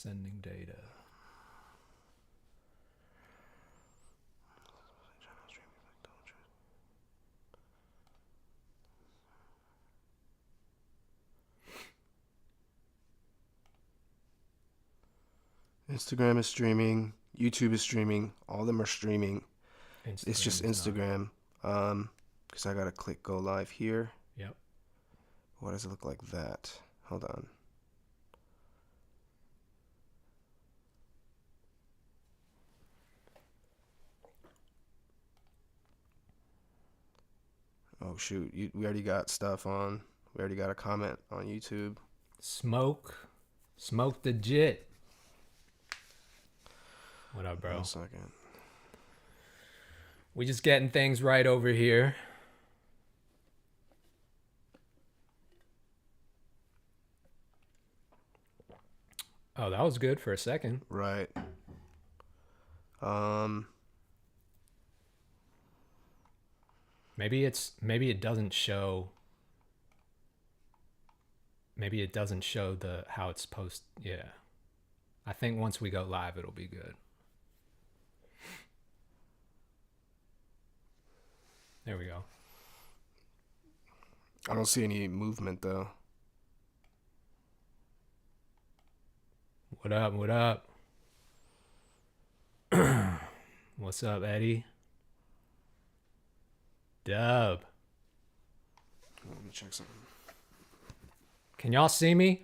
Sending data. Instagram is streaming. YouTube is streaming. All of them are streaming. It's just Instagram. Because I gotta click go live here. Yep. What does it look like that? Hold on. Oh shoot! We already got stuff on. We already got a comment on YouTube. Smoke the jit. What up, bro? 1 second. We just getting things right over here. Oh, that was good for a second. Right. Maybe it doesn't show. Maybe it doesn't show how it's supposed. Yeah. I think once we go live, it'll be good. There we go. I don't see any movement though. What up? What up? What's up, Eddie? Dub. Let me check something. Can y'all see me?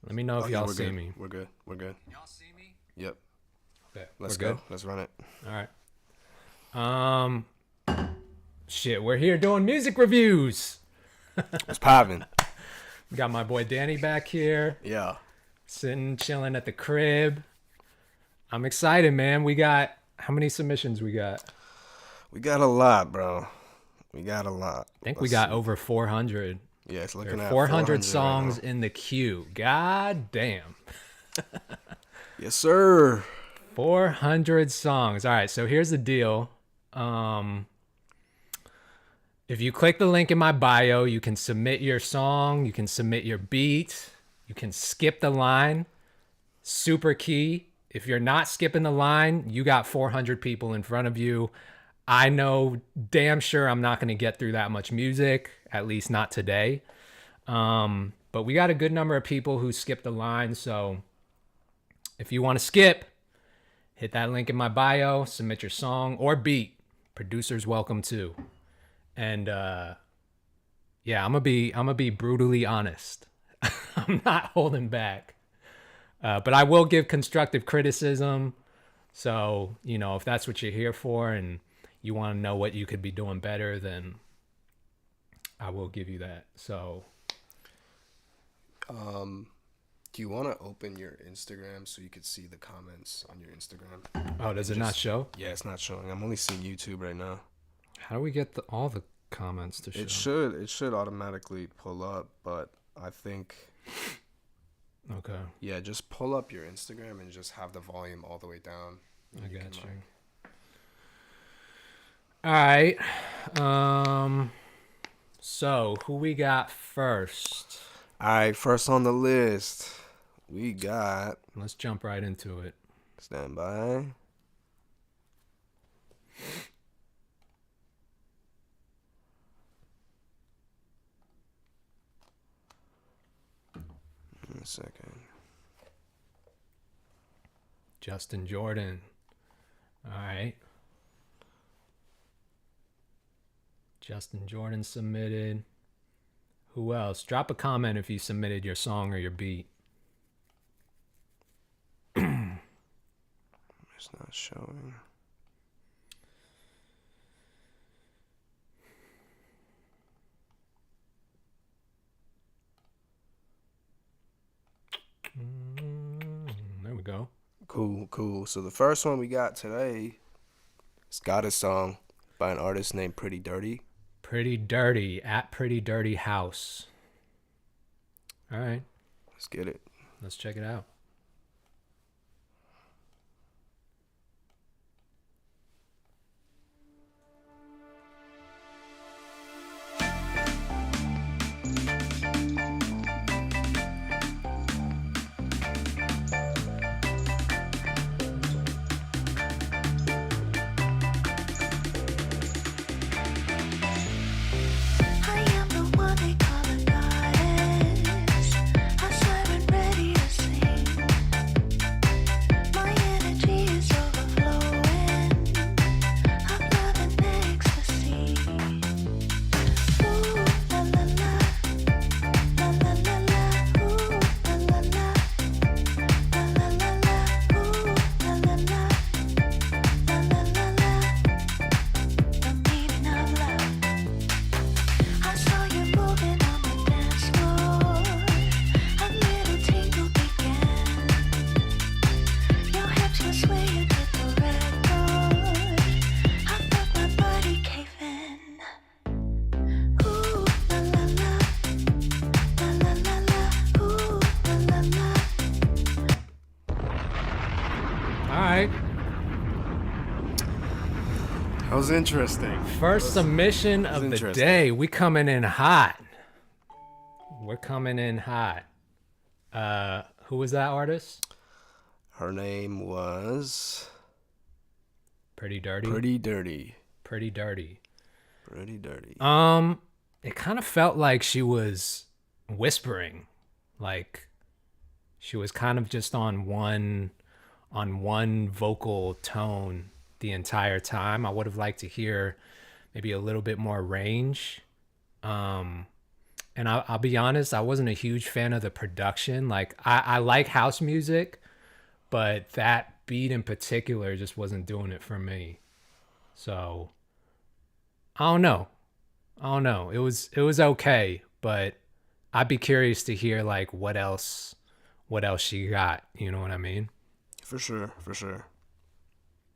Let me know if y'all see me. We're good. We're good. Y'all see me? Yep. Okay. Let's go. Let's run it. All right. Shit, we're here doing music reviews. It's popping. We got my boy Danny back here. Yeah. Sitting, chilling at the crib. I'm excited, man. We got, how many submissions we got? We got a lot, bro. We got a lot. I think we got over 400. Yeah, it's looking at 400 songs right in the queue. God damn. Yes, sir. 400 songs. All right, so here's the deal. If you click the link in my bio, you can submit your song, you can submit your beat, you can skip the line. Super key. If you're not skipping the line, you got 400 people in front of you. I know damn sure I'm not going to get through that much music, at least not today. But we got a good number of people who skipped the line. So if you want to skip, hit that link in my bio, submit your song or beat. Producers welcome too. And yeah, I'm gonna be brutally honest. I'm not holding back. But I will give constructive criticism. So, you know, if that's what you're here for and you want to know what you could be doing better, then I will give you that. So, do you want to open your Instagram so you could see the comments on your Instagram? Oh, does it not show? Yeah, it's not showing. I'm only seeing YouTube right now. How do we get all the comments to show? It should automatically pull up, but I think Okay. Yeah, just pull up your Instagram and just have the volume all the way down. I got you. All right. So who we got first? All right, first on the list, we got. Let's jump right into it. Stand by. In a second. Justin Jordan. All right. Justin Jordan submitted. Who else? Drop a comment if you submitted your song or your beat. It's not showing. There we go. Cool. So the first one we got today is Got a Song by an artist named Pretty Dirty. Pretty Dirty at Pretty Dirty House. All right. Let's get it. Let's check it out. was interesting. First submission of the day. We coming in hot. We're coming in hot. Who was that artist? Her name was Pretty Dirty. Pretty Dirty. Pretty Dirty. Pretty Dirty. It kind of felt like she was whispering, like she was kind of just on one vocal tone the entire time. I would have liked to hear maybe a little bit more range. And I'll be honest, I wasn't a huge fan of the production. Like I like house music, but that beat in particular just wasn't doing it for me. So I don't know. It was okay, but I'd be curious to hear like what else she got. You know what I mean? For sure.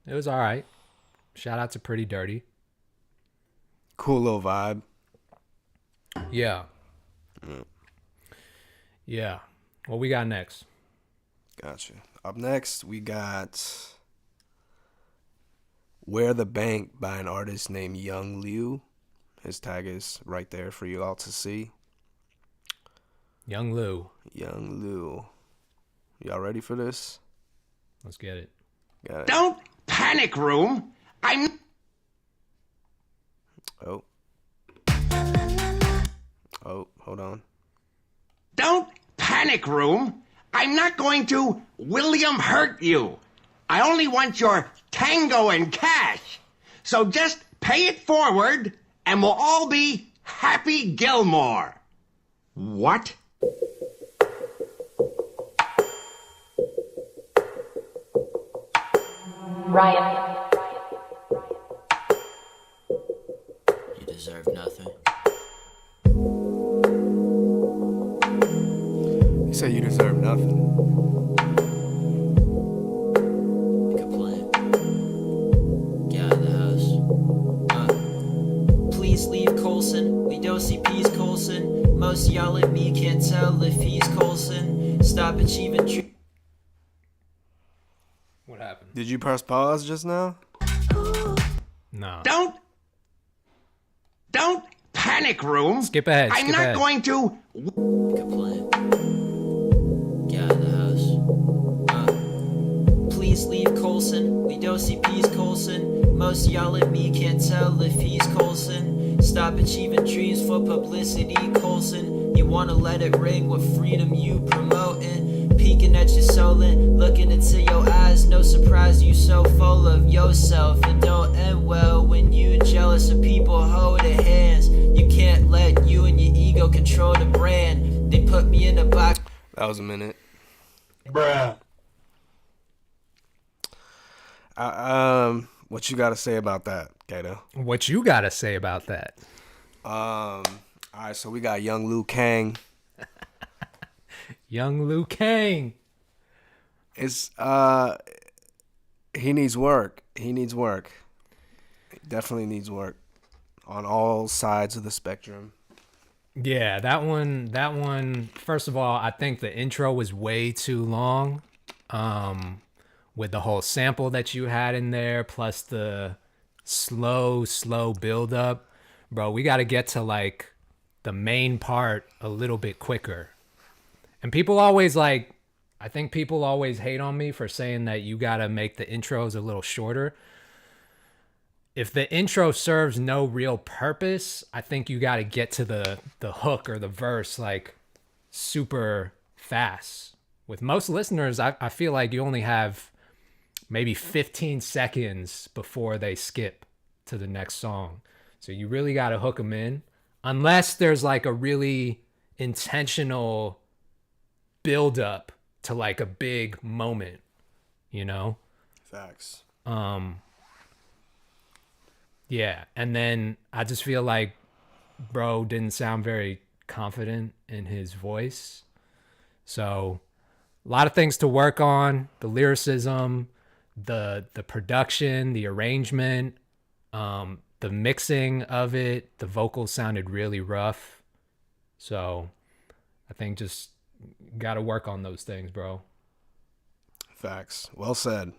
It was all right. Shout out to Pretty Dirty. Cool little vibe. Yeah. Yeah. What we got next? Gotcha. Up next, we got Where the Bank by an artist named Young Liu. His tag is right there for you all to see. Young Liu. Y'all ready for this? Let's get it. Got it. Don't panic, room. I'm... Oh, hold on. Don't panic, room. I'm not going to William hurt you. I only want your tango and cash. So just pay it forward and we'll all be Happy Gilmore. What? Ryan. You deserve nothing. You say you deserve nothing. Good plan. Get out of the house. Please leave Colson. We don't see peace, Colson. Most y'all and me can't tell if he's Colson. Stop achieving truth. What happened? Did you press pause just now? No. Don't panic, room. Skip ahead. I'm not going to... Good plan. Get out of the house. Please leave Colson. We don't see peace, Colson. Most y'all and me can't tell if he's Colson. Stop achieving dreams for publicity, Colson. You wanna let it ring with freedom you promoting. Peeking at your soul and looking into your eyes. No surprise you so full of yourself. And don't end well when you jealous of people holding hands. You can't let you and your ego control the brand. They put me in a box. That was a minute. Bruh. What you got to say about that, Kato? What you got to say about that? All right, so we got Young Liu Kang. Young Liu Kang. It's he needs work. He definitely needs work on all sides of the spectrum. Yeah, that one, first of all, I think the intro was way too long. With the whole sample that you had in there, plus the slow build up. Bro, we got to get to like the main part a little bit quicker. And people always I think people always hate on me for saying that you got to make the intros a little shorter. If the intro serves no real purpose, I think you got to get to the hook or the verse like super fast. With most listeners, I feel like you only have maybe 15 seconds before they skip to the next song. So you really got to hook them in. Unless there's like a really intentional build up to like a big moment, you know? Facts. Yeah. And then I just feel like bro didn't sound very confident in his voice. So a lot of things to work on. The lyricism, the production, the arrangement, the mixing of it. The vocals sounded really rough. So I think just got to work on those things, bro. Facts. Well said.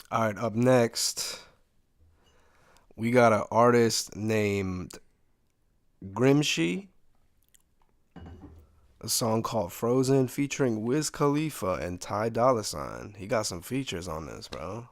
All right, up next, we got an artist named Grimmshi. A song called Frozen featuring Wiz Khalifa and Ty Dolla $ign. He got some features on this, bro.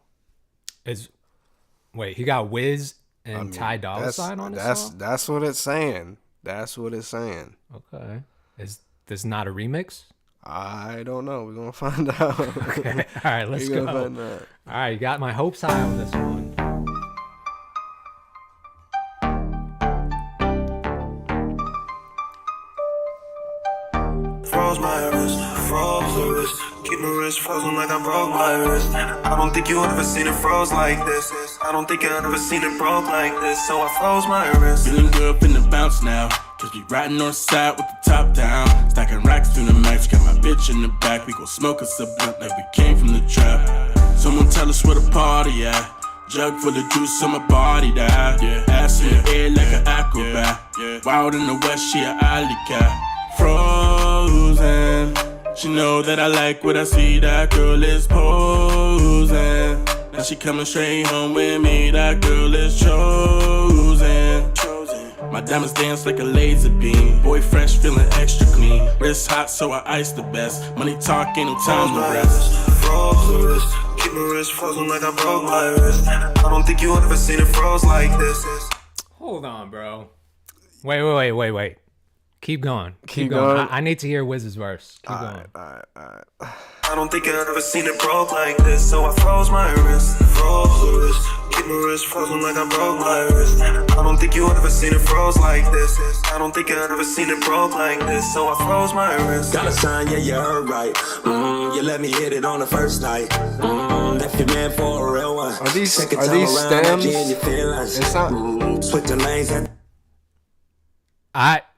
Wait, he got Wiz and Ty Dolla $ign on this song? That's what it's saying. That's what it's saying. Okay. Is this not a remix? I don't know. We're going to find out. Okay. All right, let's go. Find out. All right, you got my hopes high on this one. Froze my wrist, froze the wrist. Keep my wrist frozen like I broke my wrist. I don't think you ever seen it froze like this. I don't think I ever seen it broke like this. So I froze my wrist. Feeling good, finna bounce now. Cause we riding on the side with the top down. Stacking racks through the max. Got my bitch in the back. We gon' smoke us a blunt like we came from the trap. Someone tell us where the party at. Jug full of juice on my body that. Yeah. Ass in the air like an acrobat. Yeah. Wild in the west, she a alley cat. Frozen. She know that I like what I see. That girl is posing. Now she coming straight home with me. That girl is chosen. My diamonds dance like a laser beam. Boy fresh, feeling extra clean. Wrist hot, so I ice the best. Money talk, ain't no time to rest. Froze the wrist. Keep my wrist frozen like I broke my wrist. I don't think you ever seen it froze like this. Hold on, bro. Wait. Keep going. Keep going. I need to hear Wiz's verse. Keep going. All right. I don't think I ever seen it broke like this. So I froze my wrist. Froze the wrist. Keep my wrist frozen like I broke my wrist. I don't think you ever seen it froze like this. I don't think I ever seen it broke like this. So I froze my wrist. Got a sign, yeah, you heard right. You let me hit it on the first night. Left your man for a real one. Are these Take a time around, stems? like you in your feelings. It's not. Switch the lanes.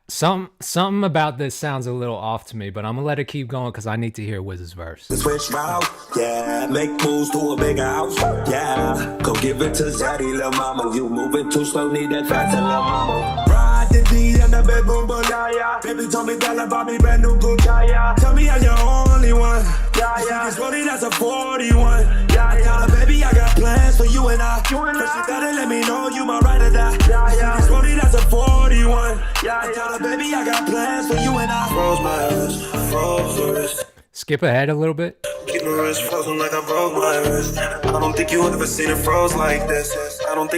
Something about this sounds a little off to me, but I'm gonna let it keep going because I need to hear Wiz's verse. Switch route, yeah. Make moves to a bigger house, yeah. Go give it to Zaddy, little mama. You moving too slow, need that fast, little mama. Ride the D in the bedroom, but yeah. Baby told me tell about me brand new good, yeah. Tell me I'm your only one, yeah. This body that's a 41, yeah. Baby, I got plans for you and I. First you gotta let me know you my ride or die, yeah. This body that's a 41, yeah. Baby, I got plans for you and I. Froze my wrist. Froze the wrist. Skip ahead a little bit. Keep my wrist frozen like I broke my wrist. I don't think you ever seen it froze like this. I don't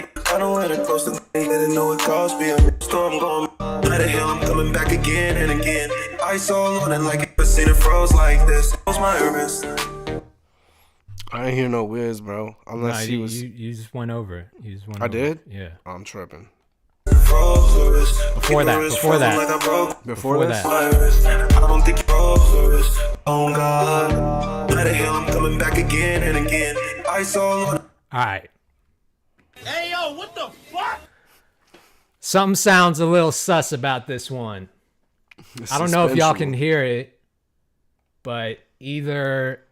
want it close to me. Didn't know it cost me a storm going. Let it hell, I'm coming back again and again. Ice all on it like you ever seen it froze like this. Froze my wrist. I ain't hear no Wiz, bro. Unless he was. You just went over it. You just went I over did? it. Yeah. I'm tripping. Before that. Before this? I don't think you froze the wrist. Oh God. Let it hell, I'm coming back again and again. Ice all on. All right. Hey, yo, what the fuck? Something sounds a little sus about this one. I don't know if y'all can hear it, but either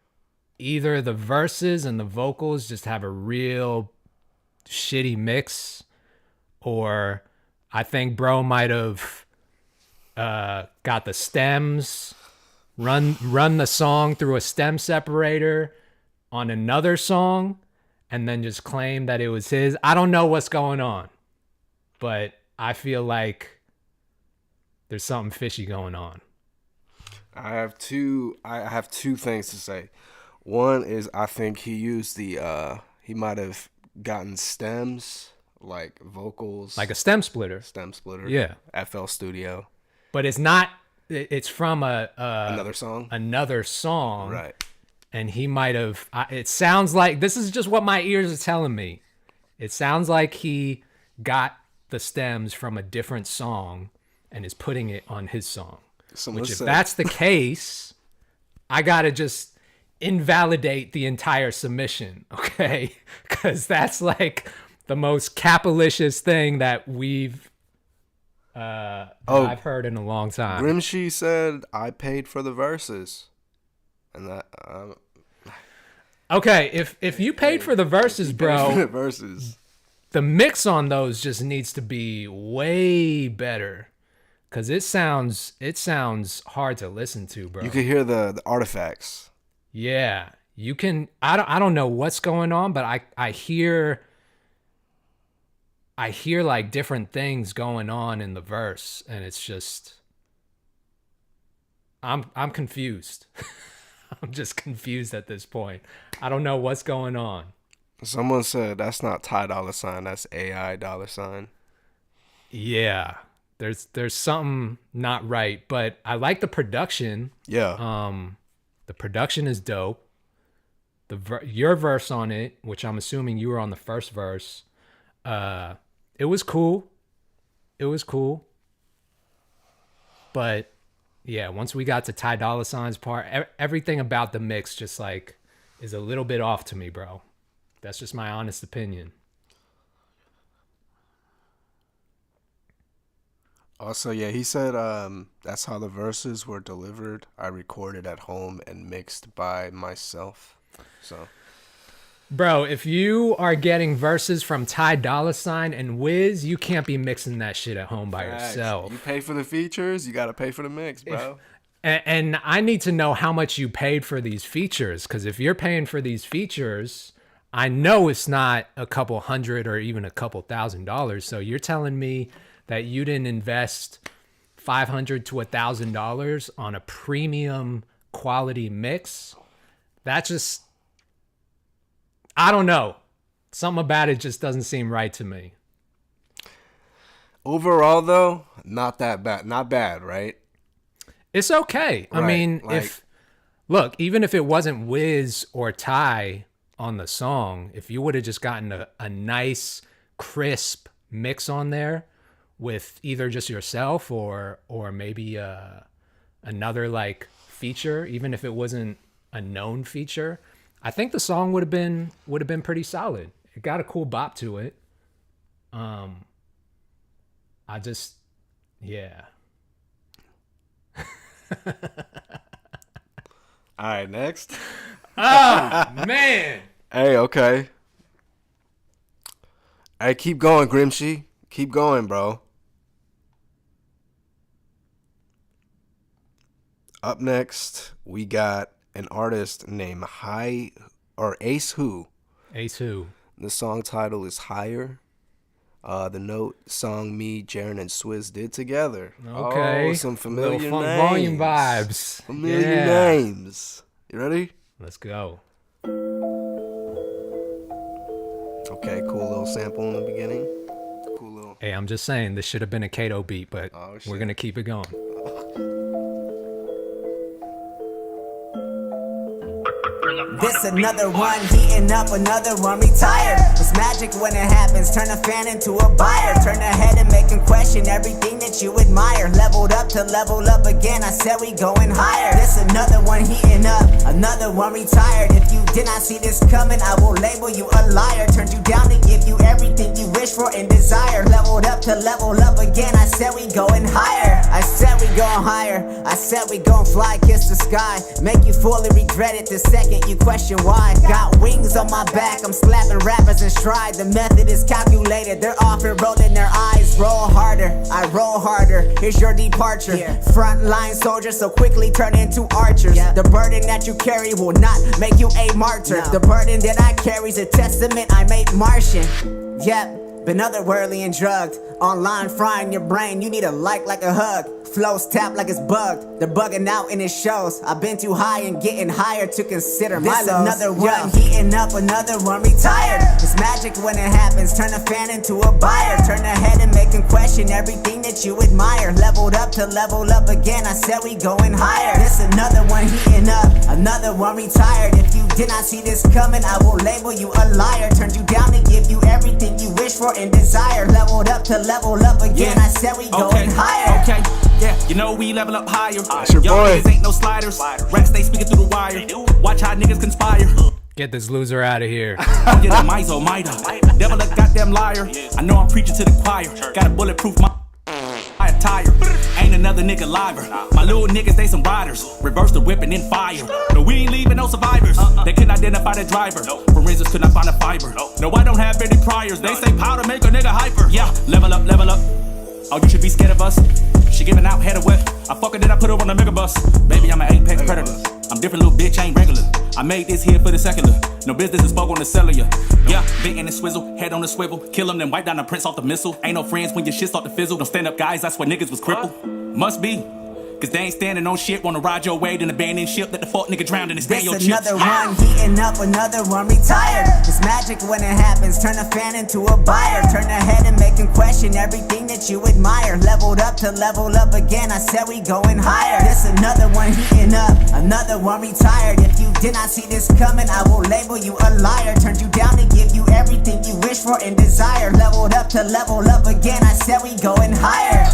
the verses and the vocals just have a real shitty mix, or I think bro might have got the stems, run the song through a stem separator on another song, and then just claim that it was his. I don't know what's going on, but I feel like there's something fishy going on. I have two things to say. One is I think he used he might have gotten stems, like vocals. Like a stem splitter. Yeah. FL Studio. But it's not, it's from another song. Right. And he might have, it sounds like, this is just what my ears are telling me. It sounds like he got the stems from a different song and is putting it on his song. If that's the case, I gotta just invalidate the entire submission, okay? Because that's like the most capitalicious thing that I've heard in a long time. Grimmshi said, "I paid for the verses," and that. Okay, if you paid for the verses, bro, the mix on those just needs to be way better, because it sounds hard to listen to, bro. You can hear the artifacts. Yeah. you can, I don't know what's going on, but I hear like different things going on in the verse, and it's just, I'm confused. I'm just confused at this point. I don't know what's going on. Someone said that's not Ty Dolla $ign, that's AI $. Yeah, there's something not right, but I like the production. Yeah. The production is dope. Your verse on it, which I'm assuming you were on the first verse, it was cool. It was cool. But yeah, once we got to Ty Dolla $ign's part, everything about the mix just like is a little bit off to me, bro. That's just my honest opinion. Also, yeah, he said that's how the verses were delivered. I recorded at home and mixed by myself. So, bro, if you are getting verses from Ty Dolla $ign and Wiz, you can't be mixing that shit at home by yourself. You pay for the features, you got to pay for the mix, bro. And I need to know how much you paid for these features, because if you're paying for these features, I know it's not a couple $100 or even a couple $1,000. So you're telling me that you didn't invest $500 to $1,000 on a premium quality mix? That just, I don't know. Something about it just doesn't seem right to me. Overall, though, not that bad. Not bad, right? It's okay. Right, I mean, like, even if it wasn't Wiz or Ty on the song, if you would have just gotten a nice, crisp mix on there with either just yourself or maybe another like feature, even if it wasn't a known feature, I think the song would have been pretty solid. It got a cool bop to it. Yeah. All right, next. Oh, man. Hey, okay. Hey, keep going, Grimmshi. Keep going, bro. Up next, we got an artist named Ace Who. Ace Who. The song title is Higher. The note song me, Jaylen, and Swizz did together. Okay. Oh, some familiar Little Funk names. Volume vibes. Familiar names. You ready? Let's go. Okay, cool little sample in the beginning. Cool little. Hey, I'm just saying, this should have been a Kato beat, but we're going to keep it going. This another one, heating up, another one retired. It's magic when it happens, turn a fan into a buyer. Turn ahead and make him question everything that you admire. Leveled up to level up again, I said we going higher. This another one, heating up, another one retired. If you did not see this coming, I will label you a liar. Turned you down to give you everything you wish for and desire. Leveled up to level up again, I said we going higher. I said we going higher, I said we gon' fly, kiss the sky. Make you fully regret it the second you question why. Got wings on my back, I'm slapping rappers in stride. The method is calculated, they're off and rolling their eyes. Roll harder, I roll harder, here's your departure. Frontline soldiers so quickly turn into archers. The burden that you carry will not make you a martyr. The burden that I carry's a testament I made Martian. Yep, been otherworldly and drugged. Online frying your brain, you need a like a hug. Flows tap like it's bugged, they're bugging out and it shows. I've been too high and getting higher to consider my lows. Another one, heating up, another one retired. It's magic when it happens, turn a fan into a buyer. Turn ahead and make him question everything that you admire. Leveled up to level up again, I said we going higher. This another one, heating up, another one retired. If you did not see this coming, I will label you a liar. Turned you down to give you everything you wish for and desire. Leveled up to level up again, I said we going higher. Okay. Yeah, you know we level up higher. That's your Young boy. niggas ain't no sliders. Rats stay speaking through the wire. Watch how niggas conspire. Get this loser out of here. I'm getting miso, Mida. Devil a goddamn liar. I know I'm preaching to the choir. Got a bulletproof my attire. Ain't another nigga liver. My little niggas, they some riders. Reverse the whip and then fire. No, we ain't leaving no survivors. They couldn't identify the driver. Forensics could not find a fiber. No, I don't have any priors. They say powder make a nigga hyper. Yeah, level up, level up. Oh, you should be scared of us. She giving out head of whip. I fuck her, then I put her on a megabus. Baby, I'm an apex predator. I'm different, little bitch, I ain't regular. I made this here for the secular. No business is spoke on the cellular. Yeah, bent in the swizzle, head on the swivel. Kill him, then wipe down the prince off the missile. Ain't no friends when your shit start to fizzle. Don't stand up, guys, that's why niggas was crippled. Must be. Cause they ain't standing on shit, wanna ride your wave in abandoned ship. Let the fuck nigga drown and stand your This chips. another one heating up, another one retired. It's magic when it happens, turn a fan into a buyer. Turn ahead and make him question everything that you admire. Leveled up to level up again, I said we going higher. This another one heating up, another one retired. If you did not see this coming, I will label you a liar. Turned you down to give you everything you wish for and desire. Leveled up to level up again, I said we going higher.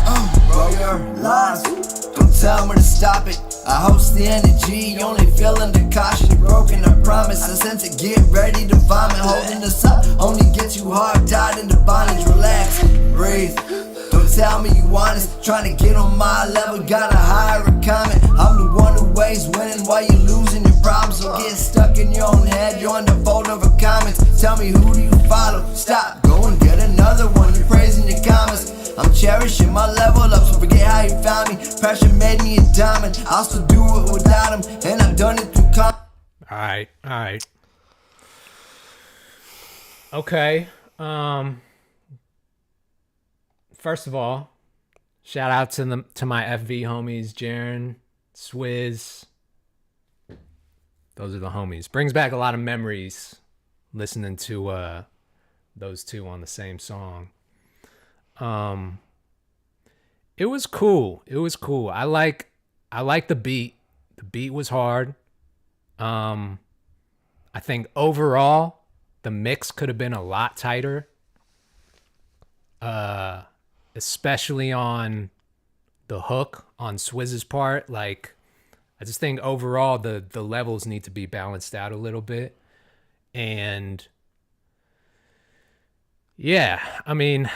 Bro, you're lost. Don't tell me to stop it. I host the energy, only feeling the caution. You broken, I promise. I sent to get ready to vomit. Holding us up only gets you hard tied into bondage. Relax, breathe. Don't tell me you honest. Trying to get on my level, gotta hire a comment. I'm the one who always winning while you losing your problems. So get stuck in your own head, you're in the folder of comments. Tell me who do you follow? Stop, go and get another one. You're praising your comments. I'm cherishing my level up, so forget how you found me. Pressure made me a diamond. I'll still do it without him, and I've done it through Alright. Okay. First of all, shout out to my FV homies, Jaren, Swizz. Those are the homies. Brings back a lot of memories listening to those two on the same song. It was cool. I like the beat. The beat was hard. I think overall the mix could have been a lot tighter. Especially on the hook on Swizz's part. Like, I just think overall the levels need to be balanced out a little bit. And yeah, I mean,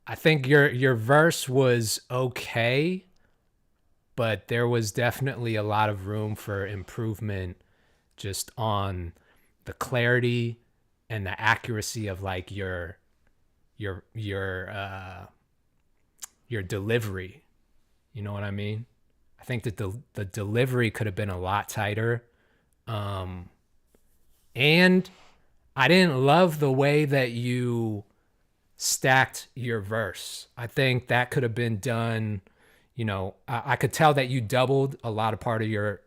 I think your verse was okay, but there was definitely a lot of room for improvement just on the clarity and the accuracy of like your delivery. You know what I mean? I think that the delivery could have been a lot tighter. And I didn't love the way that you stacked your verse. I think that could have been done. You know, I could tell that you doubled a lot of your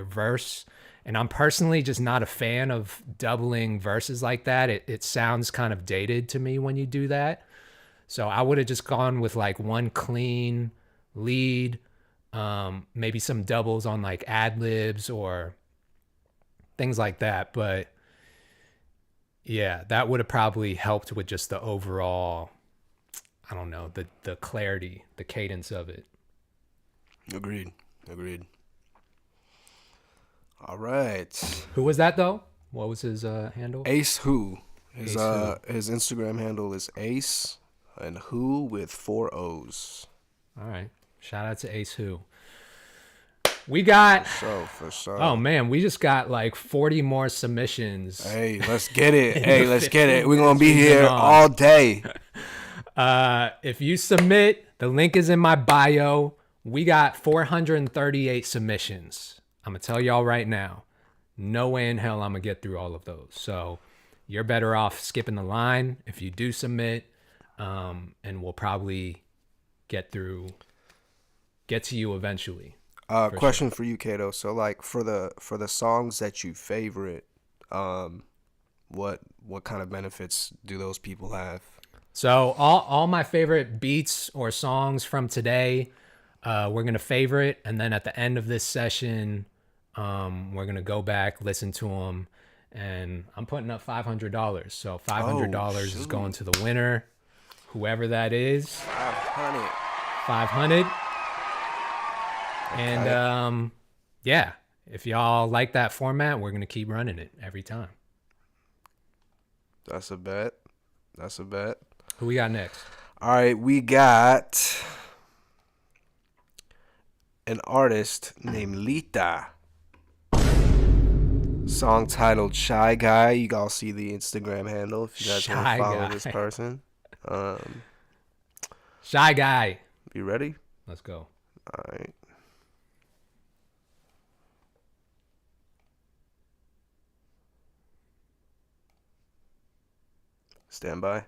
verse, and I'm personally just not a fan of doubling verses like that. It sounds kind of dated to me when you do that. So I would have just gone with like one clean lead, maybe some doubles on like ad-libs or things like that. But yeah, that would have probably helped with just the overall, I don't know, the clarity, the cadence of it. Agreed. All right. Who was that though? What was his handle? Ace Who. His Ace Who. Instagram handle is Ace and Who with 4 O's. All right. Shout out to Ace Who. We got for sure. Oh man, we just got like 40 more submissions. Hey, let's get it. We're gonna be here all day. If you submit, the link is in my bio. We got 438 submissions. I'm gonna tell y'all right now, no way in hell I'm gonna get through all of those. So you're better off skipping the line if you do submit, and we'll probably get to you eventually. Question for you, Kato. So like for the songs that you favorite, what kind of benefits do those people have? So all my favorite beats or songs from today, we're gonna favorite, and then at the end of this session, we're gonna go back, listen to them, and I'm putting up $500. So $500 is going to the winner, whoever that is. 500. And yeah, if y'all like that format, we're gonna keep running it every time. That's a bet. Who we got next? All right, we got an artist named Lita. Song titled Shy Guy. You all see the Instagram handle if you guys want to follow this person. Shy Guy. You ready? Let's go. All right. Stand by.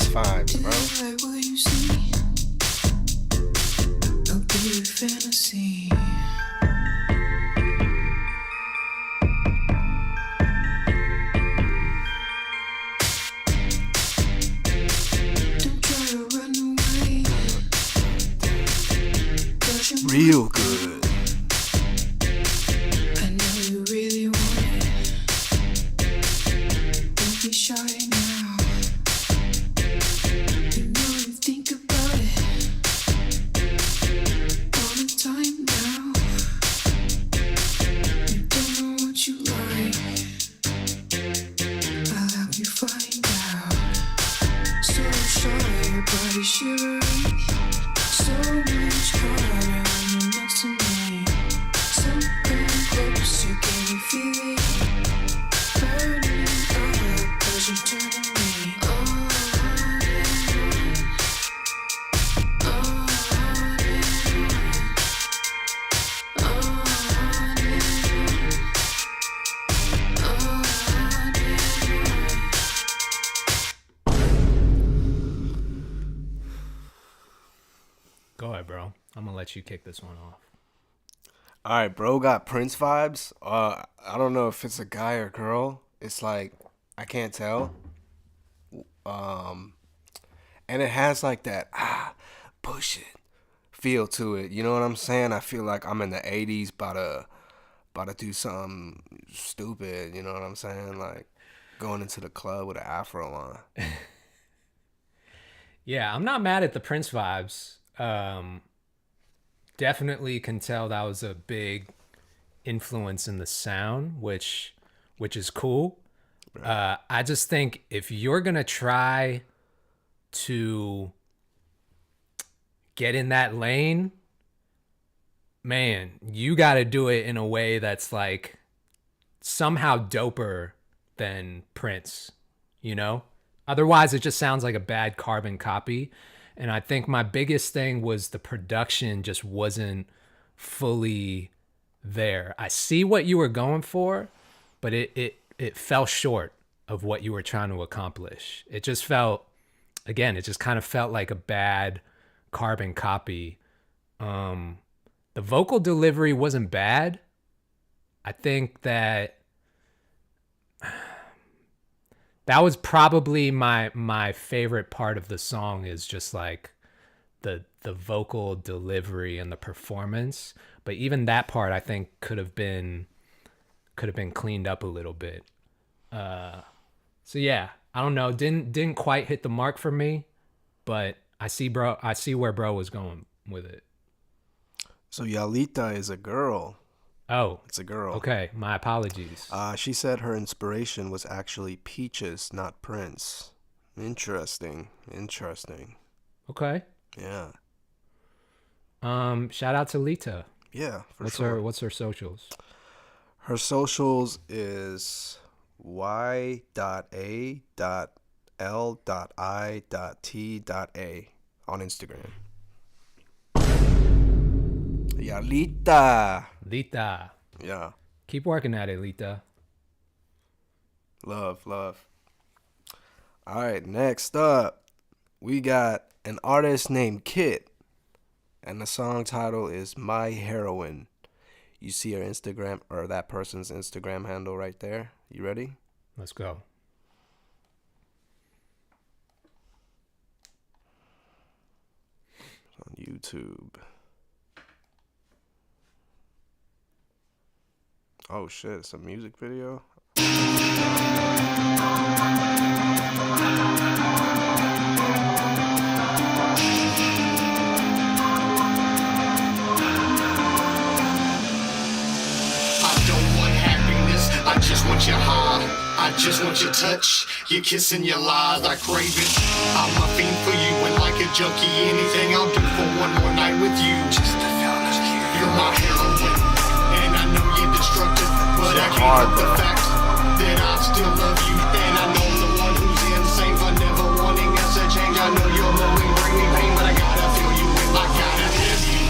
Vibes, bro. Real good. I know you really want it. Don't be shy now. You know you think about it all the time now. You don't know what you like. I'll help you find out. So shy, your body shivering. So much harder when you're next to me. So come closer, can you feel it? Burning up as you're turning me on and on, on and on, on and Go ahead, bro. I'm gonna let you kick this one off. All right, bro got Prince vibes. I don't know if it's a guy or girl. It's like I can't tell. And it has like that push it feel to it. You know what I'm saying? I feel like I'm in the 80s about to do something stupid, you know what I'm saying? Like going into the club with an afro on. Yeah, I'm not mad at the Prince vibes. Definitely can tell that was a big influence in the sound, which is cool. I just think if you're gonna try to get in that lane, man, you got to do it in a way that's like somehow doper than Prince, you know? Otherwise, it just sounds like a bad carbon copy. And I think my biggest thing was the production just wasn't fully there. I see what you were going for, but it fell short of what you were trying to accomplish. It just felt, again, it just kind of felt like a bad carbon copy. The vocal delivery wasn't bad. I think that was probably my favorite part of the song, is just like the vocal delivery and the performance. But even that part, I think could have been cleaned up a little bit. So yeah, I don't know. Didn't quite hit the mark for me, but I see where bro was going with it. So Lita is a girl. Oh, it's a girl. Okay, my apologies. She said her inspiration was actually Peaches, not Prince. Interesting. Okay. Yeah. Shout out to Lita. Yeah, for sure. What's her socials? Her socials is y.a.l.i.t.a on Instagram. Yeah, Lita. Yeah. Keep working at it, Lita. Love. All right, next up, we got an artist named Kit, and the song title is My Heroine. You see her Instagram, or that person's Instagram handle right there. You ready? Let's go. It's on YouTube. Oh shit, it's a music video? just want your high, I just want your touch, your kiss and your lies, I crave it. I'm a fiend for you, and like a junkie, anything I'll do for one more night with you. Just the feeling is here. You're my heroine, and I know you're destructive, but I can't help the fact that I still love you. And I know the one who's insane for never wanting us to change. I know you'll only bring me pain, but I gotta feel you and I gotta have you.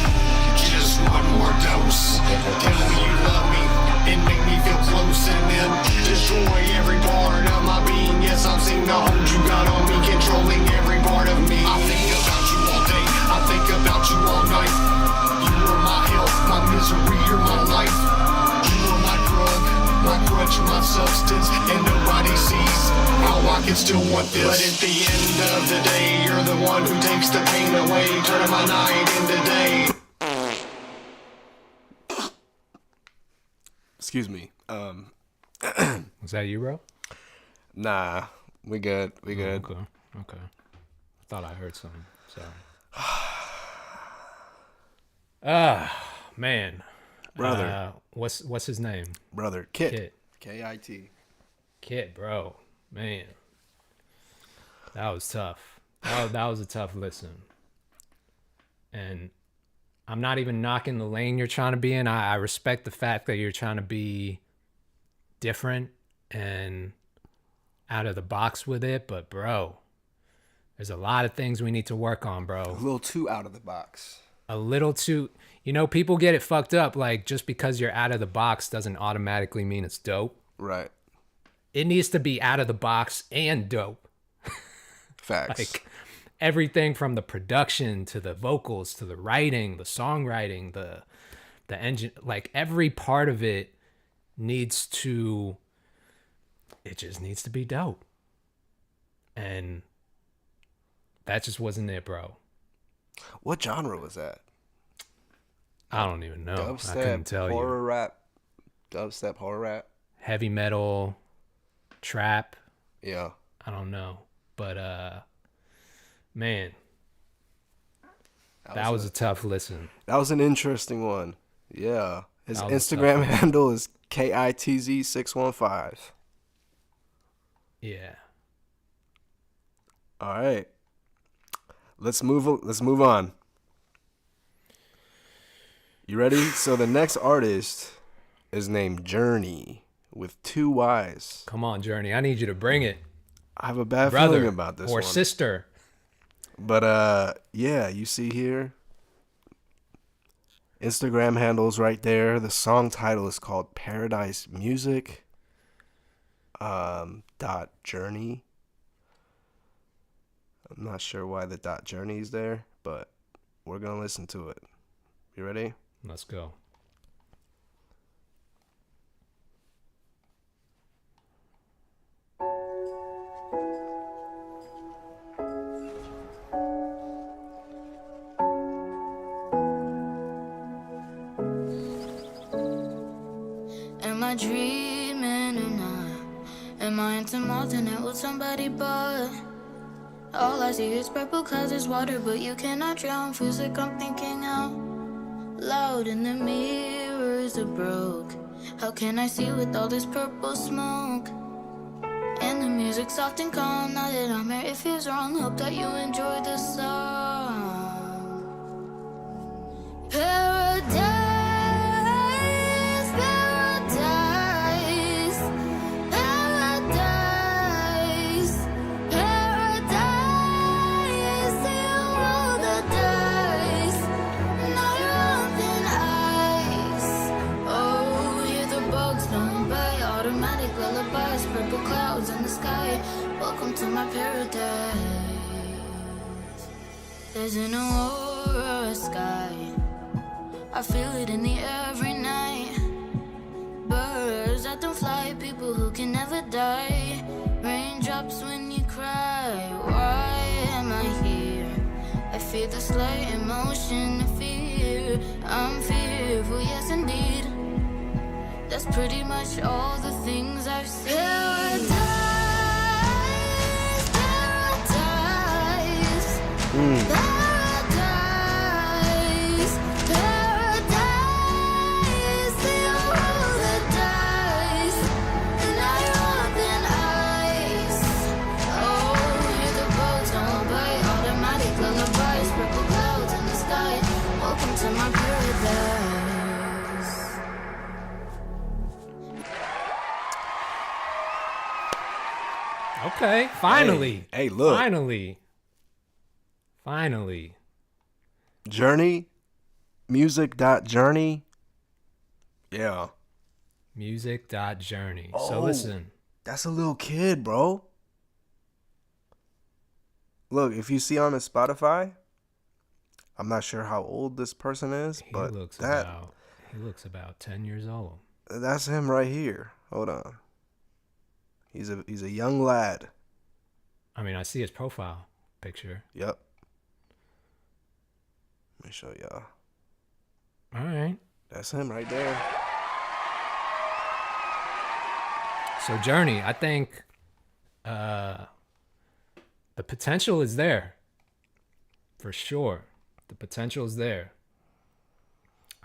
Just one more dose. Tell me you love me and make me feel close, and then destroy every part of my being. Yes, I'm seeing the hold you got on me, controlling every part of me. I think about you all day, I think about you all night. You are my health, my misery, you're my life. You are my drug, my crutch, my substance, and nobody sees how I can still want this. But at the end of the day, you're the one who takes the pain away, turning my night into day. Excuse me. Was that you, bro? Nah, we good. We good. Okay. Thought I heard something. Sorry. Man. Brother. What's his name? Brother. Kit. K-I-T. Kit, bro. Man. That was tough. That was a tough listen. And I'm not even knocking the lane you're trying to be in. I respect the fact that you're trying to be different and out of the box with it. But, bro, there's a lot of things we need to work on, bro. A little too out of the box. A little too... You know, people get it fucked up. Like, just because you're out of the box doesn't automatically mean it's dope. Right. It needs to be out of the box and dope. Facts. Like, everything from the production to the vocals to the writing, the songwriting, the engine, like every part of it just needs to be dope. And that just wasn't it, bro. What genre was that? I don't even know. Dubstep, I couldn't tell horror you. rap. Dubstep, horror rap. Heavy metal, trap. Yeah. I don't know. But man, that was a tough listen. That was an interesting one. Yeah. His That was a Instagram tough one. handle is KITZ615. Yeah. All right. Let's move on. You ready? So the next artist is named Journey with 2 Y's. Come on, Journey. I need you to bring it. I have a bad Brother feeling about this or one. sister. But yeah, you see here Instagram handles right there. The song title is called Paradise Music .journey. I'm not sure why the .journey is there, but we're going to listen to it. You ready? Let's go. Am I dreaming or not? Am I into alternate with somebody but all I see is purple clouds, there's water, but you cannot drown. Feels like I'm thinking out loud and the mirrors are broke. How can I see with all this purple smoke? And the music's soft and calm. Now that I'm here, it feels wrong. Hope that you enjoy the song. Paradise. Welcome to my paradise. There's an aurora sky. I feel it in the air every night. Birds that don't fly, people who can never die. Raindrops when you cry. Why am I here? I feel the slight emotion of fear. I'm fearful, yes indeed. That's pretty much all the things I've seen. Paradise. Paradise, paradise, they all the dice. Okay, finally. Hey, look. Finally. Journey, music.journey. Yeah. Music.journey. So Oh. listen. That's a little kid, bro. Look, if you see on his Spotify, I'm not sure how old this person is, but He looks about 10 years old. that's him right here. Hold on. He's a young lad. I mean, I see his profile picture. Yep. Let me show y'all. All right. That's him right there. So Journey, I think the potential is there. For sure. The potential is there.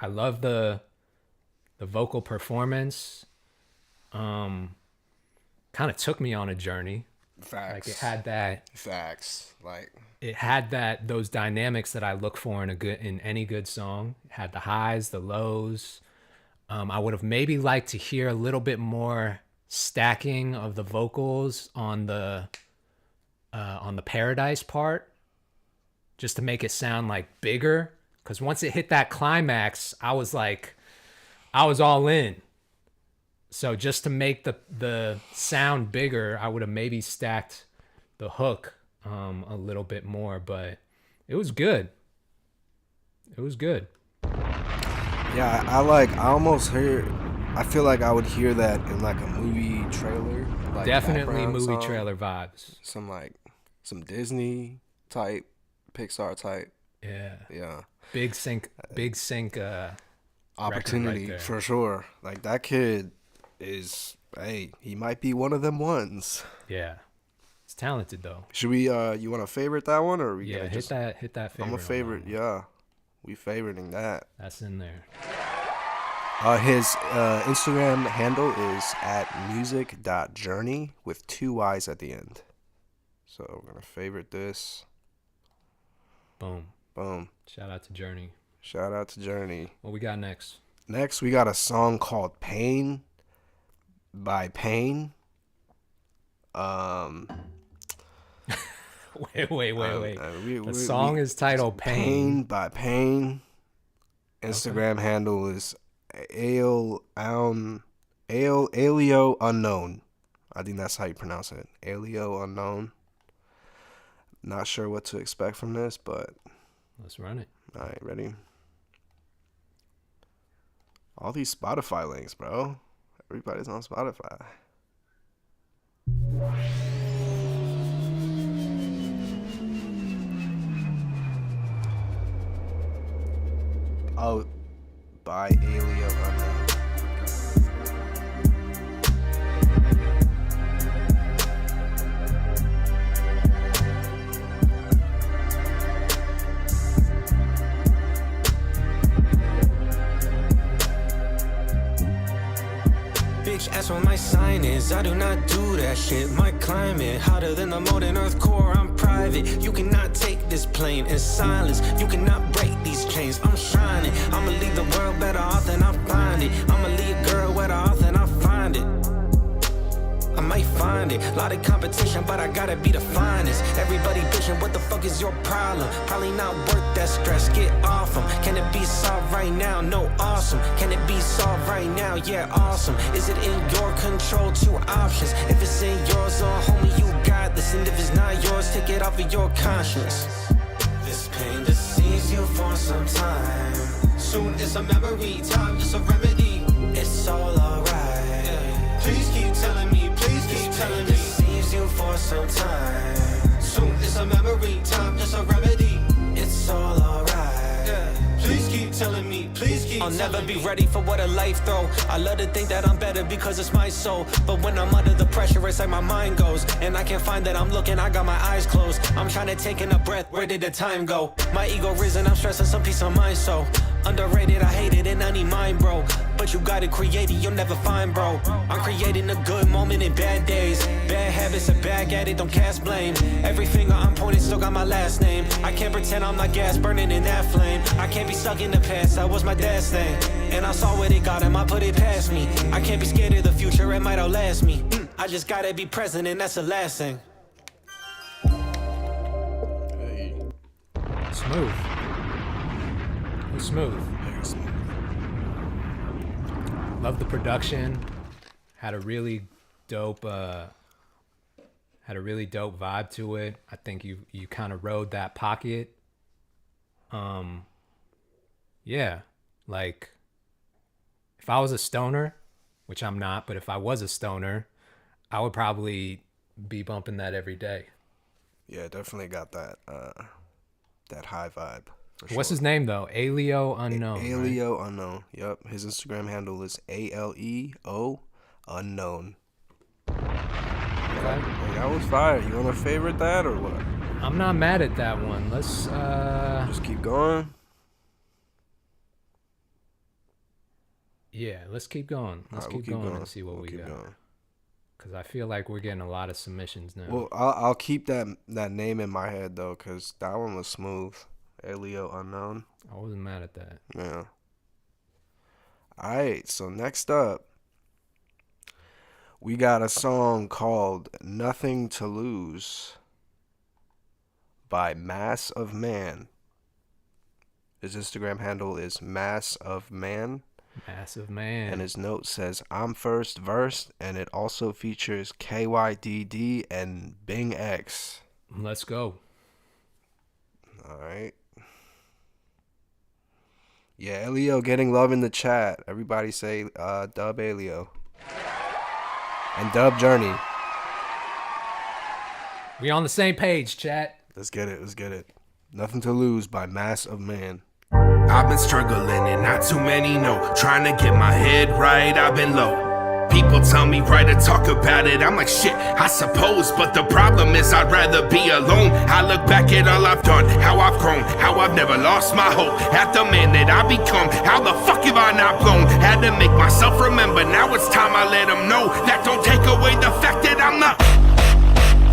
I love the vocal performance. Kind of took me on a journey. Facts. Like it had that. Facts. Like It had those dynamics that I look for in any good song. It had the highs, the lows. I would have maybe liked to hear a little bit more stacking of the vocals on the Paradise part, just to make it sound like bigger. Because once it hit that climax, I was all in. So just to make the sound bigger, I would have maybe stacked the hook a little bit more, but it was good. It was good. Yeah, I feel like I would hear that in like a movie trailer. Like Definitely background movie song. trailer vibes. Some Disney type, Pixar type. Yeah. Yeah. Big sync Opportunity right for sure. Like that kid he might be one of them ones. Yeah. It's talented though. Should we you want to favorite that one, or we Yeah, gotta hit that favorite. I'm a on favorite, that one. yeah. We favoriting that. That's in there. His Instagram handle is @music.journey with 2 Y's at the end. So we're gonna favorite this. Boom. Boom. Shout out to Journey. Shout out to Journey. What we got next? Next, we got a song called Pain by Pain. Wait. The The song is titled Pain. Pain by Pain. Instagram handle is Alio Unknown. I think that's how you pronounce it. Alio Unknown. Not sure what to expect from this, but Let's run it. all right, ready? All these Spotify links, bro. Everybody's on Spotify. Oh, by Alio Unknown. Bitch, ask what my sign is. I do not do that shit. My climate hotter than the molten earth core. I'm private. You cannot take this plane in silence. You cannot break these chains. I'm shining. I'ma leave the world better off than I find it. I'ma leave girl better off than I find it. I might find it. Lot of competition, but I gotta be the finest. Everybody bitching, what the fuck is your problem? Probably not worth that stress, get off them. Can it be solved right now? No, awesome. Can it be solved right now? Yeah, awesome. Is it in your control? 2 options. If it's in yours, homie, you got this. And if it's not yours, take it off of your conscience. This pain deceives you for some time. Soon it's a memory, time just a remedy. It's all alright. Please keep telling me, please keep telling me. Deceives you for some time. Soon it's a memory, time just a remedy. It's all alright. Please keep telling me, please keep. I'll never be ready for what a life throw. I love to think that I'm better because it's my soul. But when I'm under the pressure, it's like my mind goes. And I can't find that I'm looking, I got my eyes closed. I'm trying to take in a breath, where did the time go? My ego risen, I'm stressing some peace of mind, so underrated, I hate it, and I need mine, bro. But you gotta create it, you'll never find, bro. I'm creating a good moment in bad days. Bad habits are back at it, don't cast blame. Every finger I'm pointing still got my last name. I can't pretend I'm not gas burning in that flame. I can't be stuck in the past, that was my dad's thing. And I saw what it got him, I put it past me. I can't be scared of the future, it might outlast me. I just gotta be present, and that's the last thing. Smooth. It was smooth. Love the production. Had a really dope vibe to it. I think you kind of rode that pocket. Yeah, like if I was a stoner, which I'm not, but if I was a stoner, I would probably be bumping that every day. Yeah, definitely got that that high vibe. What's his name though? Alio Unknown. Alio Unknown. Yep. His Instagram handle is ALEO Unknown. Hey, that was fire. You want to favorite that or what? I'm not mad at that one. Let's just keep going. Yeah, let's keep going. Let's keep going and see what we got. Because I feel like we're getting a lot of submissions now. Well, I'll keep that name in my head though, because that one was smooth. Alio Unknown. I wasn't mad at that. Yeah. All right, so next up, we got a song called Nothing to Lose by Mass of Man. His Instagram handle is Mass of Man. Massive Man. And his note says, I'm first verse, and it also features KYDD and Bing X. Let's go. All right. Yeah, Alio getting love in the chat. Everybody say dub Alio. And dub Journey. We on the same page, chat. Let's get it. Let's get it. Nothing to Lose by Mass of Man. I've been struggling and not too many know. Trying to get my head right, I've been low. People tell me right to talk about it. I'm like shit, I suppose. But the problem is I'd rather be alone. I look back at all I've done, how I've grown, how I've never lost my hope. At the man that I become, how the fuck have I not blown? Had to make myself remember, now it's time I let them know. That don't take away the fact that I'm not.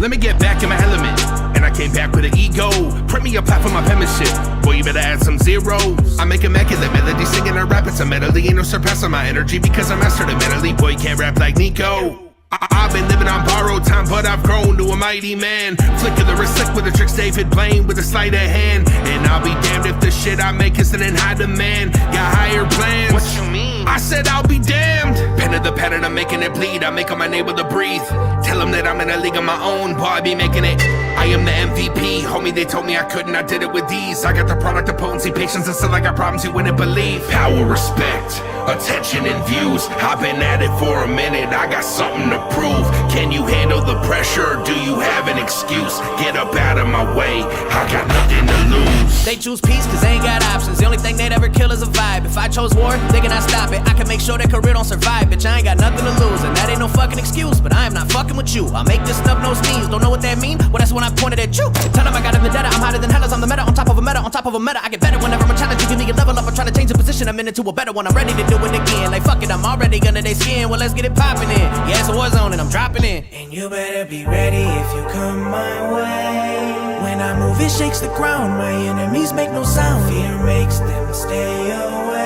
Let me get back in my element. And I came back with an ego. Print me a platform of penmanship. Boy, you better add some zeros. I make immaculate melody, singing and rapping some melody. Ain't no surpassing my energy because I mastered it mentally. Boy, you can't rap like Nico. I've been living on borrowed time, but I've grown to a mighty man. Flick of the wrist, slick with the tricks David Blaine with a sleight of hand. And I'll be damned if the shit I make isn't in high demand. Got higher plans. What you mean? I said I'll be damned. Pen of the pattern, I'm making it bleed. I'm making my neighbor to breathe. Tell them that I'm in a league of my own, boy, I be making it. I am the MVP, homie, they told me I couldn't, I did it with ease. I got the product of potency, patience, and still I got problems you wouldn't believe. Power, respect, attention, and views. I've been at it for a minute, I got something to prove. Can you handle the pressure, or do you have an excuse? Get up out of my way, I got nothing to lose. They choose peace cause they ain't got options. The only thing they'd ever kill is a vibe. If I chose war, they cannot stop it. I can make sure their career don't survive, bitch, I ain't got nothing to lose. And that ain't no fucking excuse, but I am not fucking with you. I make this stuff no sneeze, don't know what that mean? Well, that's when I pointed at you. Tell them I got in the data, I'm hotter than hellas. I'm the meta, on top of a meta, on top of a meta. I get better whenever I'm challenged, you give me a level up. I'm trying to change the position, I'm into a better one. I'm ready to do it again. Like fuck it, I'm already under their skin. Well, let's get it popping in. Yeah, it's a war zone and I'm dropping in. And you better be ready if you come my way. When I move, it shakes the ground. My enemies make no sound. Fear makes them stay away.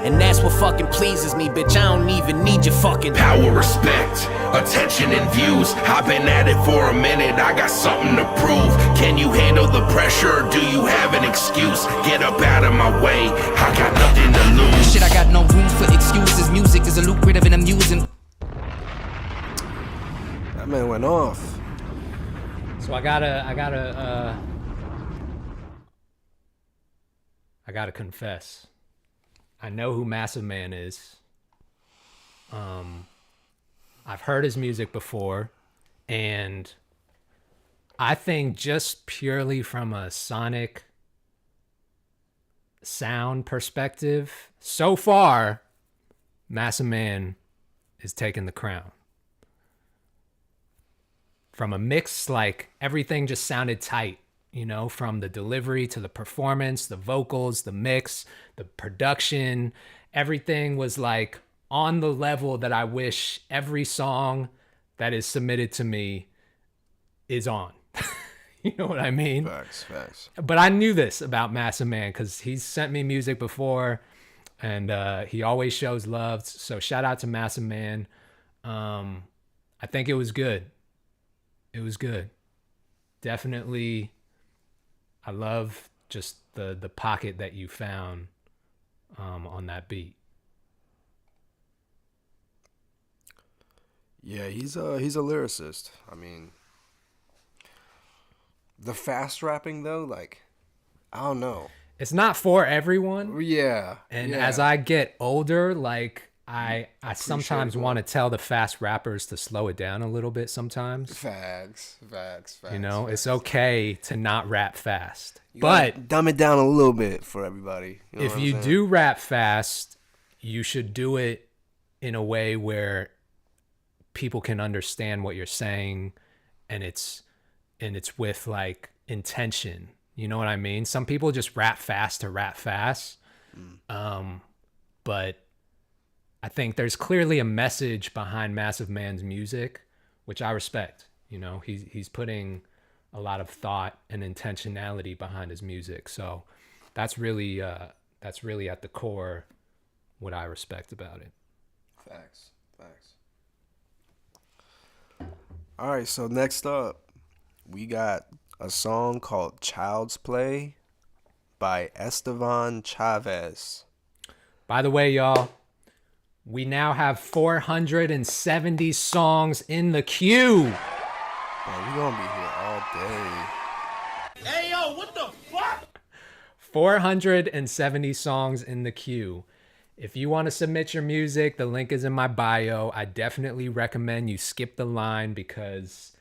And that's what fucking pleases me, bitch. I don't even need your fucking power, respect, attention, and views. I've been at it for a minute, I got something to prove. Can you handle the pressure, or do you have an excuse? Get up out of my way, I got nothing to lose. Shit, I got no room for excuses. Music is a lucrative and amusing. That man went off. So I gotta confess. I know who Massive Man is. I've heard his music before, and I think just purely from a sonic sound perspective, so far, Massive Man is taking the crown. From a mix, like everything just sounded tight. You know, from the delivery to the performance, the vocals, the mix, the production, everything was like on the level that I wish every song that is submitted to me is on. You know what I mean? Facts. But I knew this about Massive Man because he's sent me music before and he always shows love. So shout out to Massive Man. I think it was good. It was good. Definitely, I love just the pocket that you found on that beat. Yeah, he's a lyricist. I mean, the fast rapping though, like, I don't know. It's not for everyone. Yeah. And yeah. as I get older, like I sometimes want to tell the fast rappers to slow it down a little bit sometimes. Facts. You know, it's okay to not rap fast. You But gotta dumb it down a little bit for everybody. You know if what you I'm saying? do rap fast, you should do it in a way where people can understand what you're saying, and it's with like intention. You know what I mean? Some people just rap fast to rap fast. But I think there's clearly a message behind Massive Man's music, which I respect. You know, he's putting a lot of thought and intentionality behind his music. So that's really at the core what I respect about it. Facts. All right, so next up, we got a song called Child's Play by Estavan Chavez. By the way, y'all, we now have 470 songs in the queue. Man, we're going to be here all day. Hey, yo, what the fuck? 470 songs in the queue. If you want to submit your music, the link is in my bio. I definitely recommend you skip the line because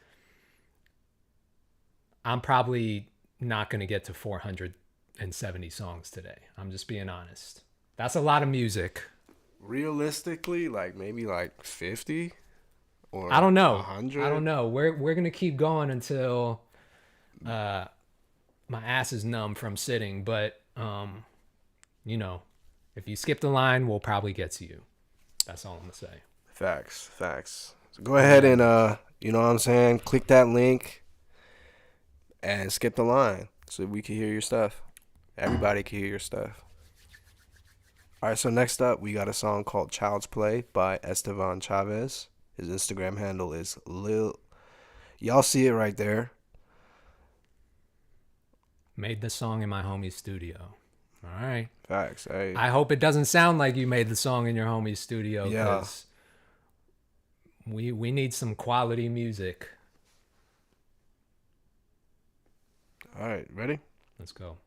I'm probably not going to get to 470 songs today. I'm just being honest. That's a lot of music. Realistically, like maybe like 50 or I don't know. 100. I don't know. We're going to keep going until my ass is numb from sitting, but you know, if you skip the line, we'll probably get to you. That's all I'm gonna say. Facts. So go ahead and you know what I'm saying, click that link and skip the line so we can hear your stuff. Everybody can hear your stuff. All right, so next up we got a song called Child's Play by Estavan Chavez. His Instagram handle is Lil. Y'all see it right there. Made the song in my homie's studio. All right. Facts. Hey. I hope it doesn't sound like you made the song in your homie's studio, because we need some quality music. All right, ready? Let's go.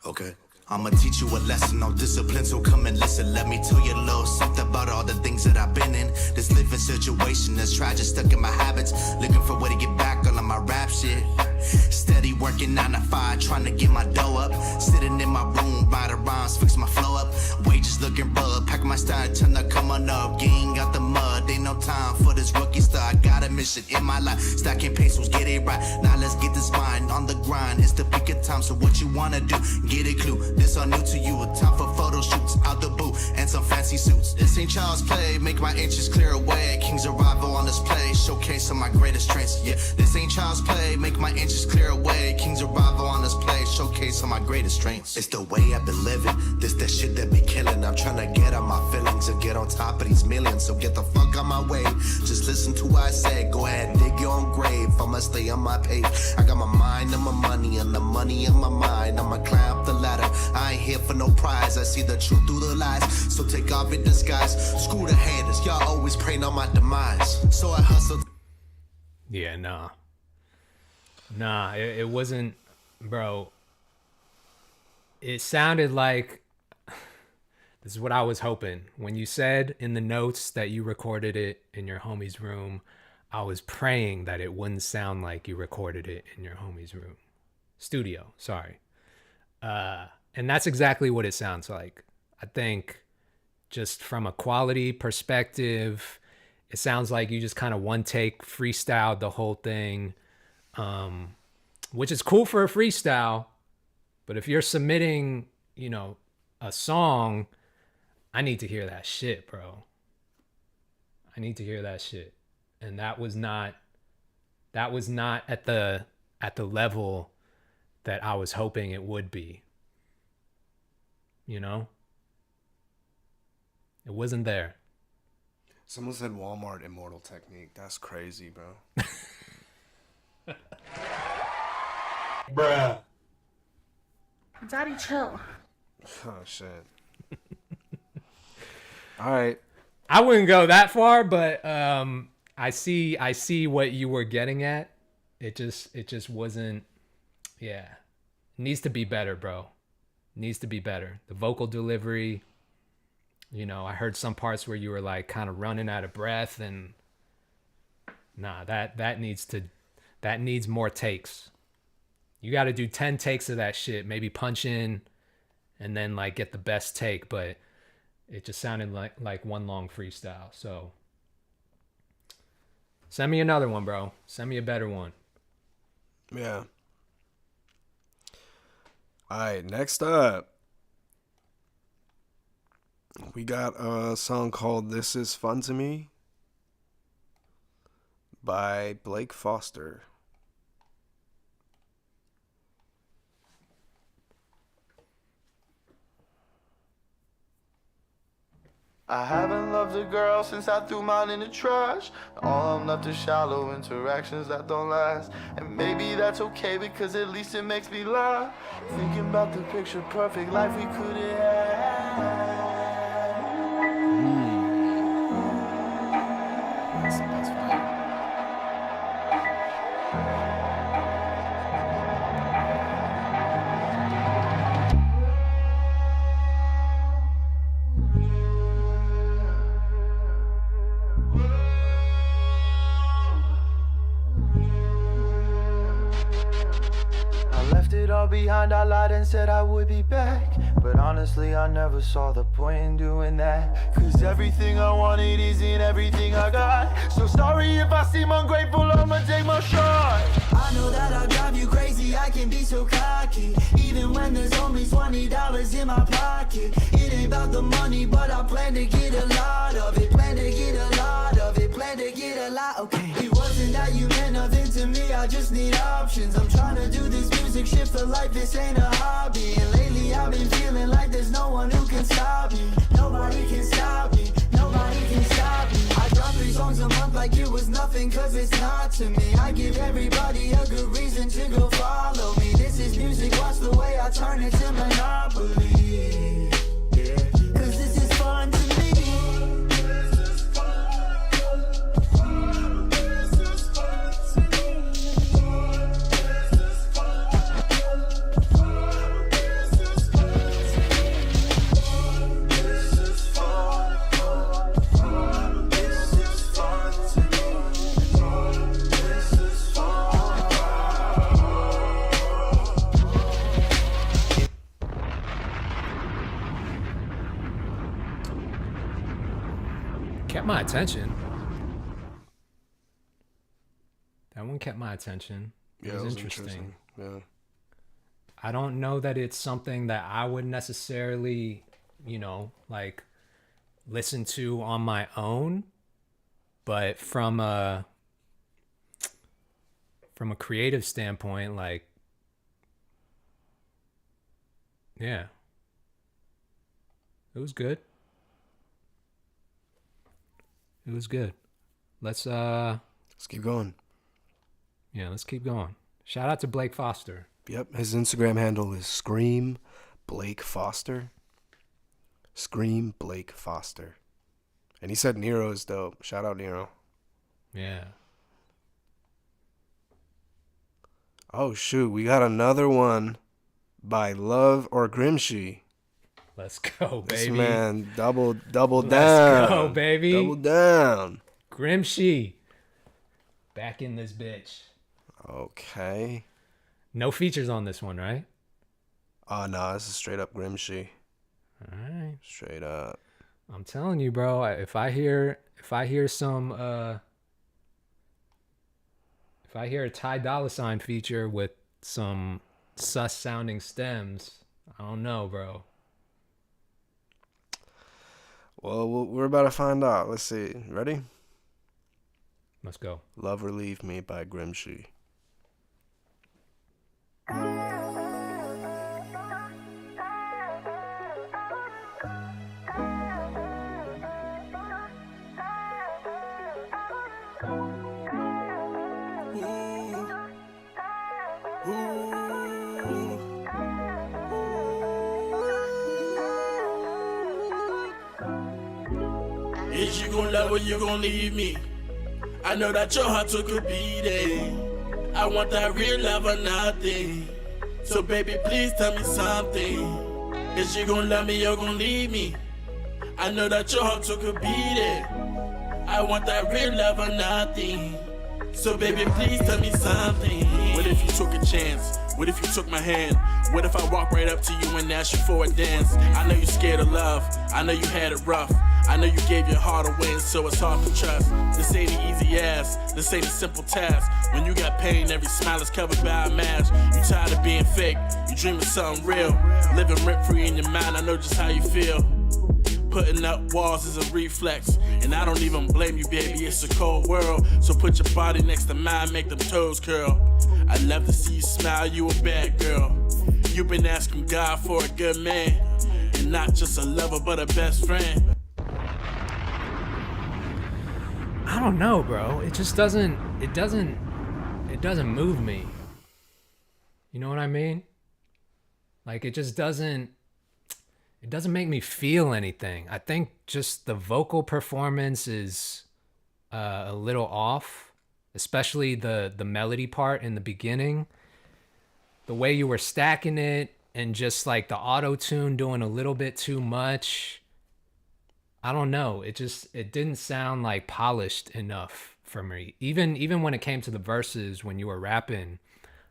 Okay. I'ma teach you a lesson on discipline, so come and listen. Let me tell you a little something about all the things that I've been in. This living situation is tragic, stuck in my habits. Looking for a way to get back on my rap shit. Steady working 9 to 5, trying to get my dough up. Sitting in my room, write rhymes, fix my flow up. Wages looking rough, pack my style, turn to come on up. Gang out the mud, ain't no time for this rookie star. I got a mission in my life, stacking pesos, get it right. Now let's get this mind on the grind. It's the peak of time, so what you wanna do? Get a clue. This all new to you, time for photo shoots out the booth and some fancy suits. This ain't child's play, make my inches clear away. King's arrival on display, showcase of my greatest strengths. Yeah, this ain't child's play, make my inches clear away. King's arrival on display, showcase of my greatest strengths. It's the way I've been living, this that shit that be killing. I'm trying to get on my feelings and get on top of these millions. So get the fuck out my way, just listen to what I say. Go ahead, dig your own grave, I'ma stay on my page. I got my mind and my money and the money in my mind. I'ma climb up the ladder, I ain't here for no prize. I see the truth through the lies, so take off in disguise. Screw the haters, y'all always praying on my demise. So I hustle. Yeah, nah, it wasn't, bro. It sounded like, this is what I was hoping. When you said in the notes that you recorded it in your homie's room, I was praying that it wouldn't sound like you recorded it in your homie's room. Studio, sorry. And that's exactly what it sounds like. I think just from a quality perspective, It sounds like you just kind of one take freestyled the whole thing, which is cool for a freestyle. But if you're submitting, you know, a song, I need to hear that shit, bro. I need to hear that shit. And that was not at the level that I was hoping it would be. You know? It wasn't there. Someone said Walmart Immortal Technique. That's crazy, bro. Bruh. Daddy, chill. Oh, shit. All right. I wouldn't go that far, but I see what you were getting at. It just wasn't. Yeah, it needs to be better, bro. It needs to be better. The vocal delivery. You know, I heard some parts where you were like kind of running out of breath, and nah, that needs more takes. You got to do 10 takes of that shit. Maybe punch in, and then like get the best take, but. It just sounded like one long freestyle. So send me another one, bro. Send me a better one. Yeah. All right, next up, we got a song called This Is Fun to Me by Blake Foster. I haven't loved a girl since I threw mine in the trash. All I'm left is shallow interactions that don't last. And maybe that's okay because at least it makes me laugh. Thinking about the picture perfect life we could have had. That's fine. All behind, I lied and said I would be back. But honestly, I never saw the point in doing that. Cause everything I wanted isn't everything I got. So sorry if I seem ungrateful, I'ma take my shot. I know that I drive you crazy, I can be so cocky. Even when there's only $20 in my pocket. It ain't about the money, but I plan to get a lot of it. Plan to get a lot of it, plan to get a lot, okay. It wasn't that you meant nothing to me, I just need options. I'm trying to do this music shit for life, this ain't a hobby. And lately I've been feeling like there's no one who can stop me. Nobody can stop me, nobody can stop me. I drop 3 songs a month like it was nothing, cause it's not to me. I give everybody a good reason to go follow me. This is music, watch the way I turn it to Monopoly. Yeah, cause this is fun to me. Kept my attention. That one kept my attention. It was interesting. Yeah. I don't know that it's something that I would necessarily, you know, like listen to on my own, but from a creative standpoint, like, yeah, it was good. It was good. Let's keep going. Yeah, let's keep going. Shout out to Blake Foster. Yep, his Instagram handle is Scream Blake Foster. Scream Blake Foster. And he said Nero is dope. Shout out Nero. Yeah. Oh shoot, we got another one by Love or Grimmshi. Let's go, baby. This man double down. Let's go, baby. Double down. Grimmshi. Back in this bitch. Okay. No features on this one, right? Oh, no, this is straight up Grimmshi. All right. Straight up. I'm telling you, bro, if I hear if I hear a Ty Dolla $ign feature with some sus sounding stems, I don't know, bro. Well, we're about to find out. Let's see. Ready? Let's go. Love or Leave Me by Grimmshi. Is you gon' love or you gon' leave me? I know that your heart took a beating. I want that real love or nothing. So baby, please tell me something. Is you gon' love me or gon' leave me? I know that your heart took a beating. I want that real love or nothing. So baby, please tell me something. What if you took a chance? What if you took my hand? What if I walk right up to you and ask you for a dance? I know you're scared of love. I know you had it rough. I know you gave your heart away and so it's hard to trust. This ain't an easy ass. This ain't a simple task. When you got pain, every smile is covered by a mask. You tired of being fake. You dream of something real. Living rent free in your mind. I know just how you feel. Putting up walls is a reflex. And I don't even blame you, baby, it's a cold world. So put your body next to mine, make them toes curl. I'd love to see you smile, you a bad girl. You've been asking God for a good man. And not just a lover, but a best friend. I don't know, bro. It just doesn't move me. You know what I mean? Like, it doesn't make me feel anything. I think just the vocal performance is a little off, especially the melody part in the beginning. The way you were stacking it and just like the auto-tune doing a little bit too much. I don't know. It didn't sound like polished enough for me. Even when it came to the verses, when you were rapping,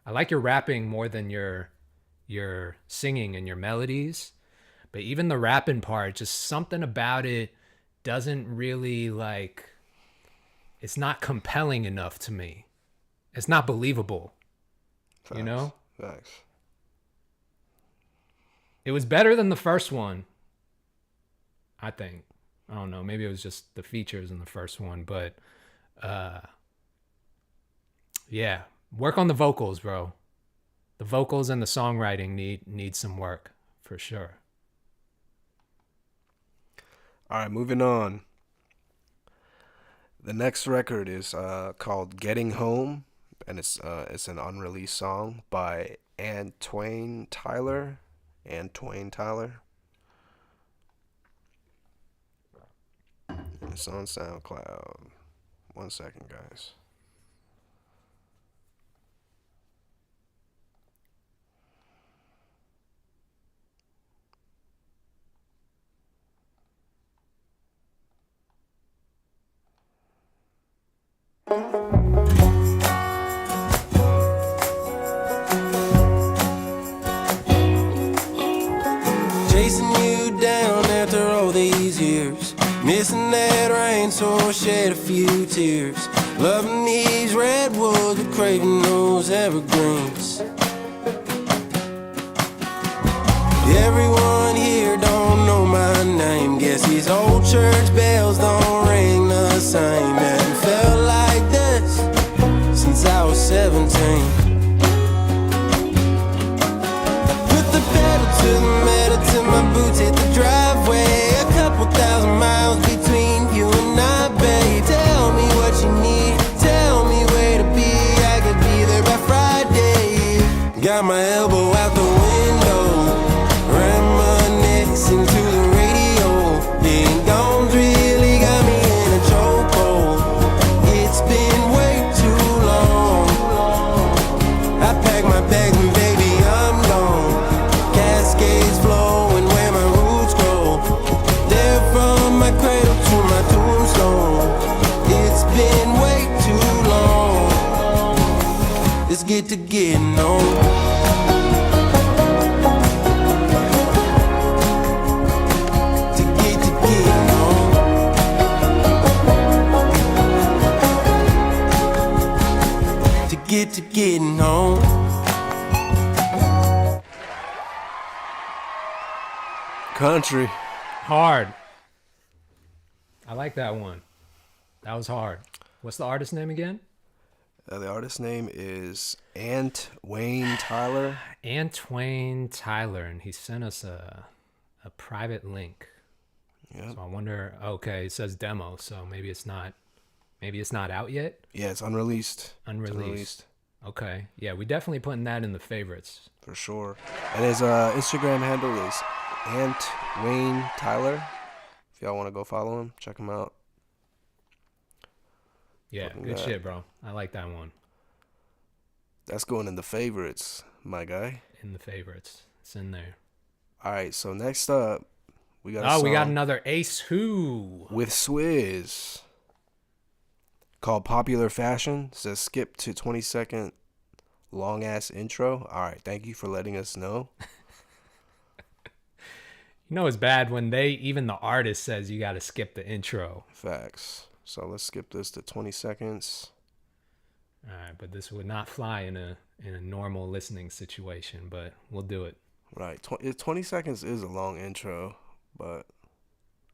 I like your rapping more than your singing and your melodies. But even the rapping part, just something about it doesn't really like, it's not compelling enough to me. It's not believable. Facts. You know? Facts. It was better than the first one, I think. I don't know. Maybe it was just the features in the first one, but yeah, work on the vocals, bro. The vocals and the songwriting need some work for sure. All right, moving on. The next record is called "Getting Home," and it's an unreleased song by Antwane Tyler. It's on SoundCloud. 1 second, guys. Chasing you down after all these years, missing that rain, so I shed a few tears. Loving these redwoods, but craving those evergreens. Everyone here don't know my name. Guess these old church bells don't ring the same. Hadn't felt like this since I was 17. Put the pedal to the metal till my boots hit the driveway. A couple thousand miles between you and I, babe. Tell me what you need, tell me where to be. I could be there by Friday. Got my elbow out the window, reminiscing to the radio. Being gone's really got me in a chokehold. It's been way too long. I pack my bags and baby I'm gone. Cascades flowing where my roots grow. There from my cradle to my tombstone. It's been way too long. Let's get to getting on. get to getting home. Country. Hard. I like that one. That was hard. What's the artist name again? The artist name is Antwane Tyler. Antwane Tyler, and he sent us a private link. Yep. So I wonder. Okay, it says demo, so maybe it's not out yet. Yeah, it's unreleased. Unreleased. Okay. Yeah, we definitely putting that in the favorites for sure. And his Instagram handle is Antwane Tyler. If y'all want to go follow him, check him out. Yeah, good shit, bro. I like that one. That's going in the favorites, my guy. In the favorites. It's in there. All right, so next up, we got we got another Ace Who with Swizz called Popular Fashion. It says skip to 20-second long ass intro. All right, thank you for letting us know. You know it's bad when even the artist says you got to skip the intro. Facts. So let's skip this to 20 seconds. All right, but this would not fly in a normal listening situation, but we'll do it. Right. 20 seconds is a long intro, but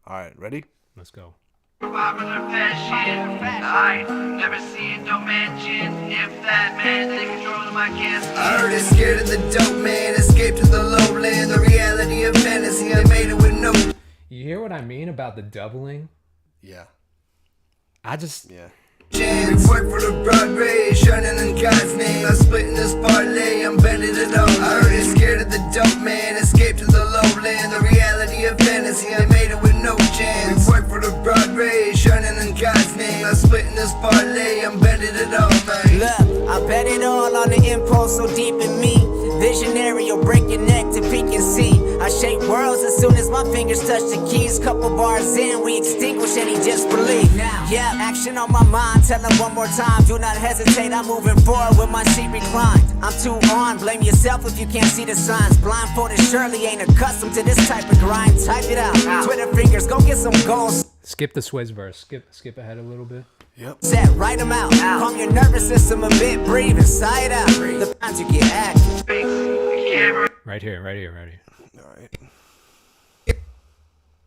all right, ready? Let's go. Popular fashion, I never seen no mention. If that man they control my gas. I heard it's scared of the dope man, escape to the lowland, the reality of fantasy. I made it with no. You hear what I mean about the doubling? Yeah. Yeah. Chance. Work for the Broadway, shining in God's name. I'm splitting this parlay, I'm bending it all. I heard it's scared of the dope man, escape to the lowland, the reality of fantasy. I made it with no chance. Work for the Broadway, shining in God's name. I'm splitting this parlay, I'm bending it all, man. Look, I bet it all on the impulse so deep in me. Visionary, you'll break your neck to peek and see. I shape worlds as soon as my fingers touch the keys. Couple bars in, we extinguish any disbelief. Yeah, action on my mind, tell them one more time. Do not hesitate, I'm moving forward with my seat reclined. I'm too on, blame yourself if you can't see the signs. Blindfolded surely ain't accustomed to this type of grind. Type it out, Twitter fingers, go get some goals. Skip the Swizz verse, skip ahead a little bit. Yep. Set, write them out. Calm your nervous system a bit, breathe inside out. The times you get active. Right here. All right.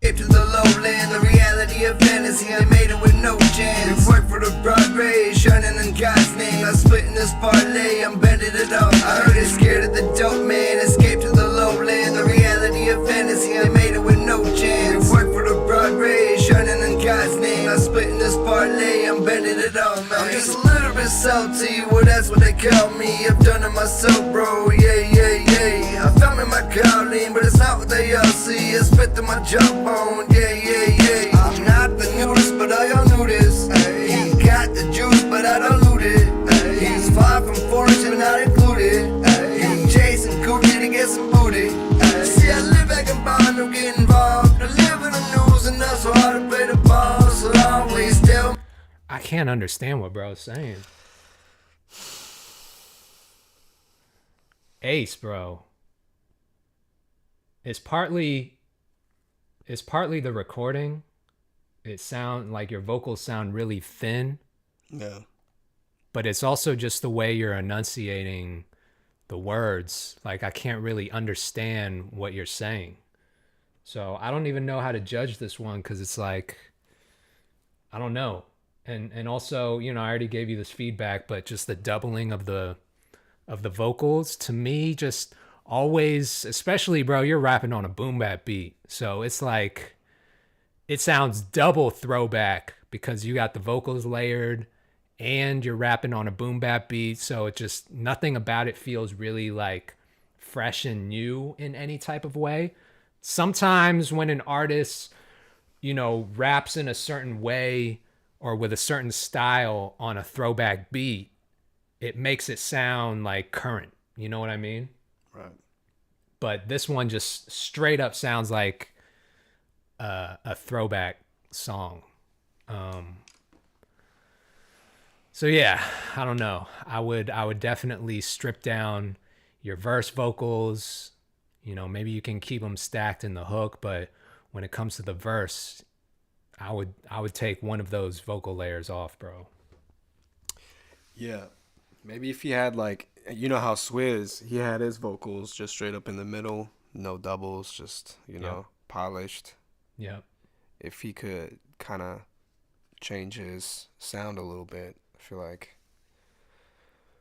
Escape to the lowland, the reality of fantasy. I made it with no chance. Work for the Broadway, shining in God's name. I'm splitting this parlay, I'm bending it all. I heard it's scared of the dope man, escape to the lowland, the reality of fantasy. I made it with no chance. Work for the Broadway, shining in God's name. I'm splitting this parlay, I'm bending it all, man. I'm just a little bit salty, well that's what they call me. I've done it myself, bro, yeah. I found me my calling, but it's not what they all see. I spit through my jawbone, yeah. I'm not the newest, but I all knew this. He got the juice, but I dilute it. He's far from forest, but not included. He's chasing coochie to get some booty. See, I live back in Bond, don't get involved. I live in the news, and that's so hard to play the ball. So I always tell. I can't understand what bro's saying. Ace, bro. It's partly the recording. It sound like your vocals sound really thin. Yeah. But it's also just the way you're enunciating the words. Like I can't really understand what you're saying. So I don't even know how to judge this one because it's like I don't know. And also, you know, I already gave you this feedback, but just the doubling of the vocals to me just always, especially bro, you're rapping on a boom bap beat. So it's like it sounds double throwback because you got the vocals layered and you're rapping on a boom bap beat. So it just nothing about it feels really like fresh and new in any type of way. Sometimes when an artist, you know, raps in a certain way or with a certain style on a throwback beat, it makes it sound like current. You know what I mean? Right. But this one just straight up sounds like a throwback song. So yeah, I don't know. I would definitely strip down your verse vocals. You know, maybe you can keep them stacked in the hook, but when it comes to the verse, I would take one of those vocal layers off, bro. Yeah. Maybe if he had like, you know how Swizz, he had his vocals just straight up in the middle, no doubles, just, you know, polished. Yep. If he could kind of change his sound a little bit, I feel like.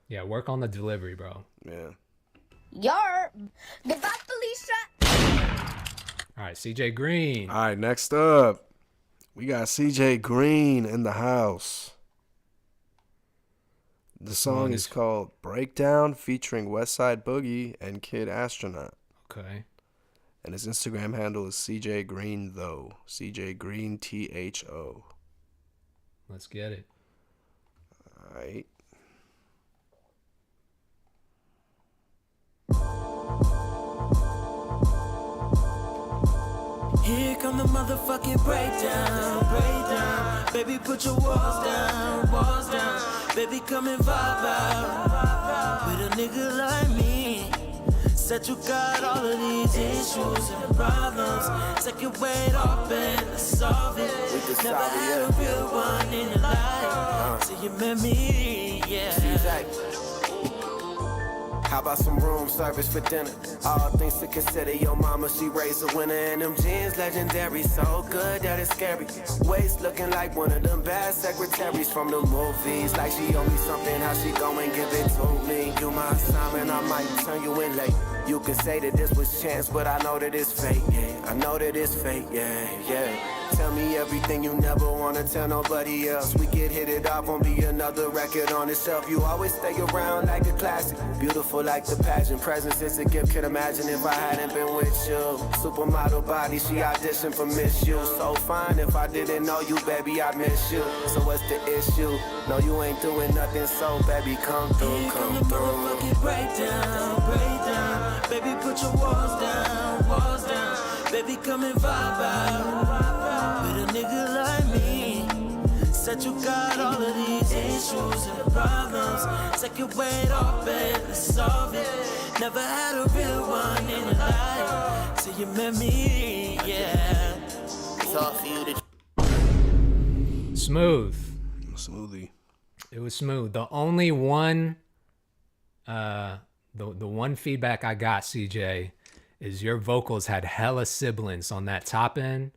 Yeah, work on the delivery, bro. Yeah. Yarp. Goodbye, Felicia. All right, CJ Green. All right, next up, we got CJ Green in the house. The song is called Breakdown, featuring Westside Boogie and Kid Astronaut. Okay. And his Instagram handle is CJ Green Though. CJ Green THO. Let's get it. All right. Here come the motherfucking breakdown. Baby, put your walls down. Baby, come and vibe out with a nigga like me. Said you got all of these issues and problems. Take your weight off and let's solve it. Never had a real one in your life till you met me, yeah. How about some room service for dinner? All things to consider. Your mama, she raised a winner, and them jeans legendary, so good that it's scary. Waist looking like one of them bad secretaries from the movies. Like she owe me something, how she go and give it to me? Do my assignment, I might turn you in late. You can say that this was chance, but I know that it's fate, yeah. I know that it's fate, yeah. Tell me everything you never wanna tell nobody else. We get hit it off, won't be another record on the shelf. You always stay around like a classic, beautiful like the pageant. Presence is a gift, could imagine if I hadn't been with you. Supermodel body, she auditioned for Miss You. So fine, if I didn't know you, baby, I miss you. So what's the issue? No, you ain't doing nothing, so baby, come through, come through. Motherfucking breakdown. Baby, put your walls down. Baby, come and vibe out with a nigga like me. Said you got all of these issues and problems. Take your weight off and let's solve it. Never had a real one in your life till you met me, yeah. It's all for you to... Smooth. Smoothie. It was smooth. The only one... The one feedback I got, CJ, is your vocals had hella sibilance on that top end.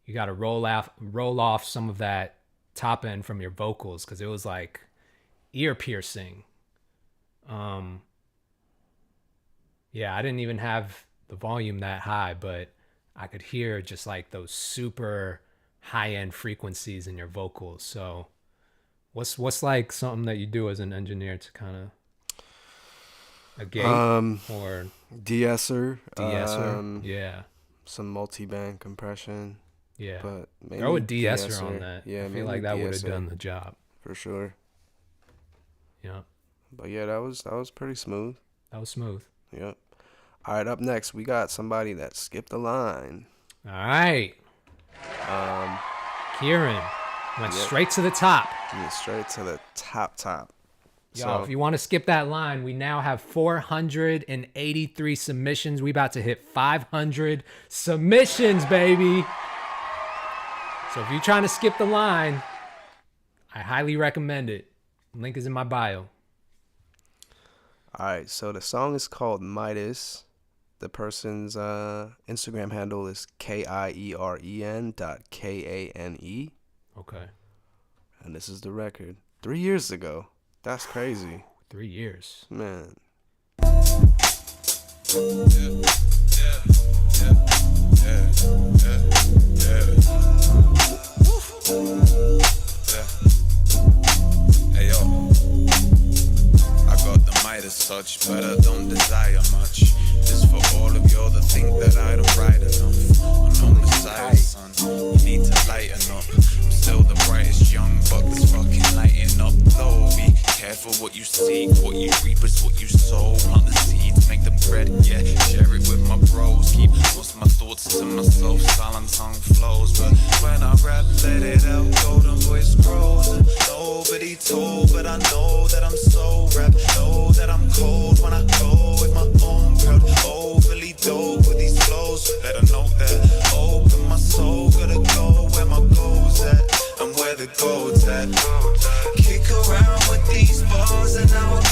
You got to roll off some of that top end from your vocals because it was like ear piercing. Yeah, I didn't even have the volume that high, but I could hear just like those super high end frequencies in your vocals. So what's like something that you do as an engineer to kind of a gate or de-esser, yeah, some multi-band compression, yeah, but maybe throw a de-esser on that. Yeah, I feel like that would have done the job for sure. Yeah, but yeah, that was pretty smooth. That was smooth. Yep. All right, up next we got somebody that skipped the line. All right, Kieran went straight to the top. Went straight to the top. Yo, So, if you want to skip that line, we now have 483 submissions. We about to hit 500 submissions, baby. So if you're trying to skip the line, I highly recommend it. Link is in my bio. all right, so the song is called Midas. The person's Instagram handle is KIEREN.KANE. Okay. And this is the record. 3 years ago. That's crazy. 3 years. Man. Hey yo, I got the Midas touch, but I don't desire much. This for all of y'all that think that I don't write enough. I'm on the side, son. You need to lighten up. I'm still the brightest young buck that's fucking lighting up. Though be careful what you seek, what you reap is what you sow. Plant the seeds, make the bread, yeah. Share it with my bros. Keep most of my thoughts to myself. Silent tongue flows, but when I rap, let it out. Golden voice grows. Nobody told, but I know that I'm so rap. Know that I'm cold when I go with my own crowd. Overly dope with these flows. Better know that. Open my soul, gotta go where my goals at and where the gold's at. Kick around with these balls and now I'm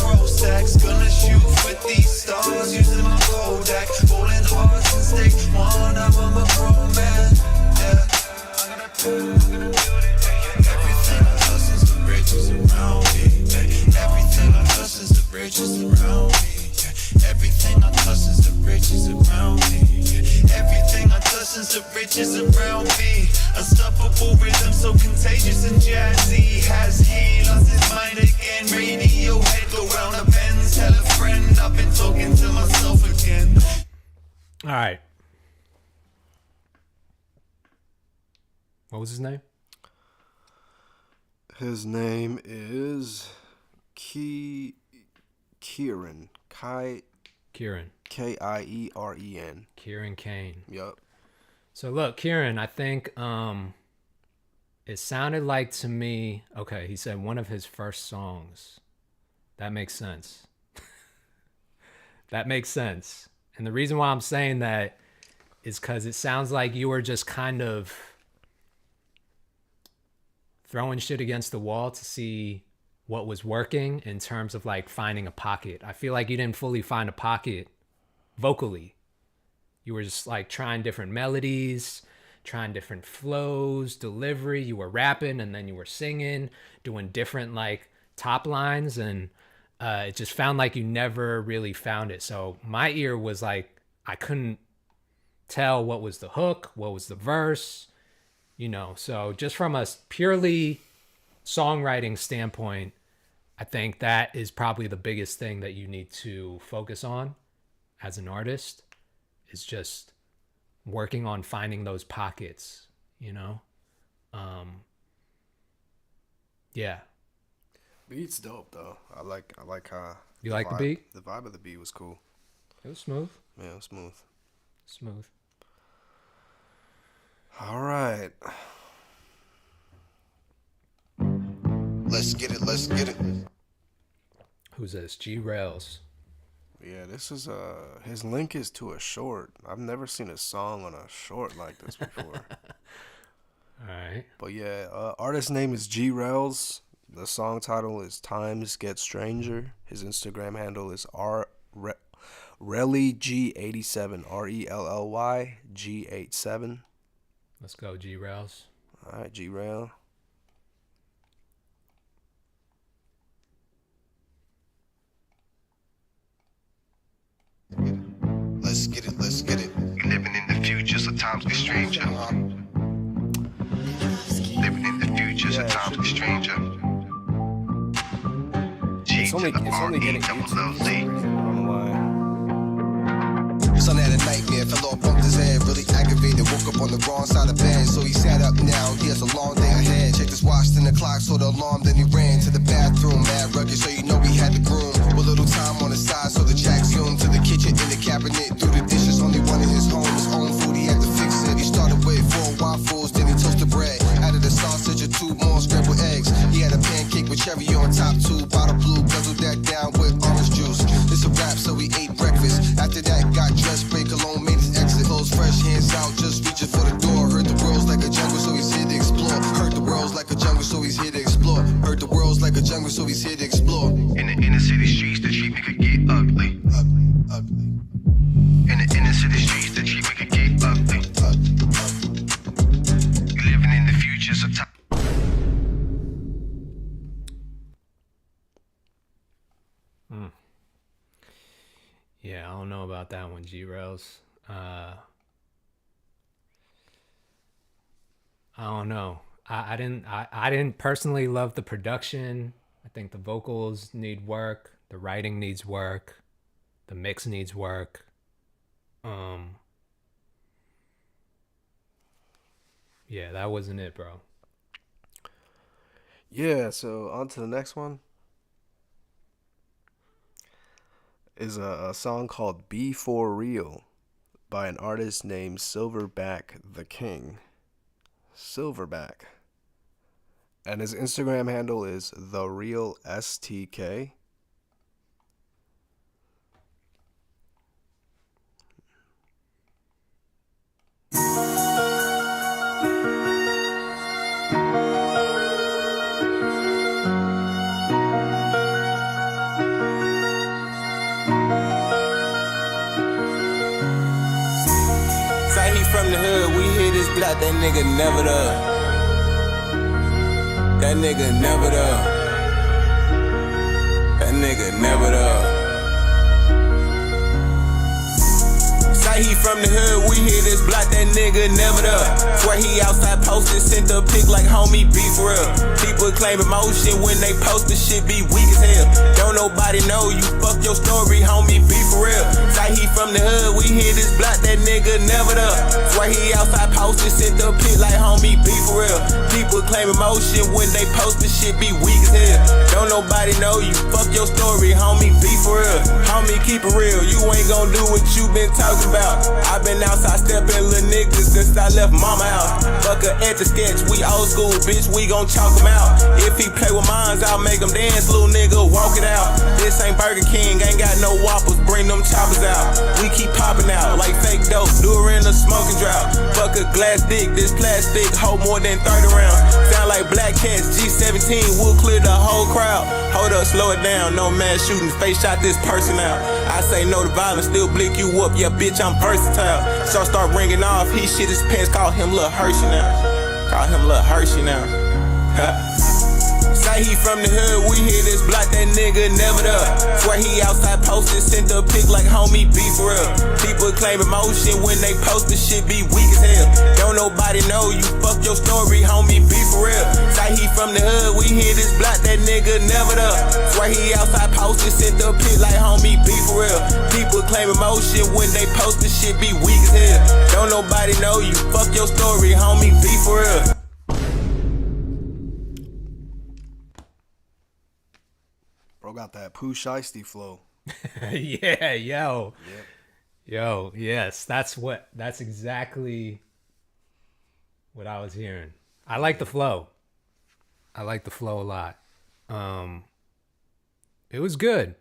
bitches around me. Unstoppable rhythm, so contagious and jazzy. Has he lost his mind again? Radio head go round the bends. Tell a friend I've been talking to myself again. All right. What was his name? His name is Kieran. Kai. Kieran. Kieren. Kieran Kane. Yup. So look, Kieran, I think it sounded like to me, okay, he said one of his first songs. That makes sense. That makes sense. And the reason why I'm saying that is because it sounds like you were just kind of throwing shit against the wall to see what was working in terms of like finding a pocket. I feel like you didn't fully find a pocket vocally. You were just like trying different melodies, trying different flows, delivery. You were rapping and then you were singing, doing different like top lines, and it just found like you never really found it. So my ear was like, I couldn't tell what was the hook, what was the verse, you know. So just from a purely songwriting standpoint, I think that is probably the biggest thing that you need to focus on as an artist, is just working on finding those pockets, you know? Yeah. Beat's dope though. I like how you like the beat? The vibe of the beat was cool. It was smooth. Yeah, it was smooth. Smooth. All right. Let's get it, let's get it. Who's this? G-Rails. Yeah, this is his link is to a short. I've never seen a song on a short like this before. All right. But yeah, artist name is G-Rails. The song title is Times Get Stranger. His Instagram handle is RellyG87, RellyG87. Let's go, G-Rails. All right, G-Rail. Let's get it, let's get it. You're living in the future, so times get stranger. Living in the future, so times get stranger. It's only getting YouTube. Son had a nightmare, fell off, bumped his head, really aggravated, woke up on the wrong side of bed, so he sat up now, he has a long day ahead, checked his watch, then the clock, saw the alarm, then he ran to the bathroom, mad rugged, so you know he had the groom, with little time on the side, so the jack zoomed to the kitchen, in the cabinet, threw the dishes, only wanted his own food, he had to fix it, he started with 4 waffles, then he toasted bread, added a sausage or 2 more scrambled eggs, he had a pancake with cherry on top, 2 bottle blue, guzzled that down with orange juice, it's a wrap, so he ate breakfast, after that, got dressed, spray cologne, made his exit, clothes fresh, hands out, just reaching for the door, heard the world's like a jungle, so he's here to explore, heard the world's like a jungle, so he's here to explore, heard the world's like a jungle, so he's here to explore. In the inner city streets, the treatment could get ugly. In the inner city streets, the treatment could get ugly. You're living in the future, so Yeah, I don't know about that one, G-Rails. I don't know. I didn't personally love the production. I think the vocals need work. The writing needs work. The mix needs work. Yeah, that wasn't it, bro. Yeah, so on to the next one. Is a song called Be For Real by an artist named Silverback the King. Silverback. And his Instagram handle is TheRealSTK. From the hood, we hit his block, that nigga never there. That nigga never there. That nigga never there. Say Say he from the hood, we hit this block, that nigga never there. Swear he outside posted, sent a pic like homie be for real. People claim emotion when they post the shit be weak as hell. Don't nobody know you, fuck your story, homie be for real. Say he from the hood, we hit this block, that nigga never there. Swear he outside posted, sent a pic like homie be for real. People claim emotion when they post the shit be weak as hell. Don't nobody know you, fuck your story, homie be for real. Homie keep it real, you ain't gon' do what you been talking about. I been outside stepping little niggas since I left mama house. Fuck a etch-a-sketch, we old school, bitch, we gon' chalk him out. If he play with mines, I'll make him dance, little nigga, walk it out. This ain't Burger King, ain't got no Whoppers, bring them choppers out. We keep popping out like fake dope, lure in a smoking drought. Fuck a glass dick, this plastic hold more than 30 rounds. Sound like Black Cats, G17, we'll clear the whole crowd. Hold up, slow it down, no mass shooting, face shot this person out. I say no to violence, still blick you up, yeah bitch, I'm versatile. So start ringing off, he shit his pants, call him Lil Hershey now. Call him Lil Hershey now. Say he from the hood, we hit this block, that nigga never there. Swear he outside posted, sent a pic like homie be for real. People claim emotion when they post the shit be weak as hell. Don't nobody know you, fuck your story, homie be for real. Say he from the hood, we hit this block, that nigga never there. Swear he outside posted, sent a pic like homie be for real. People claim emotion when they post the shit be weak as hell. Don't nobody know you, fuck your story, homie be for real. Bro got that Pooh Shiesty flow. Yeah, yo. Yep. Yo, yes, that's exactly what I was hearing. I like the flow. I like the flow a lot. It was good.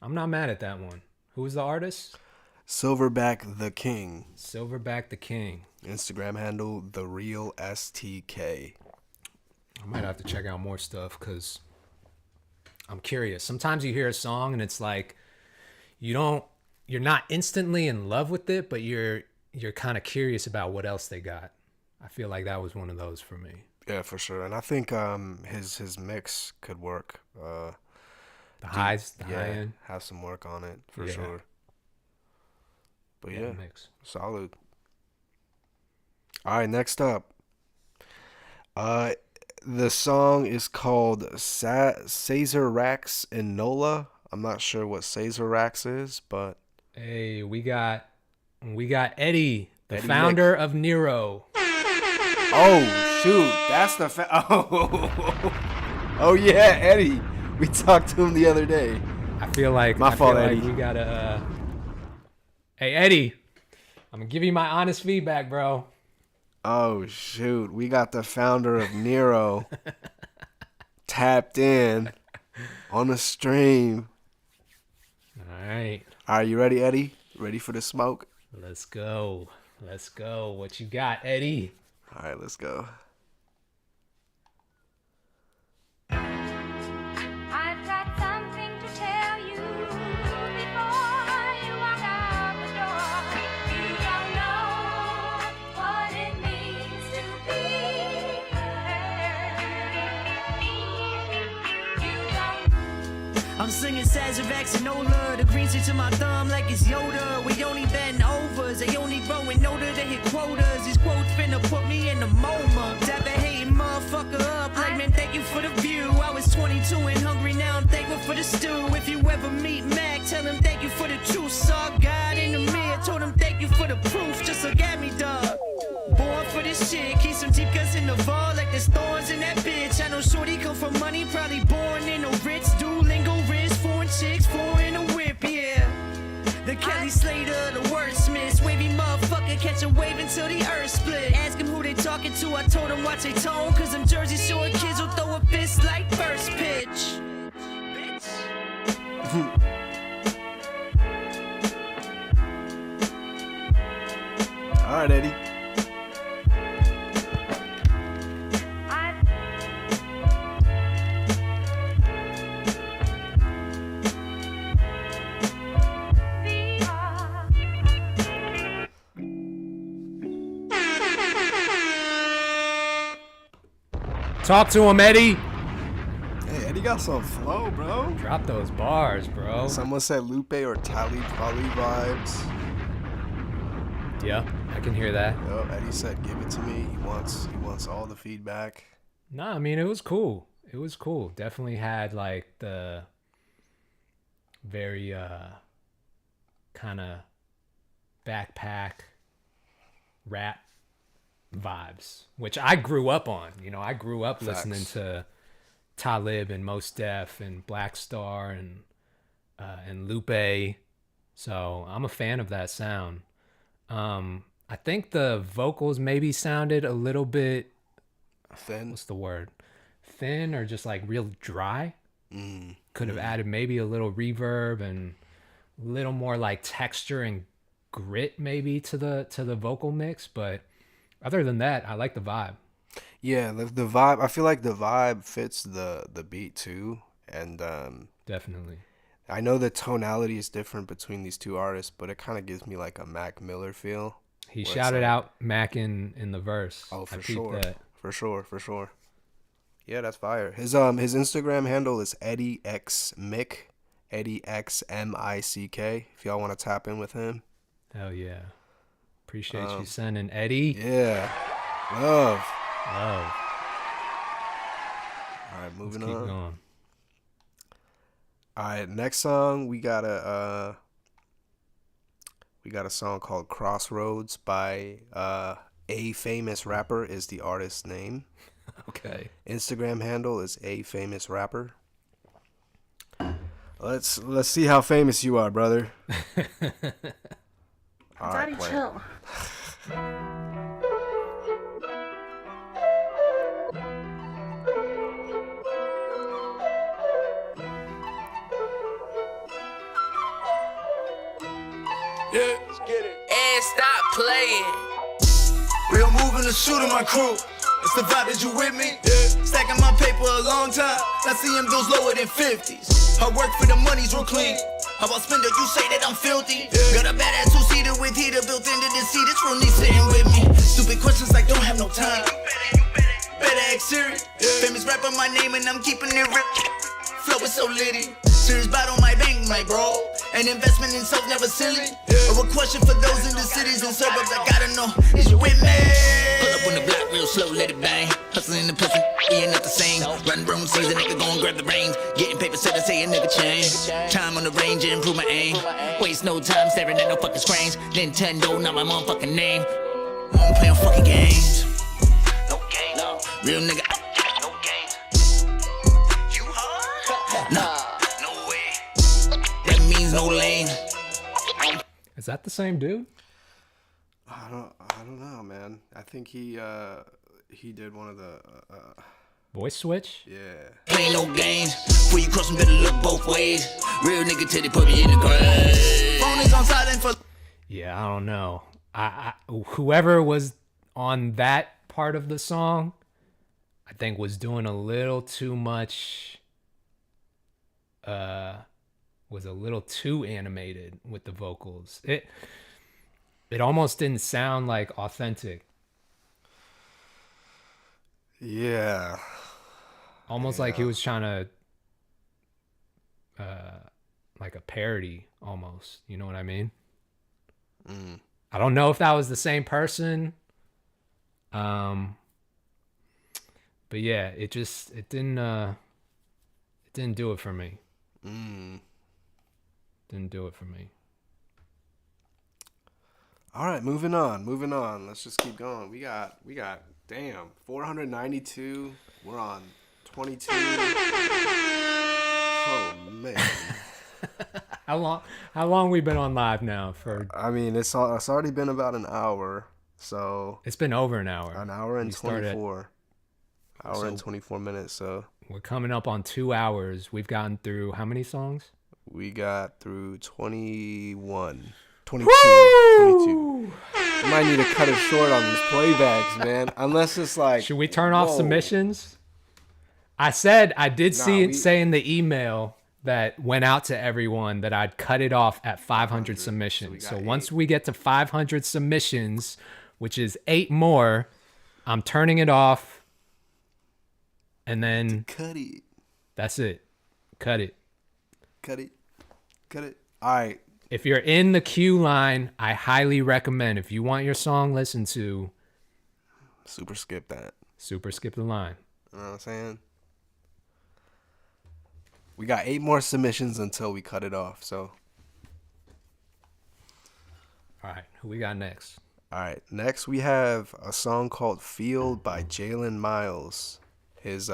I'm not mad at that one. Who was the artist? Silverback the King. Silverback the King. Instagram handle The Real STK. I might have to check out more stuff because I'm curious. Sometimes you hear a song and it's like you're not instantly in love with it, but you're kind of curious about what else they got. I feel like that was one of those for me. Yeah, for sure. And I think his mix could work. The high end. Have some work on it for sure. But yeah, mix. Solid. All right, next up. The song is called Caesar Rax and Nola. I'm not sure what Caesar Rax is, but hey, we got Eddie, the founder of Nero. Oh shoot, that's the oh yeah, Eddie. We talked to him the other day. I feel like Eddie. We gotta. Hey Eddie, I'm gonna give you my honest feedback, bro. Oh shoot, we got the founder of Nero tapped in on the stream. All right, you ready, Eddie? Ready for the smoke? Let's go. What you got, Eddie? All right, let's go. I've got something to tell you before you walk out the door. You don't know what it means to be heard. I'm singing Sazerax and Nola, the green shit to my thumb like it's Yoda. We only bend overs, they only growing older, they hit quotas. These quotes finna put me in a MoMA. Tap that hating motherfucker up like, man, thank you for the view. I was 22 and hungry, now I'm thankful for the stew. If you ever meet Mac, tell him thank you for the truth. Saw God in the mirror, told him thank you for the proof. Just look at me, dog. Born for this shit, keep some deep cuts in the vault like there's thorns in that bitch. I know shorty come from money, probably born in a Ritz. Duolingo wrist, foreign chicks, foreign a whip, yeah. The Kelly Slater, the wordsmiths, wavy motherfucker, catch a wave until the earth split. Ask him who they talking to, I told him watch they tone, cause them Jersey Shore kids will throw a fist like first pitch. All right, Eddie. Talk to him, Eddie. Hey, Eddie got some flow, bro. Drop those bars, bro. Someone said Lupe or Tally Polly vibes. Yeah, I can hear that. Yo, Eddie said, "Give it to me." He wants all the feedback. No, I mean, it was cool. It was cool. Definitely had like the very kind of backpack rap vibes, which I grew up on. You know, I grew up listening to Talib and Mos Def and Black Star and Lupe. So I'm a fan of that sound. I think the vocals maybe sounded a little bit thin. What's the word? Thin or just like real dry. Could have added maybe a little reverb and a little more like texture and grit maybe to the vocal mix. But other than that, I like the vibe. Yeah, the vibe. I feel like the vibe fits the beat too, and definitely. I know the tonality is different between these two artists, but it kind of gives me like a Mac Miller feel. He shouted out Mac in the verse. Oh, I for peeped sure, that. for sure. Yeah, that's fire. His Instagram handle is Eddie XMC, Eddie XMICK. If y'all want to tap in with him. Hell yeah. Appreciate you sending Eddie. Yeah. Love. All right, moving Let's keep on. going. All right, next song we got a song called Crossroads by A Famous Rapper is the artist's name. Okay. Instagram handle is A Famous Rapper. Let's see how famous you are, brother. All right, Daddy, play it. chill. Yeah, let's get it. And stop playing. Real moving the shooter, my crew. It's the vibe that you with me? Yeah. Stacking my paper a long time. Not seeing bills lower than 50s. Hard work for the money's real clean. How about spender? You say that I'm filthy. Yeah. Got a badass two-seater with heater built into the seat. It's real neat sitting with me. Stupid questions like don't have no time. Better act serious. Yeah. Famous rapper, my name, and I'm keeping it real. Flow is so litty. Serious bite on my bank, my bro. An investment in self never silly. Yeah. Or a question for those in the cities and suburbs. I gotta know, is you with me? Pull up on the block real slow, let it bang. Hustling the pussy, he ain't not the same. Run room season, nigga gon' grab the reins. Getting paper set to say a nigga change. Time on the range and improve my aim. Waste no time staring at no fucking screens. Nintendo, not my motherfucking name. I don't play on fucking games. No game, no. Real nigga. No games. You hard? Nah. No lane. Is that the same dude? I don't know, man. I think he did one of the Voice switch? Yeah. Play no games. Before you cross them, better look both ways. Real nigga till they put me in the grave. Phone is on silent for. Yeah, I don't know. I whoever was on that part of the song, I think was doing a little too much. Was a little too animated with the vocals. It almost didn't sound like authentic. Yeah. Almost like he was trying to like a parody almost. You know what I mean? I don't know if that was the same person. But yeah, it didn't do it for me. Didn't do it for me. All right, moving on. Let's just keep going. We got damn 492. We're on 22. Oh man. How long we been on live now for? I mean, it's already been about an hour. So it's been over an hour. An hour and 24. Hour and 24 minutes. So we're coming up on 2 hours. We've gotten through how many songs? We got through 21. 22. Woo! 22. You might need to cut it short on these playbacks, man. Unless it's like, should we turn off submissions? I did say in the email that went out to everyone that I'd cut it off at 500 submissions. So once we get to 500 submissions, which is 8 more, I'm turning it off. And then cut it. That's it. Cut it. Cut it. All right. if you're in the queue line, I highly recommend, if you want your song listened to, super skip that. Super skip the line. You know what I'm saying? We got 8 more submissions until we cut it off, so. All right, who we got next? All right, next we have a song called Field by Jaylen Miles. His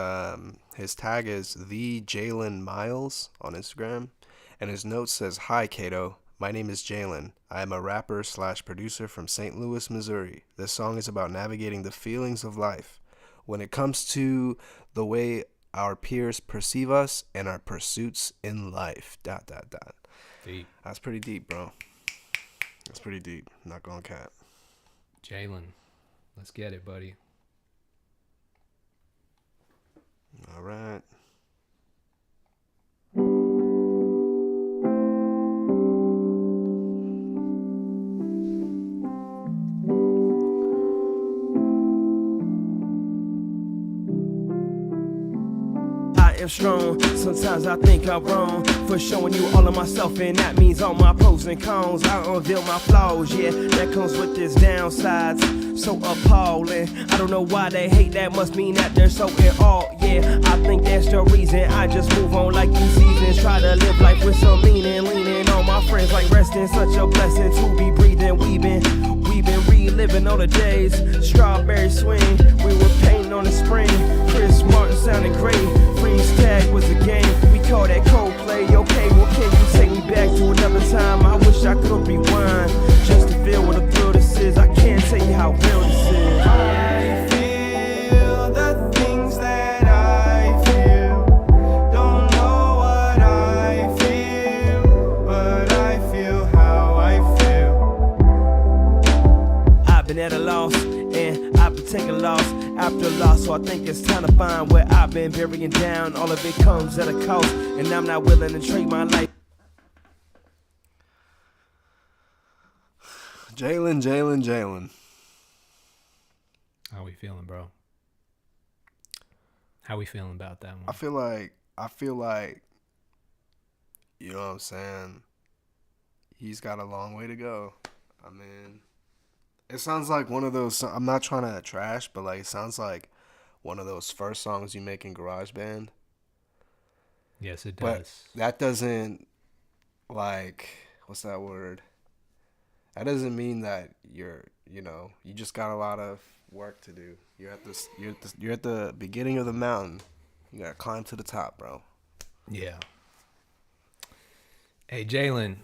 tag is the Jaylen Miles on Instagram, and his note says, "Hi Kato, my name is Jaylen. I am a rapper / producer from St. Louis, Missouri. This song is about navigating the feelings of life when it comes to the way our peers perceive us and our pursuits in life. ... Deep. That's pretty deep, bro. That's pretty deep. Not gonna cap. Jaylen, let's get it, buddy. All right. I am strong, sometimes I think I'm wrong for showing you all of myself, and that means all my pros and cons. I unveil my flaws, yeah, that comes with its downsides, so appalling. I don't know why they hate, that must mean that they're so in awe, yeah. I think that's the reason I just move on like these seasons. Try to live life with some meaning, leaning on my friends like resting. Such a blessing to be breathing, we've been reliving all the days. Strawberry swing, we were painting on the spring. Chris Martin sounded great. Freeze tag was a game, we call that Coldplay. Okay, well can you take me back to another time? I wish I could rewind, just to feel what a thrill this is. I can't tell you how real this is. I feel the things that I feel. Don't know what I feel, but I feel how I feel. I've been at a loss, and I've been taking loss after loss, so I think it's time to find where I've been burying down. All of it comes at a cost, and I'm not willing to trade my life. Jaylen. How we feeling, bro? How we feeling about that one? I feel like, you know what I'm saying? He's got a long way to go. I mean, it sounds like one of those, I'm not trying to trash, but like it sounds like one of those first songs you make in GarageBand. Yes, it But does. that doesn't, like, what's that word? That doesn't mean that you just got a lot of work to do. You're at the beginning of the mountain. You gotta climb to the top, bro. Yeah. Hey, Jaylen,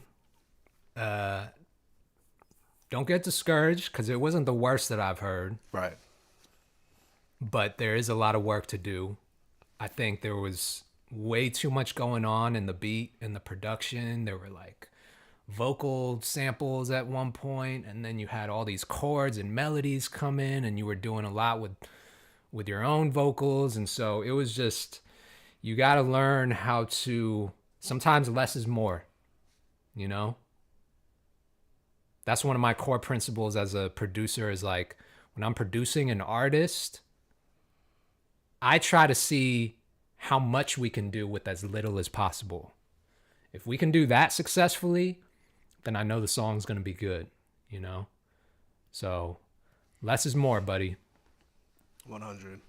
don't get discouraged, because it wasn't the worst that I've heard. Right. But there is a lot of work to do. I think there was way too much going on in the beat and the production. There were like vocal samples at one point, and then you had all these chords and melodies come in, and you were doing a lot with your own vocals. And so it was just, you got to learn how to, sometimes less is more, you know? That's one of my core principles as a producer, is like, when I'm producing an artist, I try to see how much we can do with as little as possible. If we can do that successfully, then I know the song's going to be good, you know? So less is more, buddy. 100.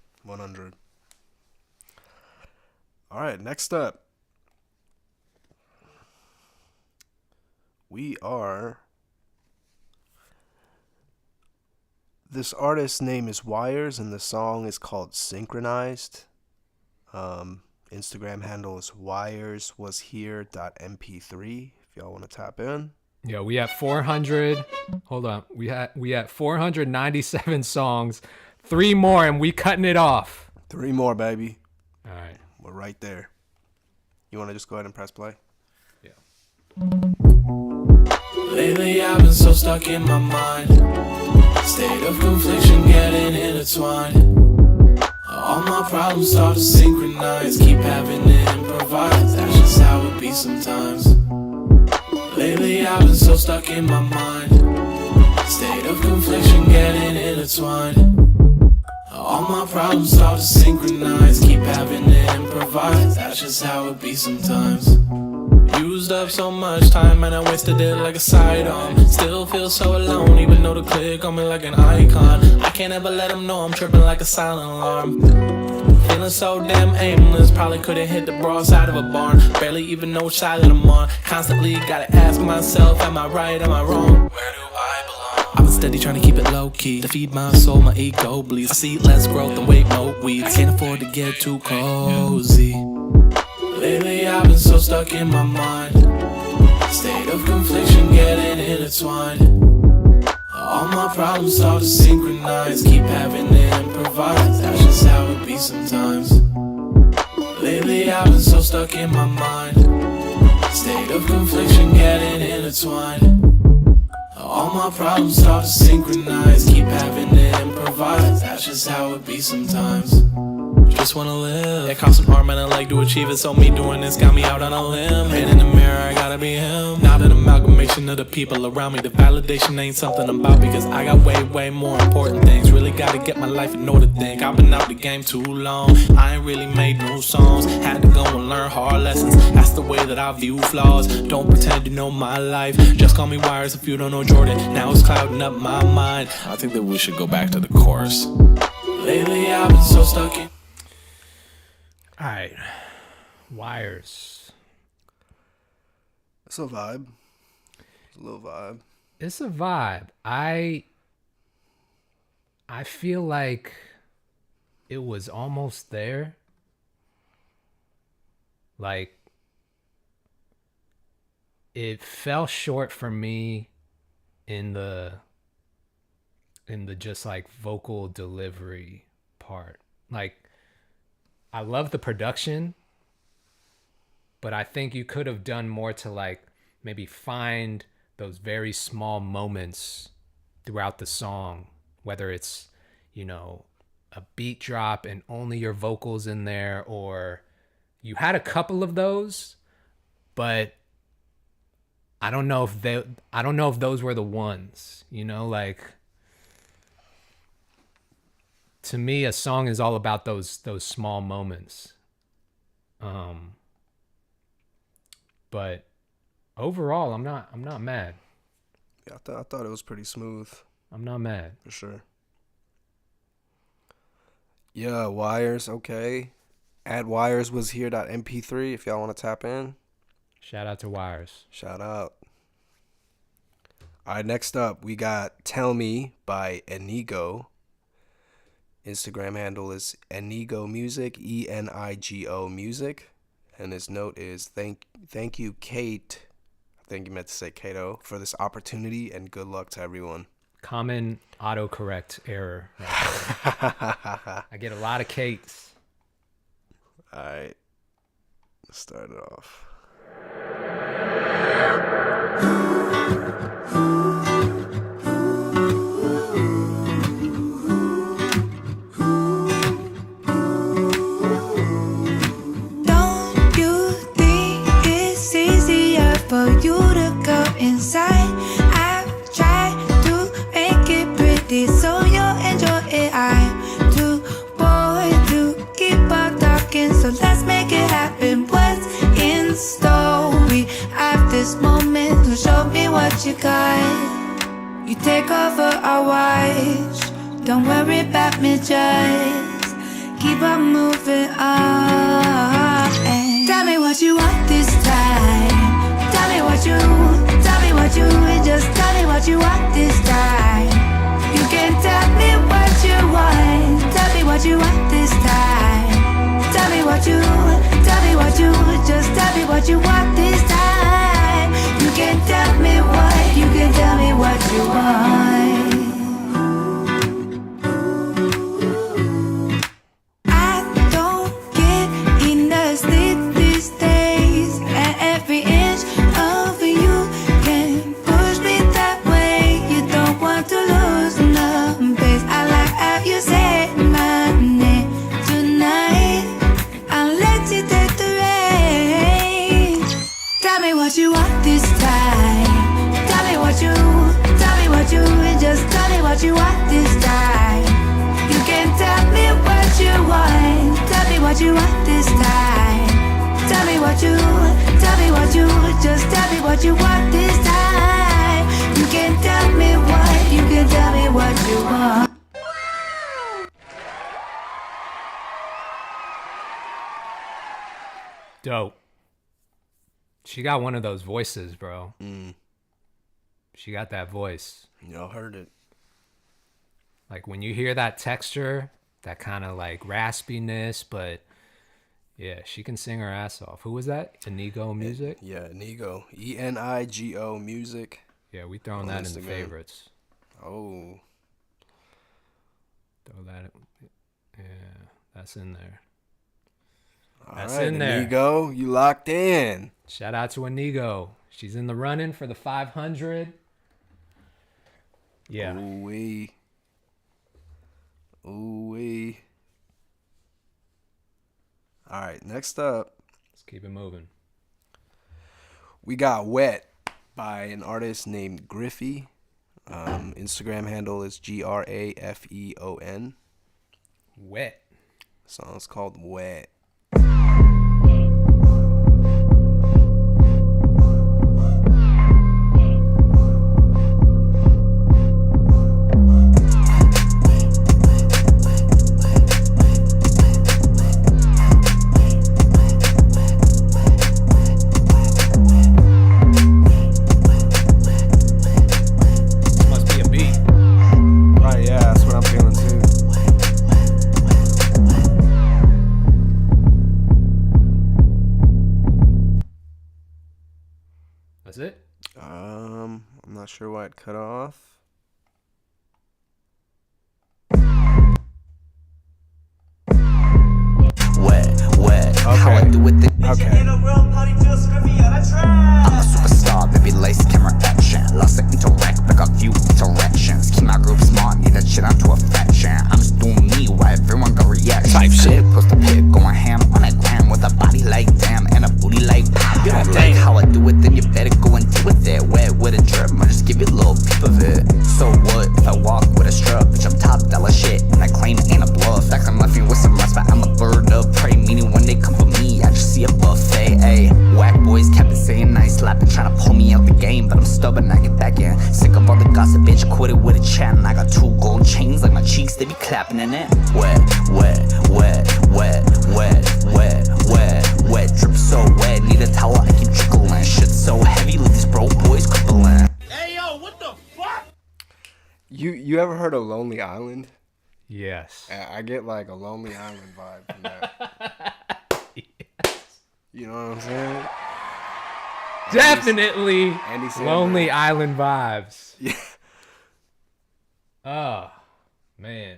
All right, next up, this artist's name is Wires, and the song is called Synchronized. Instagram handle is wireswashere.mp3 if y'all want to tap in. Yeah, we have 400. Hold on. We had 497 songs. 3 more and we cutting it off. 3 more, baby. All right. We're right there. You want to just go ahead and press play? Yeah. Lately I've been so stuck in my mind, state of confliction getting intertwined. All my problems start to synchronize, keep having to improvise, that's just how it be sometimes. Lately I've been so stuck in my mind, state of confliction getting intertwined. All my problems start to synchronize, keep having to improvise, that's just how it be sometimes. Used up so much time and I wasted it like a sidearm. Still feel so alone even though the click on me like an icon. I can't ever let them know I'm tripping like a silent alarm. Feeling so damn aimless, probably couldn't hit the broad side of a barn. Barely even know which side I'm on. Constantly gotta ask myself, am I right, am I wrong? Where do I belong? I've been steady trying to keep it low key. To feed my soul, my ego bleeds. I see less growth and wait more weeds. I can't afford to get too cozy. Lately I've been so stuck in my mind. State of confliction getting intertwined. All my problems start to synchronize. Keep having to improvise. That's just how it be sometimes. Lately I've been so stuck in my mind. State of confliction getting intertwined. All my problems start to synchronize. Keep having to improvise. That's just how it be sometimes. Just wanna live. It costs an arm and a leg to achieve it. So me doing this got me out on a limb. And in the mirror I gotta be him. Not an amalgamation of the people around me. The validation ain't something I'm about, because I got way more important things. Really gotta get my life in order. Think I've been out the game too long. I ain't really made new songs. Had to go and learn hard lessons. That's the way that I view flaws. Don't pretend you know my life. Just call me Wires if you don't know Jordan. Now it's clouding up my mind. I think that we should go back to the chorus. Lately I've been so stuck in. All right, Wires. It's a vibe. It's a little vibe. It's a vibe. I feel like it was almost there. Like, it fell short for me in the just like vocal delivery part. Like, I love the production, but I think you could have done more to like maybe find those very small moments throughout the song, whether it's, you know, a beat drop and only your vocals in there, or you had a couple of those, but I don't know if those were the ones, you know, like, to me, a song is all about those small moments. But overall, I'm not mad. Yeah, I thought it was pretty smooth. I'm not mad. For sure. Yeah, Wires, okay. Add Wires was here.mp3 if y'all want to tap in. Shout out to Wires. Shout out. All right, next up, we got Tell Me by Enigo. Instagram handle is Enigo Music, Enigo Music. And his note is, thank you, Kate. I think you meant to say Kato, for this opportunity, and good luck to everyone. Common autocorrect error. Right? I get a lot of Kates. All right. Let's start it off. For you to go inside, I've tried to make it pretty so you'll enjoy it. I'm too bored to keep on talking, so let's make it happen. What's in store? We have this moment to show me what you got. You take over our watch, don't worry about me, just keep on moving on. And tell me what you want this time. Tell me what you, and just tell me what you want this time. You can tell me what you want. Tell me what you want this time. Tell me what you, just tell me what you want this time. You can tell me what, you can tell me what you want. I don't get enough sleep these days, and every inch of you can push me that way. You don't want to lose no pace. I like how you say my name tonight. I'll let you take the reins. Tell me what you want this time. Tell me what you, and just tell me what you want this time. You can tell me what you want. Tell me what you want this time. Tell me what you, what you want this time. You can tell me what, you can tell me what you want. Dope. She got one of those voices, bro. She got that voice. Y'all heard it. Like when you hear that texture, that kind of like raspiness, but yeah, she can sing her ass off. Who was that? Enigo Music? Yeah, Enigo. Enigo Music. Yeah, we throwing that in the favorites. Oh. Throw that. Yeah, that's in there. That's all right, in there. Enigo, you locked in. Shout out to Enigo. She's in the running for the 500. Yeah. Ooh-wee. Ooh-wee. All right, next up. Let's keep it moving. We got Wet by an artist named Griffy. Instagram handle is GRAFEON. Wet. The song's called Wet. That's it? I'm not sure why it cut off. Wet, how I do it. Okay. I'm a superstar, baby, lace camera action. Lost it interact, but got few interactions. Keep my group smart, need that shit onto a faction. I'm just doing me, why everyone got reaction. Type shit, post a pic, going ham on a gram with a body like damn and a booty like pop. You don't like how I do it, then you better go and deal with it. Wet with a drip, I'll just give you a little peep of it. So what if I walk with a strap? Bitch, I'm top dollar shit, and I claim it ain't a bluff. Like I'm laughing with some rust, but I'm a bird of prey. Meaning when they come for me, I just see a buffet. Ayy, whack boys kept it saying nice, slapping, trying to pull me out the game, but I'm stubborn, I get back in. Sick of all the gossip, bitch, quit it with a chat. And I got 2 gold chains, like my cheeks, they be clapping in it. Wet, drip so wet, need a towel, I keep trickling. Shit so heavy, leave these bro boys crippling. Hey yo, what the fuck? You ever heard of Lonely Island? Yes. I get like a Lonely Island vibe from that. Yes. You know what I'm saying? Definitely Andy Samberg. Lonely Island vibes. Yeah. Oh, man.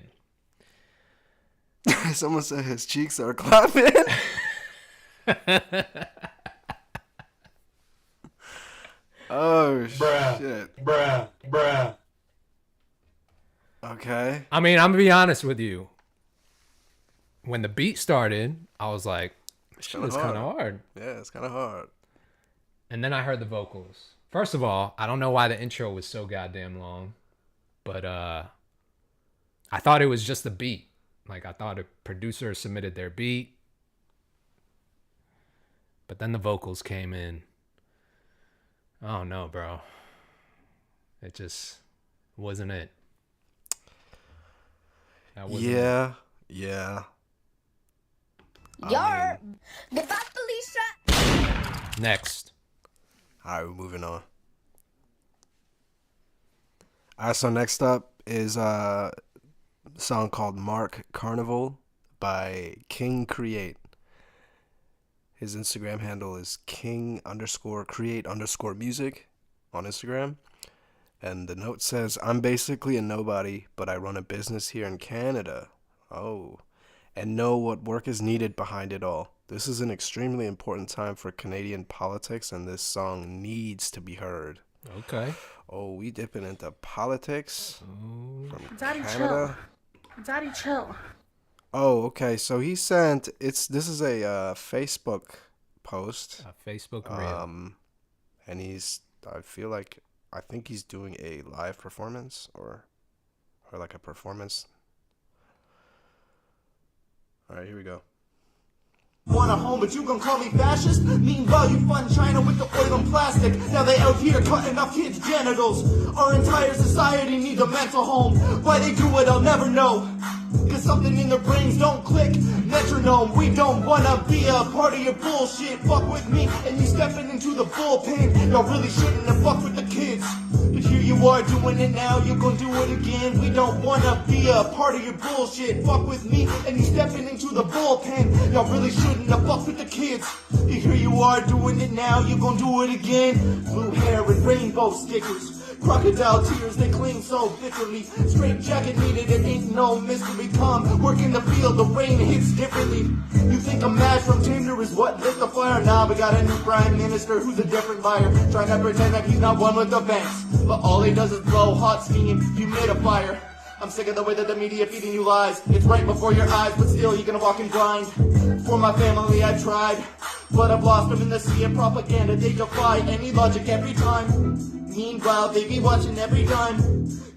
Someone said his cheeks are clapping. Oh, shit. Bruh. Okay. I mean, I'm going to be honest with you. When the beat started, I was like, this shit was kind of hard. Yeah, it's kind of hard. And then I heard the vocals. First of all, I don't know why the intro was so goddamn long. But I thought it was just the beat. Like, I thought a producer submitted their beat. But then the vocals came in. I don't know, bro. It just wasn't it. That wasn't Yeah. Next. All right, we're moving on. All right, so next up is a song called Mark Carnival by King Create. His Instagram handle is king_create_music on Instagram. And the note says, I'm basically a nobody, but I run a business here in Canada. Oh. And know what work is needed behind it all. This is an extremely important time for Canadian politics, and this song needs to be heard. Okay. Oh, we dipping into politics from Daddy, Canada. Daddy, chill. Oh, okay. So he sent this is a Facebook post. A Facebook reel. And I think he's doing a live performance or like a performance. All right, here we go. Want a home, but you gon' call me fascist? Meanwhile, you fund China with the oil and plastic. Now they out here cutting off kids' genitals. Our entire society needs a mental home. Why they do it, I'll never know. Cause something in their brains don't click. Metronome, we don't wanna be a part of your bullshit. Fuck with me, and you stepping into the bullpen. Y'all really shouldn't have fucked with the kids. But here you are doing it now, you're gonna do it again. We don't wanna be a part of your bullshit. Fuck with me, and you stepping into the bullpen. Y'all really shouldn't have fucked with the kids. Here you are doing it now, you're gonna do it again. Blue hair and rainbow stickers. Crocodile tears, they cling so bitterly. Straight jacket needed, it ain't no mystery. Come, work in the field, the rain hits differently. You think a match from Tinder is what lit the fire? Nah, we got a new prime minister who's a different buyer. Trying to pretend that he's not one with the banks, but all he does is blow hot steam, humidifier. I'm sick of the way that the media feeding you lies. It's right before your eyes, but still you're gonna walk and grind. For my family I tried, but I've lost them in the sea of propaganda. They defy any logic every time. Meanwhile, they be watching every dime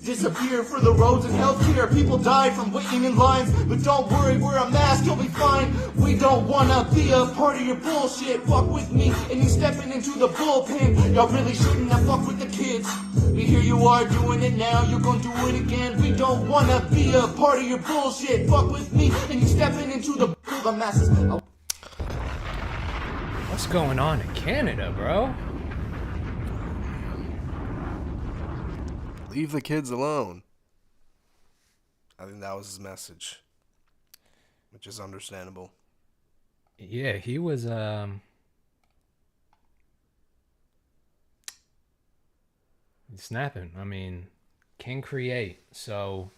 disappear for the roads and healthcare. People die from waiting in lines, but don't worry, wear a mask, you'll be fine. We don't wanna be a part of your bullshit. Fuck with me, and you stepping into the bullpen. Y'all really shouldn't have fucked with the kids. But here you are doing it now, you're gonna do it again. We don't wanna be a part of your bullshit. Fuck with me, and you stepping into the masses. What's going on in Canada, bro? Leave the kids alone. I think that was his message, which is understandable. Yeah, he was snapping. I mean, can create. So,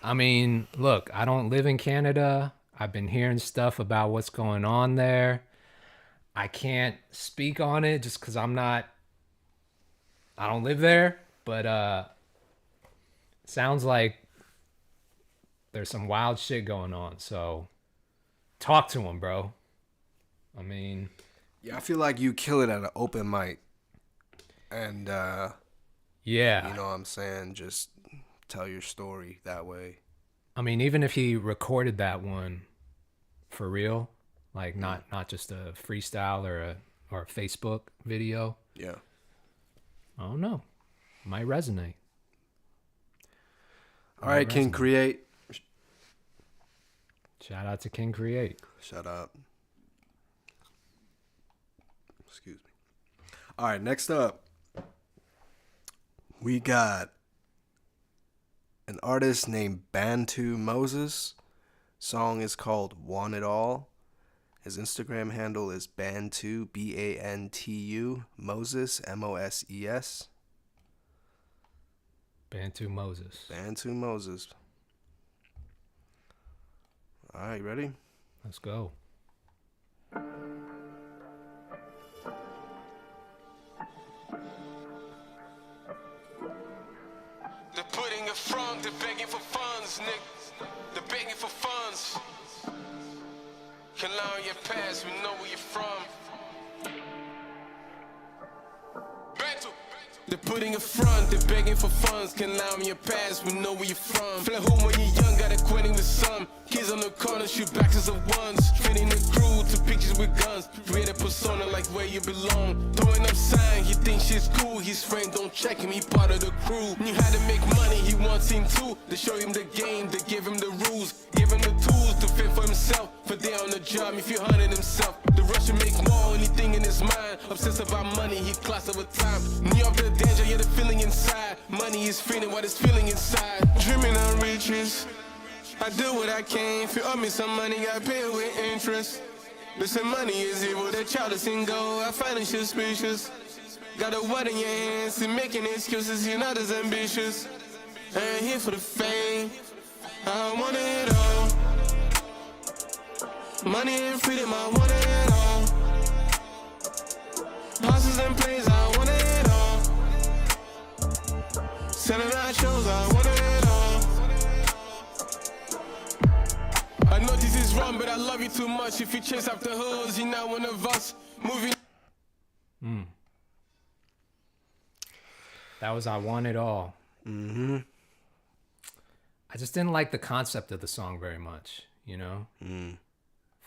I mean, look, I don't live in Canada. I've been hearing stuff about what's going on there. I can't speak on it just because I don't live there, but sounds like there's some wild shit going on. So talk to him, bro. I mean, yeah, I feel like you kill it at an open mic. And yeah, you know what I'm saying? Just tell your story that way. I mean, even if he recorded that one for real, like not just a freestyle or a Facebook video. Yeah. I don't know. Might resonate. All right, King Create. Shout out to King Create. Shout out. Excuse me. All right, next up, we got an artist named Banto Moses. Song is called Want It All. His Instagram handle is Bantu, Bantu, Moses, Moses. Banto Moses. Banto Moses. All right, ready? Let's go. They're putting a front, they're begging for funds, nigga. They're begging for funds. Can lie on your past, we know where you're from. Bantu. They're putting a front, they're begging for funds. Can lie on your past, we know where you're from. Feel like home when you're young, got acquainting with some. Kids on the corner, shoot boxes of ones. Fitting the crew to pictures with guns. Create a persona like where you belong. Throwing up signs, you think shit's cool. His friend don't check him, he part of the crew. Knew how to make money, he wants him too. They show him the game, they give him the rules. Give him the tools to fit for himself. For they on the job, if he hunted himself. The rush to make more, anything in his mind. Obsessed about money, he clocks over time. Knew of the danger, yeah, the feeling inside. Money is feeling what it's feeling inside. Dreaming of riches. I do what I can. If you owe me some money, I pay with interest. They say money is evil, the child is single. I find it suspicious. Got a what in your hands, and making excuses, you're not as ambitious. I ain't here for the fame, I want it all. Money and freedom, I want it all. Houses and planes, I want it all. Selling out shows, I want it all. I know this is wrong, but I love you too much. If you chase after hoods, you're not one of us. Moving. That was I Want It All. Mm-hmm. I just didn't like the concept of the song very much, you know?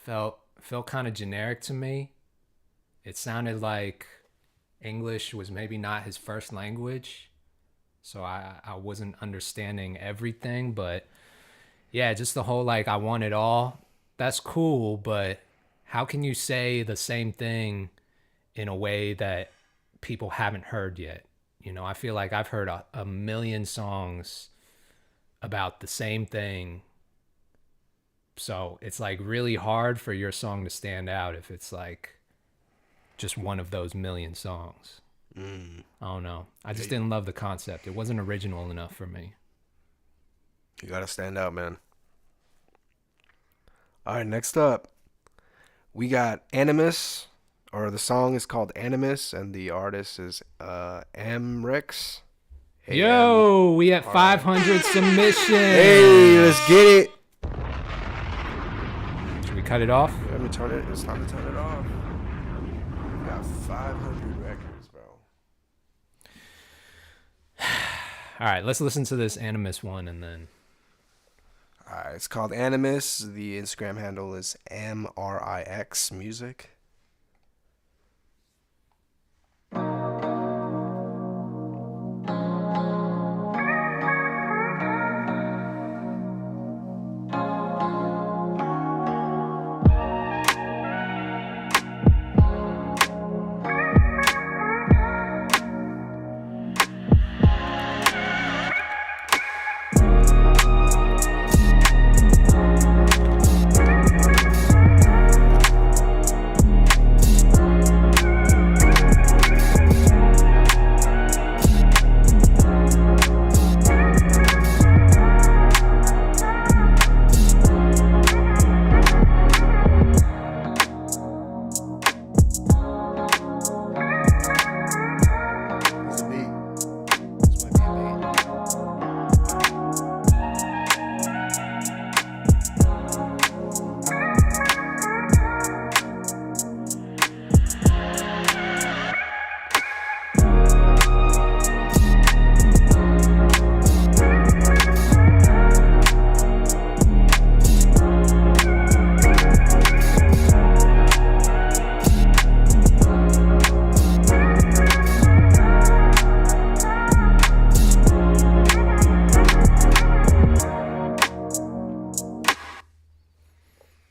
Felt kind of generic to me. It sounded like English was maybe not his first language, so I wasn't understanding everything. But yeah, just the whole like I want it all. That's cool, but how can you say the same thing in a way that people haven't heard yet? You know, I feel like I've heard a million songs about the same thing. So it's like really hard for your song to stand out if it's like just one of those million songs. I don't know. I just didn't love the concept. It wasn't original enough for me. You gotta stand out, man. All right, next up, we got Animus, or the song is called Animus, and the artist is Mrix. Yo, we at 500 submissions. Hey, let's get it. Should we cut it off? Let me turn it. It's time to turn it off. We got 500 records, bro. All right, let's listen to this Animus one and then. All right, it's called Animus. The Instagram handle is Mrix Music.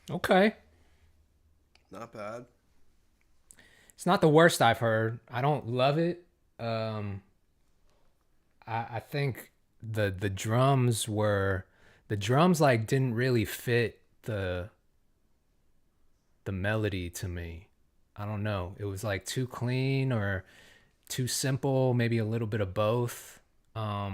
Okay. Not bad. It's not the worst I've heard. I don't love it. I think the drums like didn't really fit the melody to me. I don't know. It was like too clean or too simple, maybe a little bit of both. I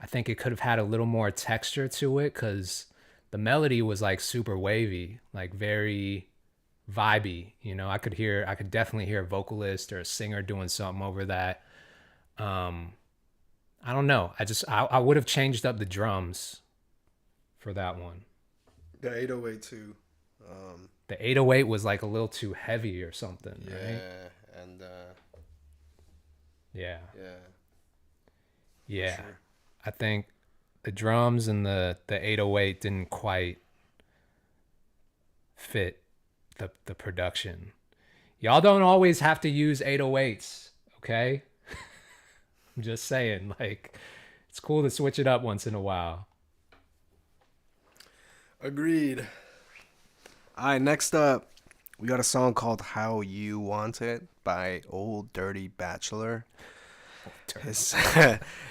think it could have had a little more texture to it because the melody was like super wavy, like very vibey. You know, I could definitely hear a vocalist or a singer doing something over that. I don't know. I would have changed up the drums for that one. The 808 too. The 808 was like a little too heavy or something, yeah, right? And yeah. Sure. I think the drums and the 808 didn't quite fit the production. Y'all don't always have to use 808s, okay? I'm just saying, like, it's cool to switch it up once in a while. Agreed. All right, next up, we got a song called How You Want It by Old Dirty Bachelor. His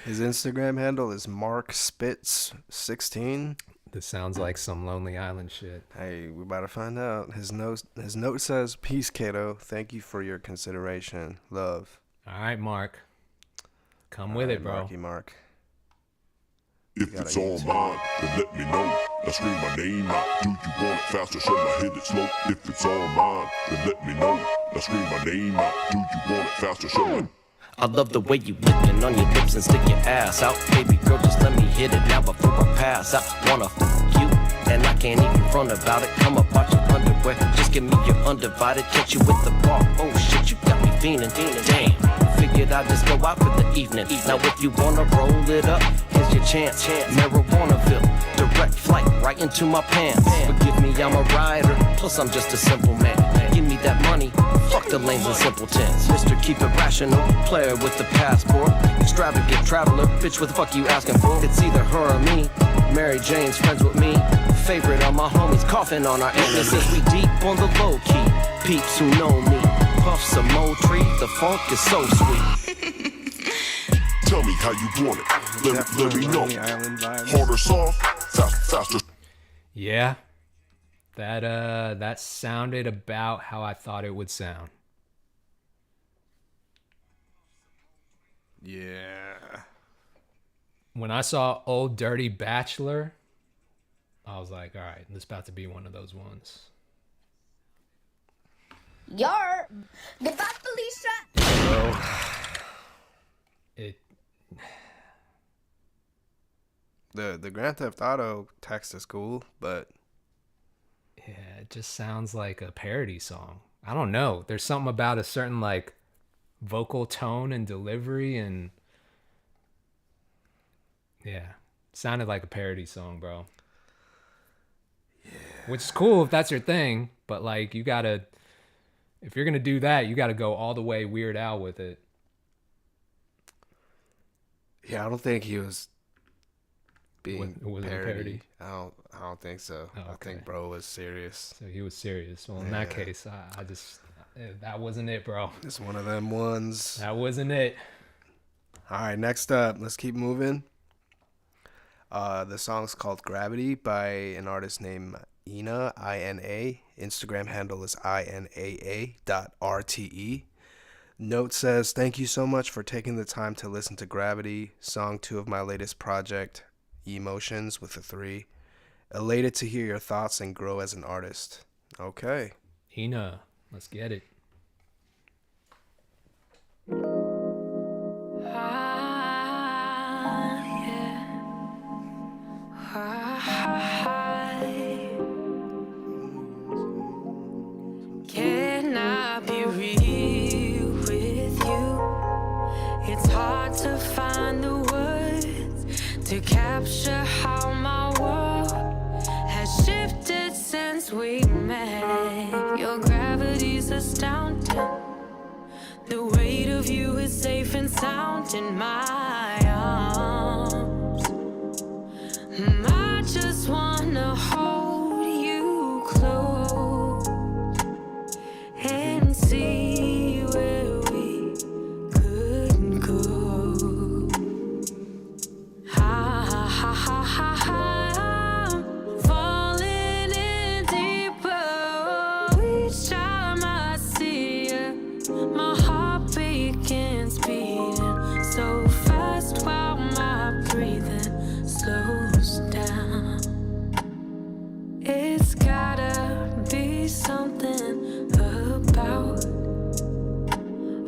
Instagram handle is MarkSpitz16. This sounds like some Lonely Island shit. Hey, we about to find out. His note says, "Peace, Kato. Thank you for your consideration. Love." All right, Mark. Come with it, bro. Mark. If it's all mine, then let me know. Now scream my name out. Do you want it faster? Shall I hit it slow? If it's all mine, then let me know. Now scream my name out. Do you want it faster? Shall I? I love the way you licking on your lips and stick your ass out. Baby girl, just let me hit it now before I pass out. Wanna f you, and I can't even front about it. Come up out your underwear, just give me your undivided. Catch you with the bar, oh shit, you got me fiending. Damn, figured I'd just go out for the evening. Now if you wanna roll it up, here's your chance. Marijuanaville, direct flight right into my pants. Forgive me, I'm a rider, plus I'm just a simple man. Give me that lanes and simpletons. Mr. Keep It Rational, player with the passport. Extravagant traveler, bitch, what the fuck you asking for? It's either her or me. Mary Jane's friends with me. Favorite of my homies, coughing on our antlers since we deep on the low key. Peeps who know me, puff some more tree. The funk is so sweet. Tell me how you want it. Let me know. Hard or soft, faster. Yeah, that sounded about how I thought it would sound. Yeah. When I saw Old Dirty Bachelor, I was like, all right, this about to be one of those ones. Yar, goodbye, Felicia. It. The Grand Theft Auto text is cool, but Yeah, it just sounds like a parody song. I don't know. There's something about a certain like vocal tone and delivery, and yeah, it sounded like a parody song, bro. Yeah. Which is cool if that's your thing, but like you gotta, if you're gonna do that, you gotta go all the way Weird Al with it. yeah, I don't think he was being Was it a parody. parody? I don't think so. Oh, I think okay. bro was serious. So he was serious. Well, in that case, I just that wasn't it, bro. It's one of them ones. That wasn't it. All right, next up, let's keep moving. The song's called Gravity by an artist named Ina, I-N-A. Instagram handle is INAA.RTE. Note says, thank you so much for taking the time to listen to Gravity, song 2 of my latest project, Emotions with a 3. Elated to hear your thoughts and grow as an artist. Okay. Ina, let's get it. Can I be real with you? It's hard to find the words to capture how my world has shifted since we met. Your gravity's astounding. The weight of you is safe and sound in my arms. I just wanna hold you close and see where we could go. I'm falling in deeper each time I see you. My heart begins beating so fast while my breathing slows down. It's gotta be something about,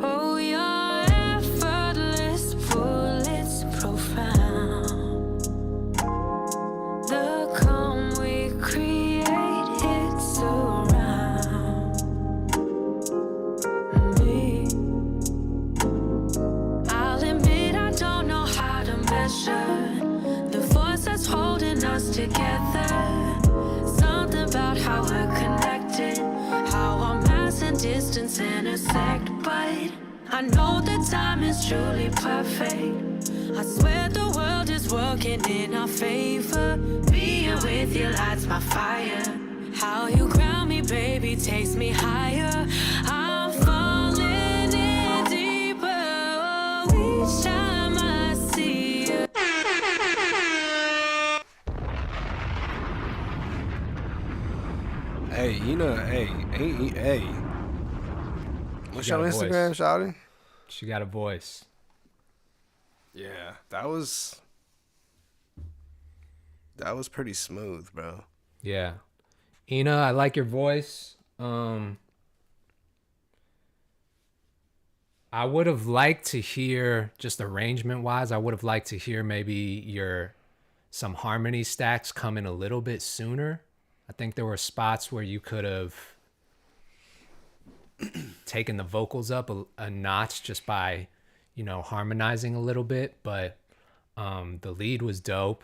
oh, your effortless pull, it's profound. The calm we create, it's around me. I'll admit I don't know how to measure the force that's holding us together. Something about how we're connected, how our mass and distance intersect. But I know the time is truly perfect. I swear the world is working in our favor. Being with you lights my fire. How you ground me, baby, takes me higher. I'm falling in deeper each time I see you. Hey, hey. What's your Instagram, shawty? She got a voice. Yeah, that was pretty smooth, bro. Yeah. Ina, I like your voice. I would have liked to hear, just arrangement wise, I would have liked to hear maybe some harmony stacks come in a little bit sooner. I think there were spots where you could have taken the vocals up a notch just by, harmonizing a little bit. But the lead was dope.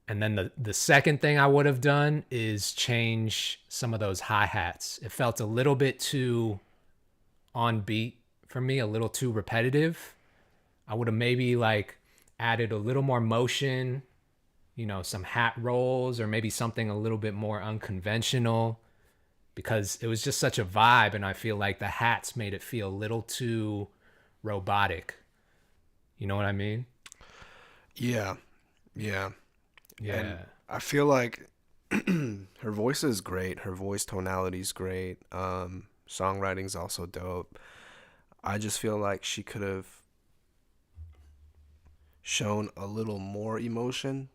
And then the second thing I would have done is change some of those hi-hats. It felt a little bit too on beat for me, a little too repetitive. I would have maybe like added a little more motion, you know, some hat rolls, or maybe something a little bit more unconventional, because it was just such a vibe, and I feel like the hats made it feel a little too robotic. You know what I mean? Yeah. Yeah. And I feel like her voice is great. Her voice tonality is great. Songwriting's also dope. I just feel like she could have shown a little more emotion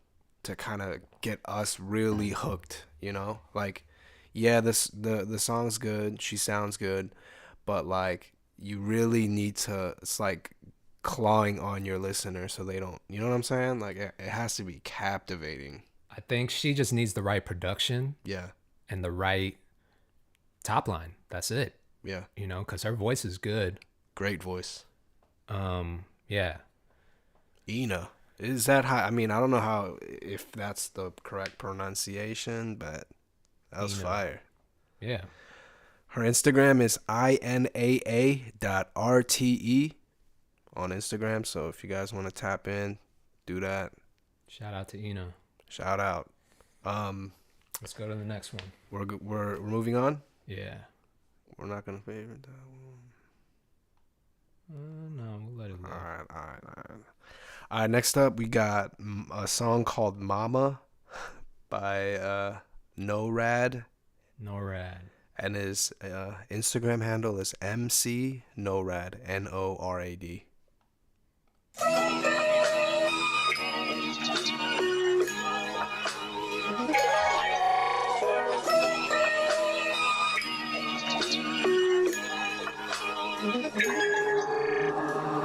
to kind of get us really hooked, you know? Like, yeah, the song's good, she sounds good, but like you really need to, it's like clawing on your listener so they don't, you know what I'm saying? Like it has to be captivating. I think she just needs the right production. Yeah. And the right top line. That's it. Yeah. You know, because her voice is good. Great voice. Yeah. Ina. Is that how, I mean, I don't know if that's the correct pronunciation, but that was Ina. fire. Yeah. Her Instagram is inaa.rte on Instagram. So if you guys want to tap in, do that. Shout out to Ina. Shout out. Let's go to the next one. We're moving on? Yeah. We're not going to favorite that one. No, we'll let it go. All right. Next up, we got a song called Mama by NORAD. NORAD. And his Instagram handle is MC NORAD, NORAD.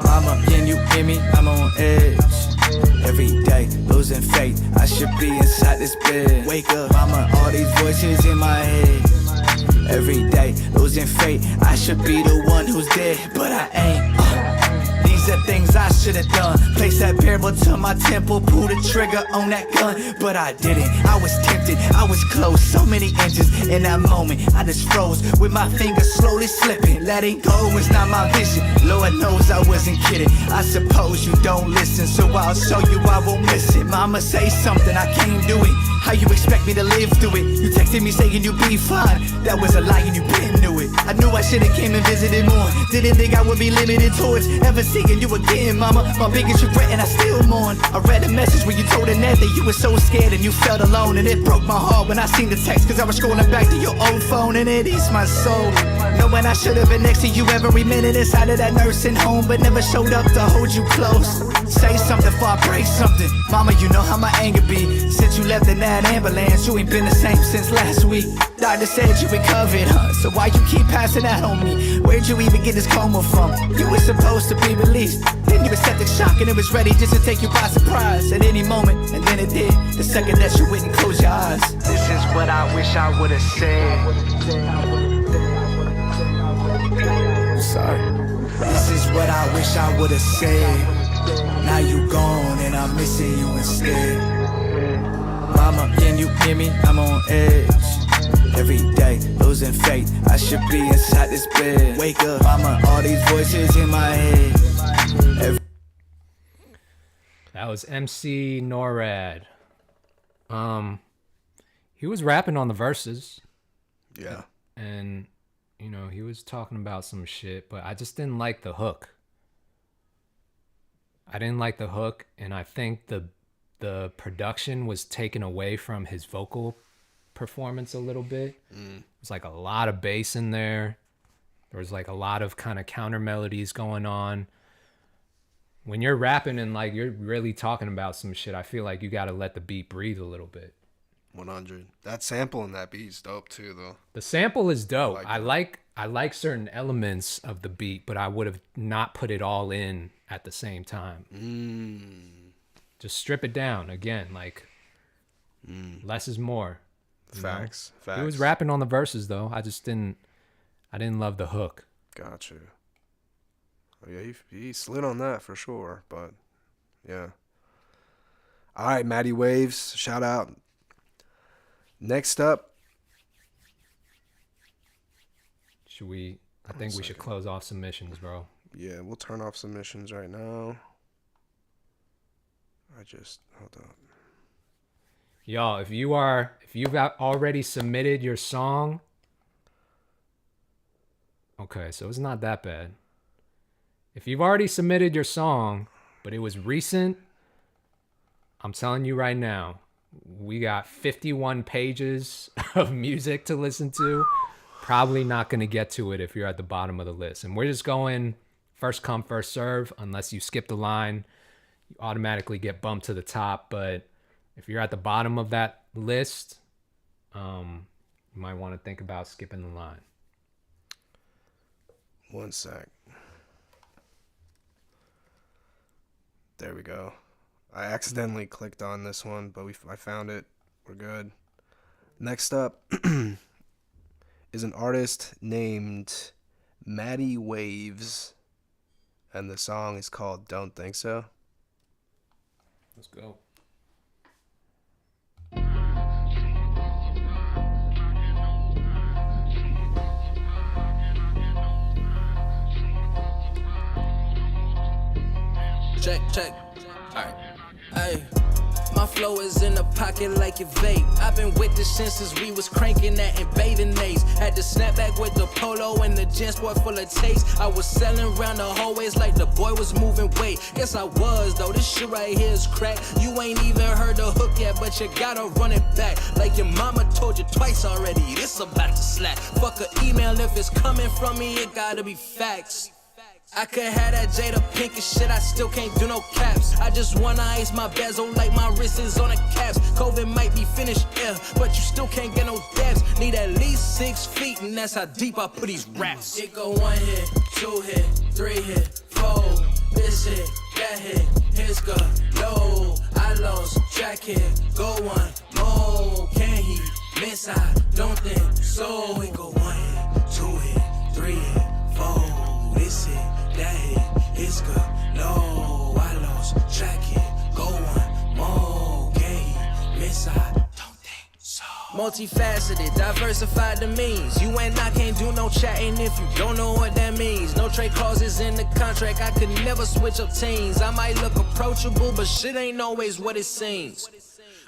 Mama, can you hear me? I'm on edge. Every day, losing faith. I should be inside this bed. Wake up, mama, all these voices in my head. Every day, losing faith. I should be the one who's dead, but I ain't. These are things I should have done. Place that barrel to my temple, pull the trigger on that gun, but I didn't. I was tempted, I was close, so many inches. In that moment, I just froze with my fingers slowly slipping. Letting go was not my vision. Lord knows I wasn't kidding. I suppose you don't listen, so I'll show you I won't miss it. Mama, say something, I can't do it. How you expect me to live through it? You texted me saying you'd be fine. That was a lie and you been knew it. I knew I should've came and visited more. Didn't think I would be limited towards ever seeing you again, mama. My biggest regret and I still mourn. I read a message where you told Annette that you were so scared and you felt alone. And it broke my heart when I seen the text, cause I was scrolling back to your old phone. And it eased my soul, knowing I should've been next to you every minute inside of that nursing home, but never showed up to hold you close. Say something before I break something. Mama, you know how my anger be. Since you left in that ambulance, you ain't been the same since last week. Doctor said you recovered, huh? So why you keep passing that on me? Where'd you even get this coma from? You were supposed to be released. Then you accepted shock and it was ready just to take you by surprise at any moment. And then it did, the second that you wouldn't close your eyes. This is what I wish I would've said. I'm sorry. This is what I wish I would've said. Now you gone and I'm missing you instead. Mama, can you hear me? I'm on edge. Every day, losing faith. I should be inside this bed. Wake up, mama, all these voices in my head. That was MC NORAD. He was rapping on the verses. Yeah. And, you know, he was talking about some shit, but I just didn't like the hook. I didn't like the hook, and I think the production was taken away from his vocal performance a little bit. It was like a lot of bass in there. There was like a lot of kind of counter melodies going on. When you're rapping and like you're really talking about some shit, I feel like you got to let the beat breathe a little bit. 100. That sample in that beat's dope too, though. The sample is dope. I like certain elements of the beat, but I would have not put it all in at the same time. Just strip it down again. Like less is more. Facts. He was rapping on the verses though. I didn't love the hook. Gotcha. Oh, yeah, he slid on that for sure, but yeah. All right, Maddie Waves, shout out. Next up. I think we should close off submissions, bro. Yeah, we'll turn off submissions right now. Hold up. Y'all, if you've already submitted your song, okay, so it's not that bad. If you've already submitted your song, but it was recent, I'm telling you right now, we got 51 pages of music to listen to. Probably not going to get to it if you're at the bottom of the list. And we're just going first come, first serve. Unless you skip the line, you automatically get bumped to the top. But if you're at the bottom of that list, you might want to think about skipping the line. One sec. There we go. I accidentally clicked on this one, but I found it. We're good. Next up is an artist named Maddie Waves, and the song is called Don't Think So. Let's go. Check. Alright. Hey. My flow is in the pocket like your vape. I've been with this shit since we was cranking that and bathing nays. Had to snap back with the polo and the gym sport full of taste. I was selling around the hallways like the boy was moving weight. Yes, I was, though. This shit right here is crack. You ain't even heard the hook yet, but you gotta run it back. Like your mama told you twice already. This about to slap. Fuck a email if it's coming from me, it gotta be facts. I could have that Jada Pinkett shit, I still can't do no caps. I just wanna ice my bezel like my wrist is on a caps. COVID might be finished, yeah, but you still can't get no dabs. Need at least 6 feet, and that's how deep I put these raps. It go 1 hit, 2 hit, 3 hit, 4. This hit, that hit, hits go low. I lost track hit, go 1 more. Can he miss? I don't think so. It go 1 hit, 2 hit, 3 hit, 4. This hit, that hit, it's good. No, I lost track hit. Go 1 more. Can he miss? I don't think so. Multifaceted, diversified the means. You and I can't do no chatting if you don't know what that means. No trade clauses in the contract. I could never switch up teams. I might look approachable, but shit ain't always what it seems.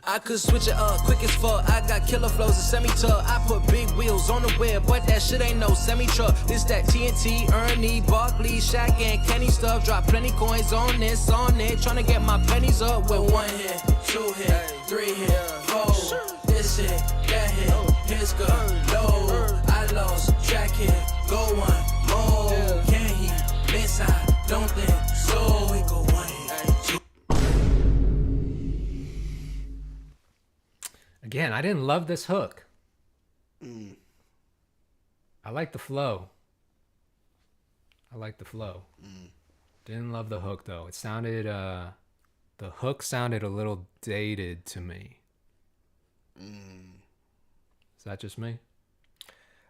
I could switch it up quick as fuck. I got killer flows and semi-tuck. I put big wheels on the wheel, but that shit ain't no semi-truck. This that TNT, Ernie, Barkley, Shaq, and Kenny stuff. Drop plenty coins on this, on it. Tryna get my pennies up with 1 hit, 2 hit, 3 hit, 4. This hit, that hit, hits good. Low, I lost track hit. Go 1 more. Can he miss? I don't think so. We go 1 hit, 2. Again, I didn't love this hook. I like the flow. Didn't love the hook though. It sounded the hook sounded a little dated to me. Is that just me?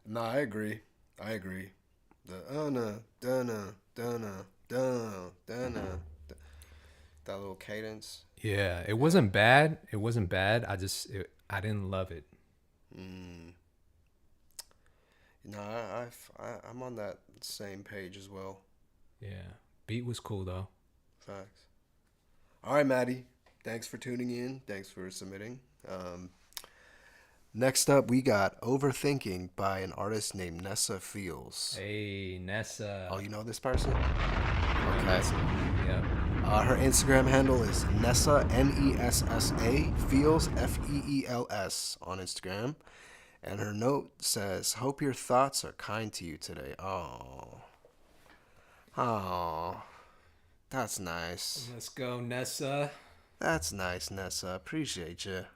No, I agree. The that little cadence. Yeah, it wasn't bad. I didn't love it. No, I'm on that same page as well. Yeah, beat was cool though. Facts. All right, Maddie. Thanks for tuning in. Thanks for submitting. Next up, we got Overthinking by an artist named Nessa Feels. Hey, Nessa. Oh, you know this person? Okay. Yeah. Her Instagram handle is Nessa, Nessa, Feels, Feels on Instagram. And her note says, hope your thoughts are kind to you today. Oh, that's nice. Let's go, Nessa. That's nice, Nessa. Appreciate you.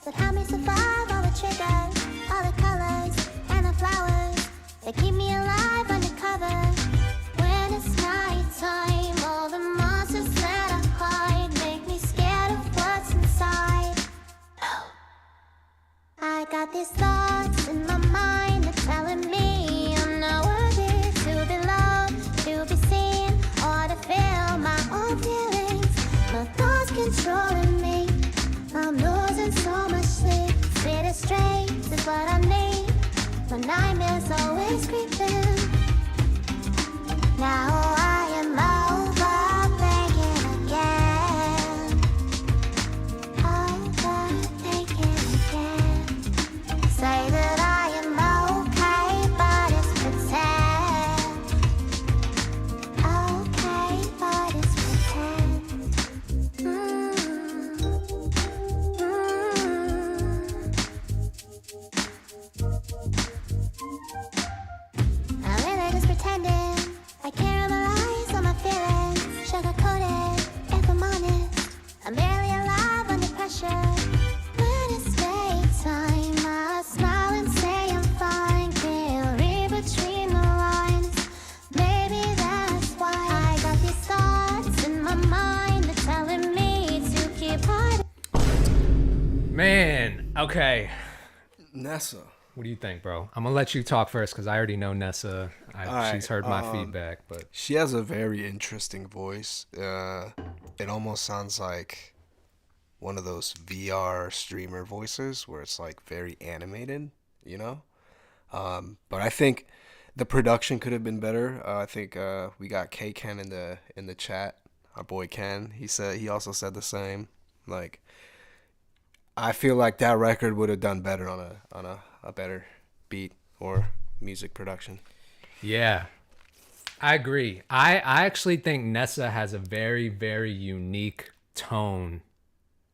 But help me survive all the triggers, all the colors, and the flowers that keep me alive undercover. When it's time. All the monsters that I hide make me scared of what's inside. I got these thoughts in my mind, they're telling me I'm not worthy to be loved, to be seen, or to feel my own feelings. My thoughts controlling me, I'm losing so much sleep. City streets is what I need, my nightmares always creeping. Now I am overthinking again, overthinking again. Say that I am okay, but it's pretend. Okay, but it's pretend. I'm really just pretending. I can't realize all my feelings, sugar-coated, if I'm honest. I'm barely alive under pressure. When it's daytime, I smile and say I'm fine. Can't read between the lines. Maybe that's why I got these thoughts in my mind. They're telling me to keep hiding. Man, okay. Nessa. What do you think, bro? I'm gonna let you talk first because I already know Nessa. She's heard my feedback, but she has a very interesting voice. It almost sounds like one of those VR streamer voices where it's like very animated, you know. But I think the production could have been better. I think we got K Ken in the chat. Our boy Ken. He also said the same. Like, I feel like that record would have done better on a better beat or music production. yeah, I agree. I actually think Nessa has a very, very unique tone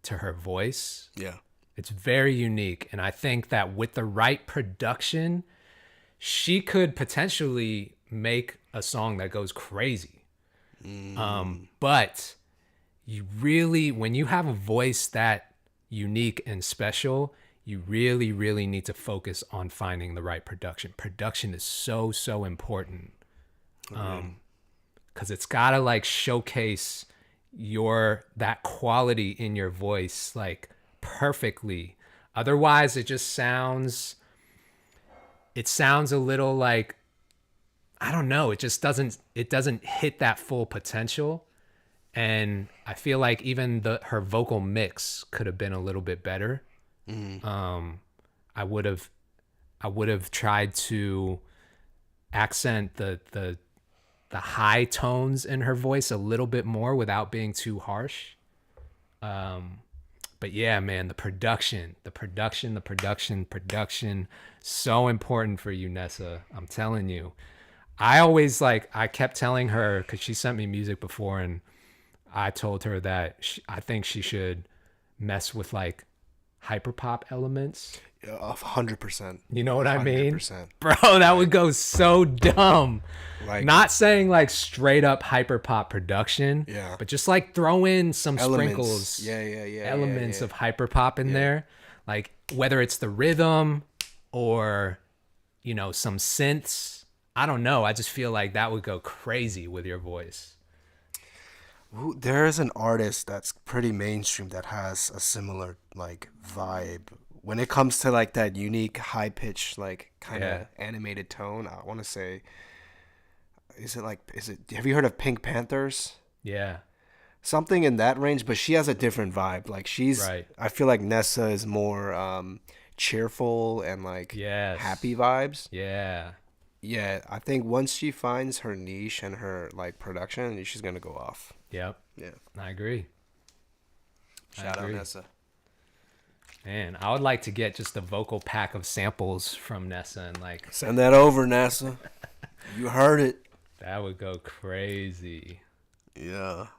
to her voice. Yeah. It's very unique. And I think that with the right production, she could potentially make a song that goes crazy. But you really, when you have a voice that unique and special, you really, really need to focus on finding the right production. Production is so, so important. Because it's got to like showcase that quality in your voice like perfectly. Otherwise, it sounds a little like, I don't know, it doesn't hit that full potential. And I feel like even her vocal mix could have been a little bit better. I would have tried to accent the high tones in her voice a little bit more without being too harsh. But yeah, man, the production, so important for you, Nessa. I'm telling you. I kept telling her, because she sent me music before, and I told her that I think she should mess with like hyperpop elements. 100%. You know what I mean? 100%. Bro, that would go so dumb. Like, not saying like straight up hyperpop production, yeah, but just like throw in some elements. sprinkles, elements of hyperpop in there. Like whether it's the rhythm or, you know, some synths. I don't know. I just feel like that would go crazy with your voice. There is an artist that's pretty mainstream that has a similar like vibe when it comes to like that unique high pitch like kind of animated tone. I want to say, have you heard of Pink Panthers? Yeah, something in that range, but she has a different vibe. Like she's right. I feel like Nessa is more cheerful and like happy vibes. Yeah, I think once she finds her niche and her like production, she's gonna go off. Yep. Yeah, I agree. Shout out Nessa. Man, I would like to get just a vocal pack of samples from Nessa and like send that over, Nessa. You heard it. That would go crazy. Yeah.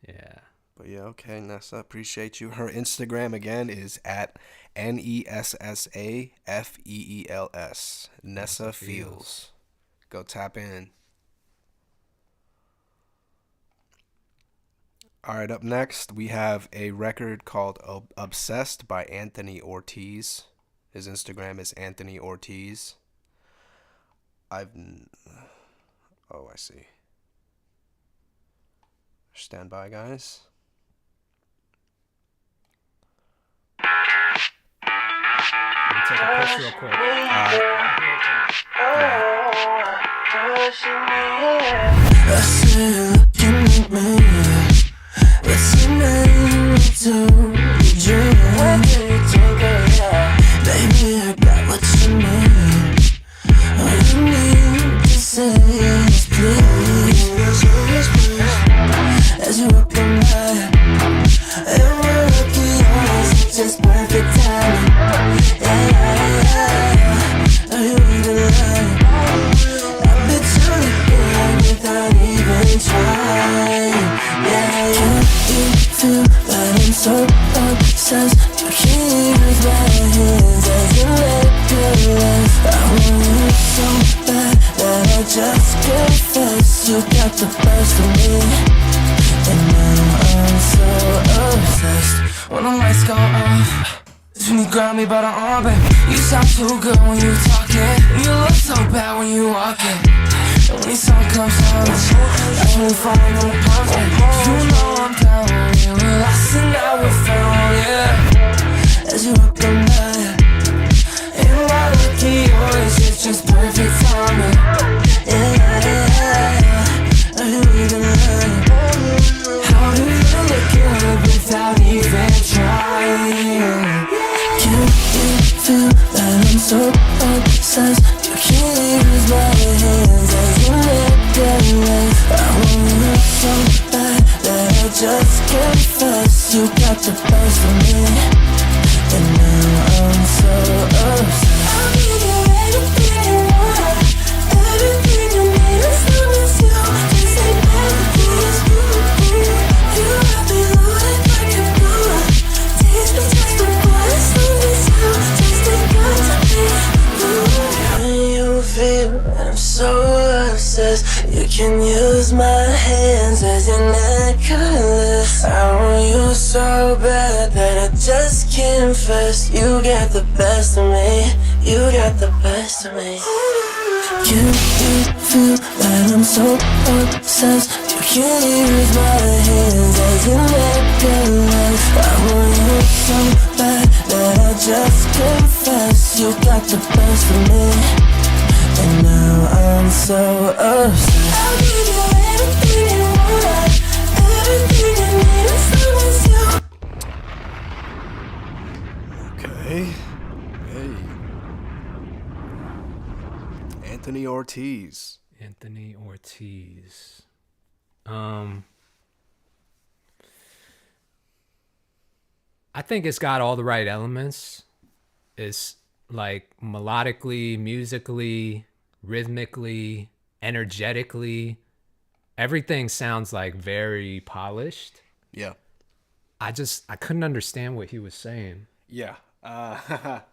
Yeah. But yeah, okay, Nessa, appreciate you. Her Instagram again is at NESSAFEELS. Nessa Feels. Go tap in. All right, up next, we have a record called Obsessed by Anthony Ortiz. His Instagram is Anthony Ortiz. I see. Stand by, guys. Let me take a piss real quick. I see you looking at me. What's your name? Do you drink? Baby, I got what you need. All you need to say is please. As you walk on by, and we're lucky eyes, it's just perfect timing. Yeah. Are you even lying? I've been trying to get without even trying. Yeah. Can you feel that I'm so obsessed? You can't use my hands as you let go. I want you so bad that I just confess you got the best of me. And now I'm so obsessed. When the lights go off, it's when you grab me by the arm, babe. You sound too good when you talking. You look so bad when you walking. And when the sun comes on, that's when we fall in the palms, babe. You know I'm down when you were lost and now we're found, yeah. As you walk on by, and my lucky yours, it's just perfect timing. Yeah. Are you even lying? How do you look good without even trying? Can you feel that I'm so obsessed? You can't use my hands as you let go. I want you so bad that I just confess you got the best of me. And now I'm so obsessed. I'll give you everything you want, everything you need as long as you just say melodies. You have me loaded like a gun. Teach me just the one as long as you just stay good to me. Can you feel that I'm so obsessed? You can use my hands as your necklace. I want you so bad that I just can't confess. You got the best of me. You got the best of me. Can you feel that I'm so obsessed? You can't use my hands as you let go. I want you so bad that I just confess. You got the best of me. And now I'm so obsessed. I'll give you everything you want, everything you need as long as you. Okay. Hey. Anthony Ortiz. Anthony Ortiz. I think it's got all the right elements. It's like melodically, musically, rhythmically, energetically. Everything sounds like very polished. Yeah. I couldn't understand what he was saying. Yeah. That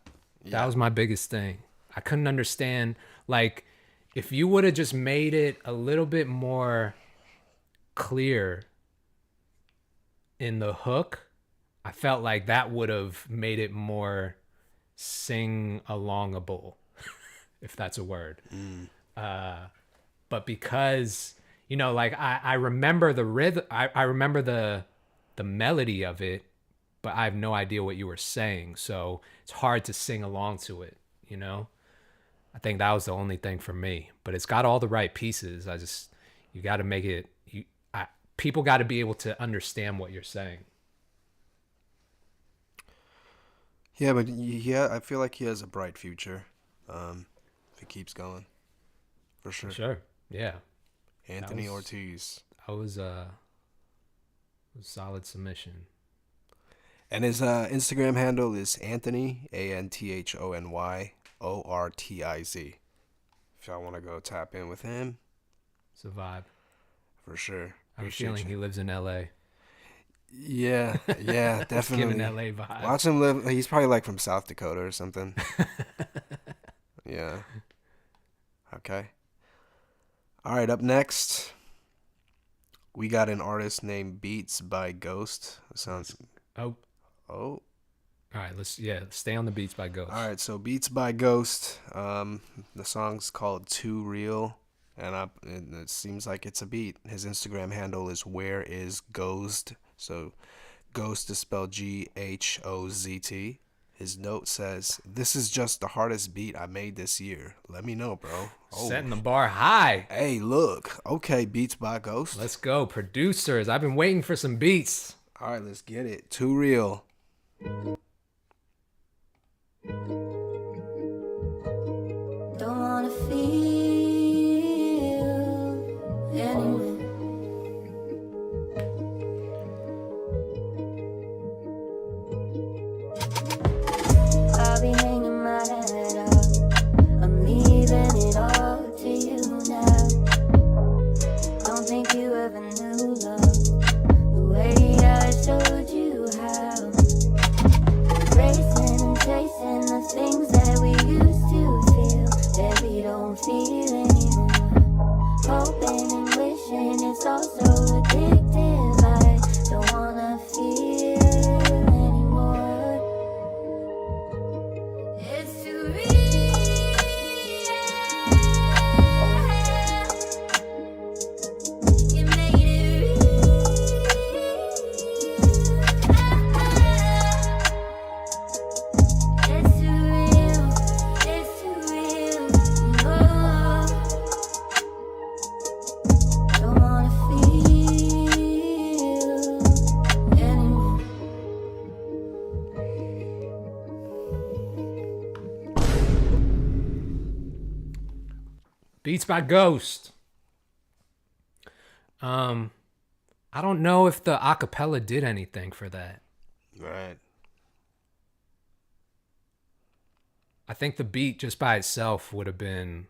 was my biggest thing. I couldn't understand, like, if you would have just made it a little bit more clear in the hook, I felt like that would have made it more sing-alongable, if that's a word. But because, you know, like, I remember the rhythm, I remember the melody of it, but I have no idea what you were saying, so it's hard to sing along to it, you know? I think that was the only thing for me. But it's got all the right pieces. You got to make it, people got to be able to understand what you're saying. Yeah, but yeah, I feel like he has a bright future if he keeps going. For sure. For sure, yeah. Anthony Ortiz. That was a solid submission. And his Instagram handle is Anthony, ANTHONY ORTIZ. If y'all want to go tap in with him. It's a vibe. For sure. I have a feeling he lives in LA. Yeah, definitely. Giving LA vibes. Watch him live. He's probably like from South Dakota or something. Yeah. Okay. All right, up next, we got an artist named Beats by Ghost. It sounds... Oh. All right, let's stay on the Beats by Ghost. All right, so Beats by Ghost. The song's called Too Real. and it seems like it's a beat. His Instagram handle is whereisGhost. So Ghost is spelled Ghozt. His note says, "This is just the hardest beat I made this year. Let me know, bro." Oh. Setting the bar high. Hey, look. Okay, Beats by Ghost. Let's go, producers. I've been waiting for some beats. All right, let's get it. Too real. Don't wanna feel anyway. I'll be hanging my head up. I'm leaving it all to you now. Don't think you ever knew love the way I showed you how. Racing and chasing the things that we used to feel that we don't feel anymore. Hoping and wishing it's all so addictive. I don't wanna feel anymore. It's too real. You made it real. It's too real. It's too real. Oh. Don't wanna feel anymore. Beats by Ghost. I don't know if the acapella did anything for that. Right. I think the beat just by itself would have been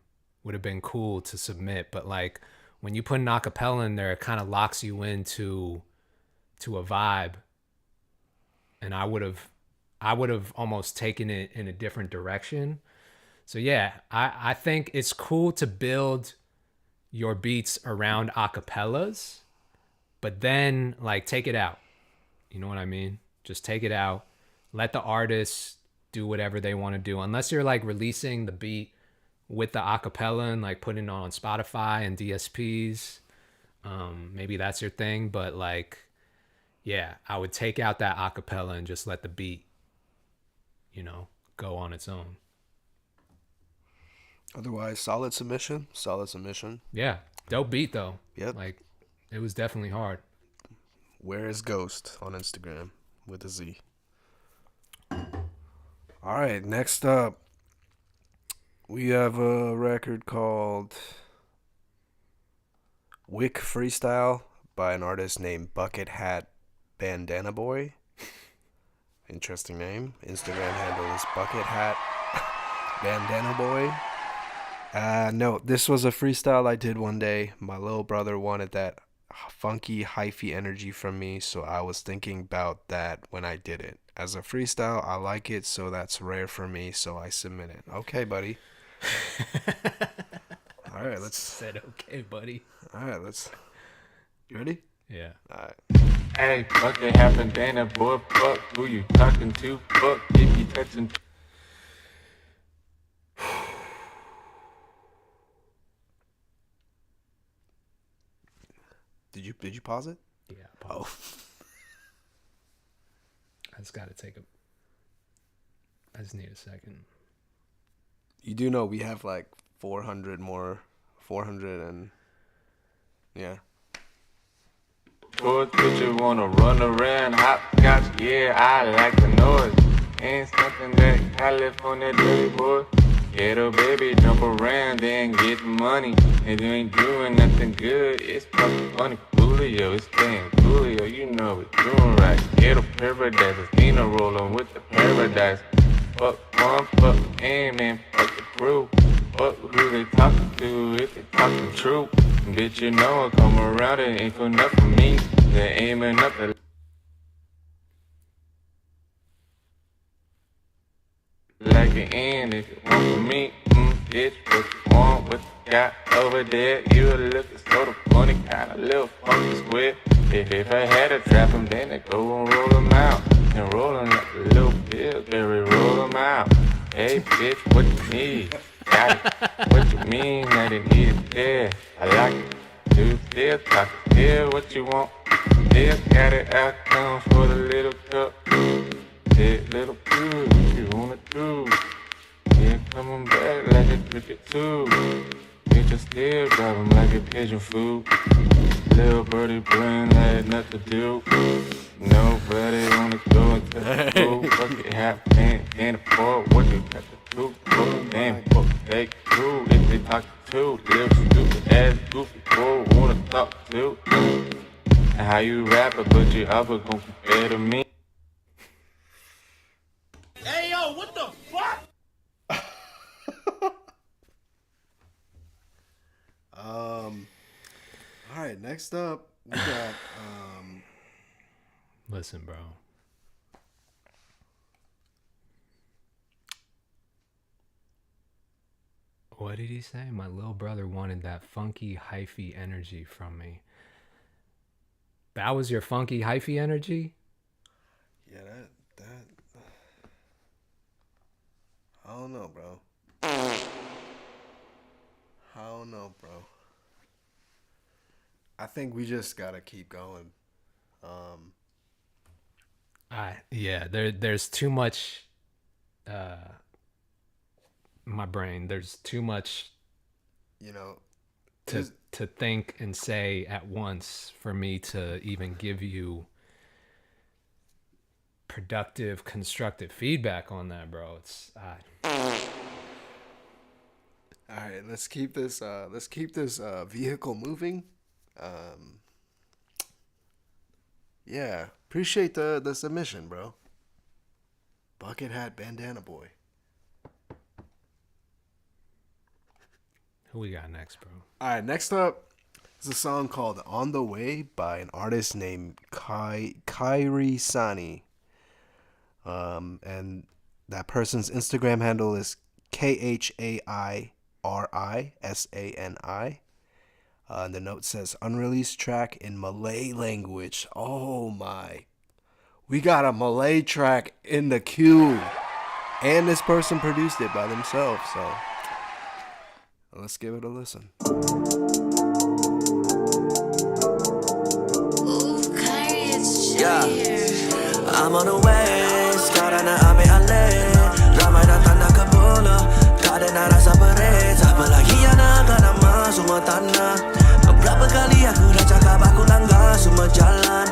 cool to submit, but like when you put an acapella in there, it kind of locks you into a vibe. And I would have almost taken it in a different direction. So yeah, I think it's cool to build your beats around acapellas, but then like take it out. You know what I mean? Just take it out. Let the artists do whatever they want to do. Unless you're like releasing the beat with the acapella and like putting it on Spotify and DSPs. Maybe that's your thing, but like, yeah, I would take out that acapella and just let the beat, you know, go on its own. Otherwise, solid submission. Yeah, dope beat though. Yep. Like, it was definitely hard. Where is Ghost on Instagram with a Z. All right, next up, we have a record called Wick Freestyle by an artist named Bucket Hat Bandana Boy. Interesting name. Instagram handle is Bucket Hat Bandana Boy. No, this was a freestyle I did one day. My little brother wanted that funky, hyphy energy from me, so I was thinking about that when I did it. As a freestyle, I like it, so that's rare for me, so I submit it. Okay, buddy. All right, let's... Said okay, buddy. All right, let's... You ready? Yeah. All right. Hey, fuck it, happen, Dana, boy, fuck who you talking to, fuck if you touching... Did you pause it? Yeah, pause. I just gotta I just need a second. You do know we have like 400 and... Yeah. Boys, bitch, wanna run around, hopscotch, yeah, I like the noise. Ain't something that California do, boy. Ghetto baby, jump around and get money. And you ain't doing nothing good, it's fucking funny. Coolio, it's staying coolio, you know it's doing right. Ghetto paradise, it's Nina rolling with the paradise. Fuck one, fuck aim, and fuck the crew. Fuck who they talking to, if they talking true. Bitch, you know I come around, it ain't for nothing for me. They're aiming up the... Like an end, if you want for me, bitch, what you want, what you got over there? You looking sort of funny, kinda little funky squid. If I had to trap them, then I go and roll them out. And roll them like a little Pillsbury, roll them out. Hey, bitch, what you need? I got it. What you mean that it needs there? I like it. Do still talk, still what you want. Still got it outcomes for the little cup. That little food, you wanna do. Yeah, coming back like a cricket too. Bitch, I still grab 'em like a pigeon food. Little birdie brain had nothing to do. Nobody wanna go into the food. Fuck it, half can't afford what you got to do. Fuck damn, fuck they cool. If they talk to, live stupid ass goofy boy wanna talk to. And how you rap it, but you upper gon' compare to me. Hey yo, what the fuck? All right, next up we got Listen, bro. What did he say? My little brother wanted that funky hyphy energy from me. That was your funky hyphy energy? yeah, that I don't know, bro. I don't know, bro. I think we just gotta keep going. Yeah, there's too much my brain. There's too much You know, to think and say at once for me to even give you productive, constructive feedback on that, bro. It's all right, let's keep this vehicle moving. Yeah, appreciate the submission, bro. Bucket Hat Bandana Boy. Who we got next, bro? All right, next up is a song called On The Way by an artist named Kai Kyrie. And that person's Instagram handle is KHAIRISANI. And the note says unreleased track in Malay language. Oh my. We got a Malay track in the queue. And this person produced it by themselves, so let's give it a listen. Yeah, I'm on the way. Sekarang nak ambil alih. Ramai datang nak ke bola. Tak ada nak rasa beres. Apa lagi yang nak angkat nama semua tanah. Berapa kali aku dah cakap aku langgar semua jalan.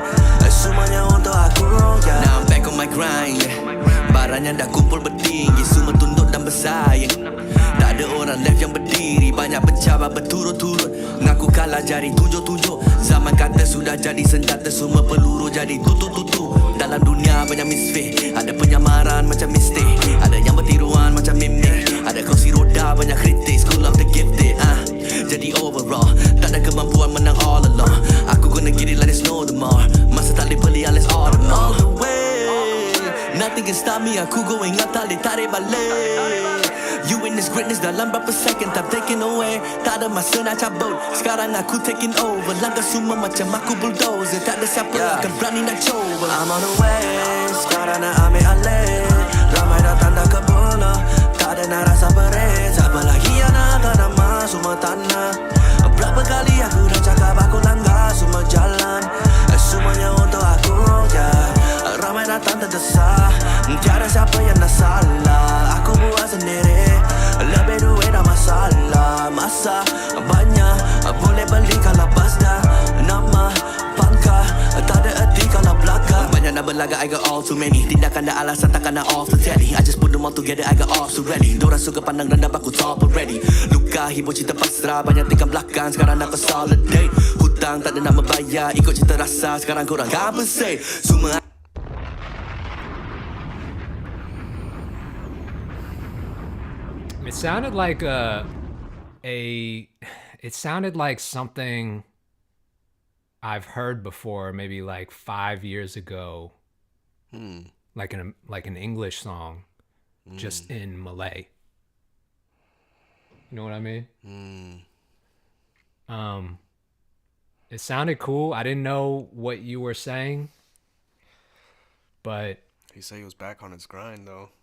Semuanya untuk aku, yeah. Now I'm back on my grind, yeah. Barangnya dah kumpul bertinggi. Semua tunduk dan bersaing. Tak ada orang left yang berdiri. Banyak pencabar berturut-turut. Ngaku kalah jari tunjuk-tunjuk. Zaman kata sudah jadi senjata. Semua peluru jadi tutu-tutu. Dalam dunia banyak misfit. Ada penyamaran macam mistik. Ada yang bertiruan macam mimik. Ada kursi roda banyak kritik. School of the gifted, Jadi overall tak ada kemampuan menang all along. Aku gonna get it like there's no tomorrow. Masa tak boleh beli unless all the more. All the way, nothing can stop me. Aku going up tak boleh tarik balik. You in this greatness dalam berapa second tak taken away. Tak ada masa nak cabut. Sekarang aku taking over. Langkah semua macam aku bulldozer. Tak ada siapa akan berani nak coba. I'm on the way. Sekarang nak ambil alih. Ramai datang dah ke bola. Tak ada nak rasa beres. Apa lagi yang nak angkat nama semua tanah. Berapa kali aku dah cakap aku langgar semua jalan. Semuanya untuk aku, yeah. Ramai datang terdesak. Tiada siapa yang nak salah. Aku buat sendiri. Lebih duit dah masalah. Masa banyak boleh beli kalau bas dah. Nama pangkat tak ada erti kalau belakang. Banyak nak berlagak, I got all too many. Tindakan dah alasan takkan nak off the telly. I just put them all together, I got off so ready. Diorang suka pandang rendah aku top already. Luka hibur cinta pasrah. Banyak tingkap belakang, sekarang nak consolidate. Hutang tak ada nak membayar. Ikut cinta rasa, sekarang korang compensate. Semua It sounded like it sounded like something I've heard before, maybe like 5 years ago. Like an English song, just in Malay. You know what I mean? It sounded cool. I didn't know what you were saying, but he said he was back on his grind though.